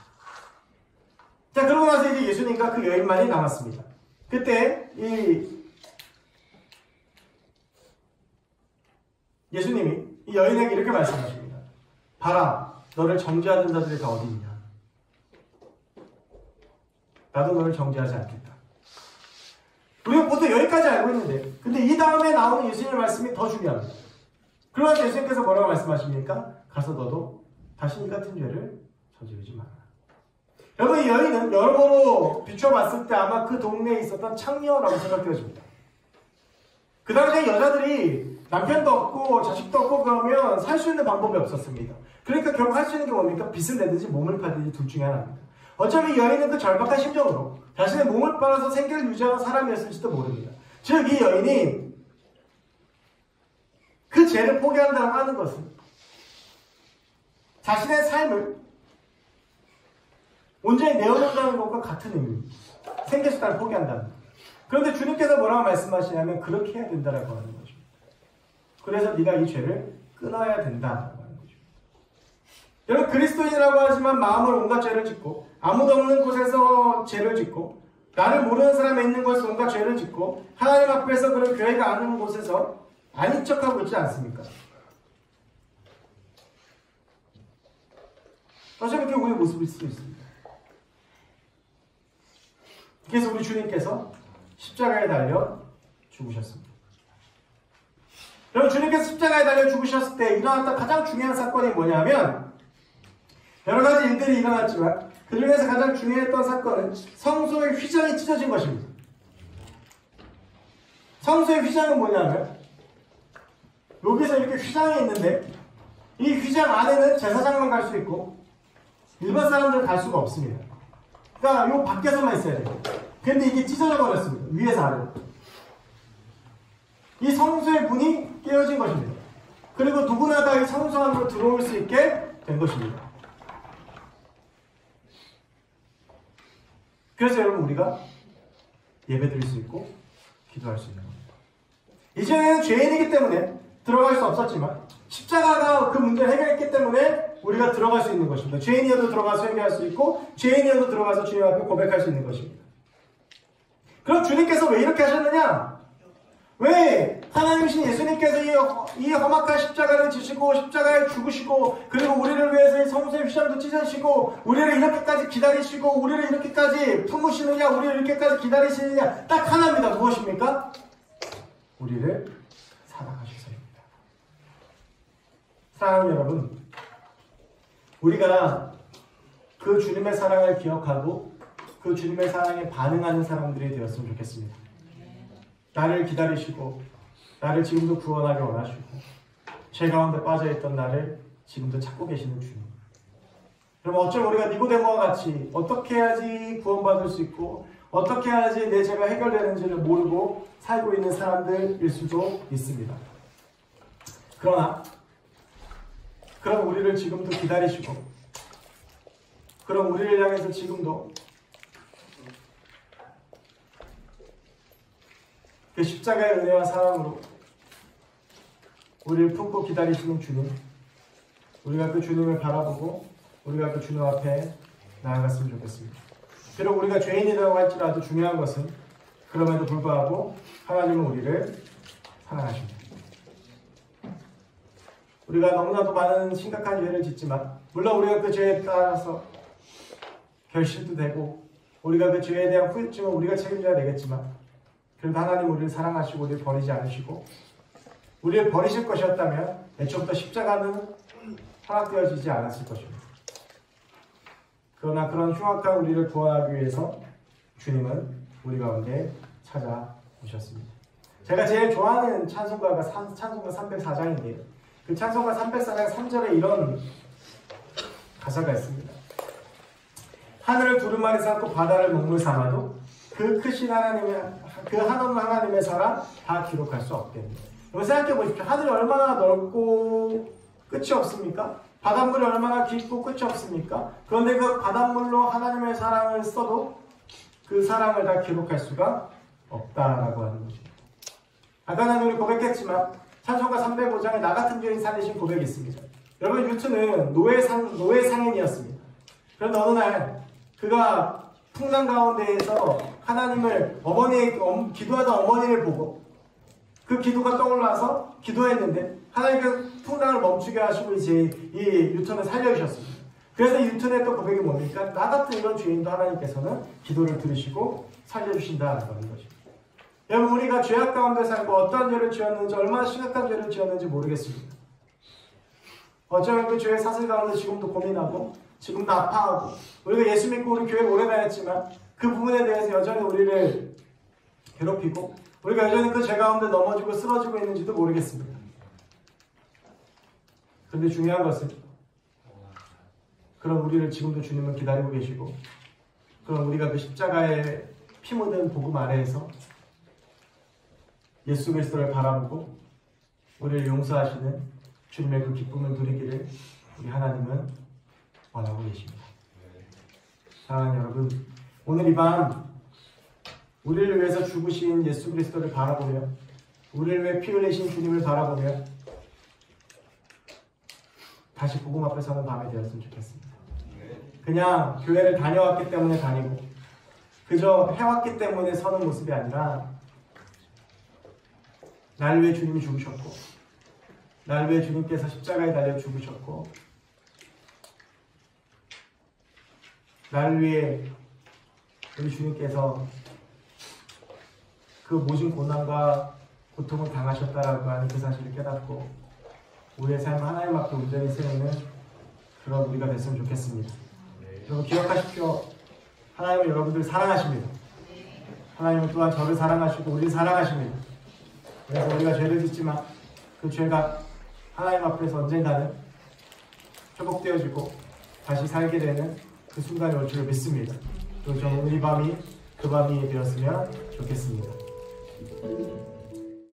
자, 그러고 나서 이제 예수님과 그 여인만이 남았습니다. 그때 예수님이 이 여인에게 이렇게 말씀하십니다. 봐라, 너를 정죄하는 자들이 다 어디 있냐? 나도 너를 정죄하지 않겠다. 우리가 보통 여기까지 알고 있는데, 근데 이 다음에 나오는 예수님의 말씀이 더 중요합니다. 그러면서 예수님께서 뭐라고 말씀하십니까? 가서 너도 다시 이 같은 죄를 저지르지 마라. 여러분, 이 여인은 여러모로 비춰봤을 때 아마 그 동네에 있었던 창녀라고 생각되어집니다. 그 당시에 여자들이 남편도 없고 자식도 없고 그러면 살 수 있는 방법이 없었습니다. 그러니까 결국 할 수 있는 게 뭡니까? 빚을 내든지 몸을 팔든지 둘 중에 하나입니다. 어차피 이 여인은 그 절박한 심정으로 자신의 몸을 팔아서 생계를 유지하는 사람이었을지도 모릅니다. 즉, 이 여인이 그 죄를 포기한다고 하는 것은 자신의 삶을 온전히 내어놓는다는 것과 같은 의미입니다. 생계수단을 포기한다는 것. 그런데 주님께서 뭐라고 말씀하시냐면 그렇게 해야 된다라고 하는 것입니다. 그래서 네가 이 죄를 끊어야 된다라고 하는 것입니다. 여러분, 그리스도인이라고 하지만 마음을 온갖 죄를 짓고 아무도 없는 곳에서 죄를 짓고 나를 모르는 사람이 있는 곳에서 온갖 죄를 짓고 하나님 앞에서 그런 교회가 아닌 곳에서 아닌 척하고 있지 않습니까? 어쩌면 그게 우리의 모습일 수도 있습니다. 그래서 우리 주님께서 십자가에 달려 죽으셨습니다. 여러분, 주님께서 십자가에 달려 죽으셨을 때 일어났던 가장 중요한 사건이 뭐냐면, 여러 가지 일들이 일어났지만 그 중에서 가장 중요했던 사건은 성소의 휘장이 찢어진 것입니다. 성소의 휘장은 뭐냐면 여기서 이렇게 휘장이 있는데 이 휘장 안에는 제사장만 갈 수 있고 일반 사람들은 갈 수가 없습니다. 그러니까 요 밖에서만 있어야 돼요. 근데 이게 찢어져 버렸습니다. 위에서 아래로. 이 성소의 문이 깨어진 것입니다. 그리고 누구나 다 이 성소 안으로 들어올 수 있게 된 것입니다. 그래서 여러분, 우리가 예배드릴 수 있고 기도할 수 있는 겁니다. 이전에는 죄인이기 때문에 들어갈 수 없었지만 십자가가 그 문제를 해결했기 때문에 우리가 들어갈 수 있는 것입니다. 죄인이어도 들어가서 회개할 수 있고 죄인이어도 들어가서 주님 앞에 고백할 수 있는 것입니다. 그럼 주님께서 왜 이렇게 하셨느냐? 왜 하나님이신 예수님께서 이 험악한 십자가를 지시고 십자가에 죽으시고 그리고 우리를 위해서 이 성소의 휘장도 찢으시고 우리를 이렇게까지 기다리시고 우리를 이렇게까지 품으시느냐, 우리를 이렇게까지 기다리시느냐, 딱 하나입니다. 무엇입니까? 우리를 사랑하셔서입니다. 사랑하는 여러분, 우리가 그 주님의 사랑을 기억하고 그 주님의 사랑에 반응하는 사람들이 되었으면 좋겠습니다. 나를 기다리시고 나를 지금도 구원하기 원하시고 죄 가운데 빠져있던 나를 지금도 찾고 계시는 주님. 그럼 어쩜 우리가 니고데모와 같이 어떻게 해야지 구원받을 수 있고 어떻게 해야지 내 죄가 해결되는지를 모르고 살고 있는 사람들일 수도 있습니다. 그럼 우리를 지금도 기다리시고 그럼 우리를 향해서 지금도 그 십자가의 은혜와 사랑으로 우리를 품고 기다리시는 주님, 우리가 그 주님을 바라보고 우리가 그 주님 앞에 나아갔으면 좋겠습니다. 비록 우리가 죄인이라고 할지라도 중요한 것은 그럼에도 불구하고 하나님은 우리를 사랑하십니다. 우리가 너무나도 많은 심각한 죄를 짓지만 물론 우리가 그 죄에 따라서 결실도 되고 우리가 그 죄에 대한 후유증은 우리가 책임져야 되겠지만 그래도 하나님 우리를 사랑하시고 우리를 버리지 않으시고 우리를 버리실 것이었다면 애초부터 십자가는 허락되어지지 않았을 것입니다. 그러나 그런 흉악한 우리를 구원하기 위해서 주님은 우리 가운데 찾아오셨습니다. 제가 제일 좋아하는 찬송가가 찬송가 304장인데요. 그 찬송가 304장 3절에 이런 가사가 있습니다. 하늘을 두루마리 삼고 바다를 먹물 삼아도 그 크신 하나님의 그 한없는 하나님의 사랑 다 기록할 수 없겠네요. 여러분 생각해 보십시오. 하늘이 얼마나 넓고 끝이 없습니까? 바닷물이 얼마나 깊고 끝이 없습니까? 그런데 그 바닷물로 하나님의 사랑을 써도 그 사랑을 다 기록할 수가 없다라고 하는 거죠. 아까는 우리 고백했지만 찬송가 305장에 나 같은 죄인 살리신 고백이 있습니다. 여러분 유트는 노예상인이었습니다. 그런데 어느 날 그가 풍랑 가운데에서 하나님을 기도하던 어머니를 보고 그 기도가 떠올라서 기도했는데 하나님께서 풍랑을 멈추게 하시고 이제 이 유턴을 살려주셨습니다. 그래서 유턴의 또 고백이 뭡니까? 나 같은 이런 죄인도 하나님께서는 기도를 들으시고 살려주신다라고 하는 거죠. 여러분 우리가 죄악 가운데 살고 어떤 죄를 지었는지 얼마나 심각한 죄를 지었는지 모르겠습니다. 어쩌면 그 죄의 사슬 가운데 지금도 고민하고 지금도 아파하고 우리가 예수 믿고 우리 교회에 오래 다녔지만 그 부분에 대해서 여전히 우리를 괴롭히고 우리가 여전히 그 죄 가운데 넘어지고 쓰러지고 있는지도 모르겠습니다. 그런데 중요한 것은 그런 우리를 지금도 주님은 기다리고 계시고 그런 우리가 그 십자가의 피 묻은 복음 아래에서 예수 그리스도를 바라보고 우리를 용서하시는 주님의 그 기쁨을 누리기를 우리 하나님은 원하고 계십니다. 사랑하는 여러분, 오늘 이 밤 우리를 위해서 죽으신 예수 그리스도를 바라보며 우리를 위해 피 흘리신 주님을 바라보며 다시 복음 앞에 서는 밤이 되었으면 좋겠습니다. 그냥 교회를 다녀왔기 때문에 다니고 그저 해왔기 때문에 서는 모습이 아니라 날 위해 주님이 죽으셨고 날 위해 주님께서 십자가에 달려 죽으셨고 날 위해 우리 주님께서 그 모진 고난과 고통을 당하셨다라고 하는 그 사실을 깨닫고 우리의 삶을 하나님 앞에 온전히 세우는 그런 우리가 됐으면 좋겠습니다. 여러분 기억하십시오. 하나님은 여러분들 사랑하십니다. 하나님은 또한 저를 사랑하시고 우리를 사랑하십니다. 그래서 우리가 죄를 짓지만 그 죄가 하나님 앞에서 언젠가는 회복되어지고 다시 살게 되는 그 순간이 올 줄 믿습니다. 그리고 저는 오늘 이 밤이 그 밤이 되었으면 좋겠습니다.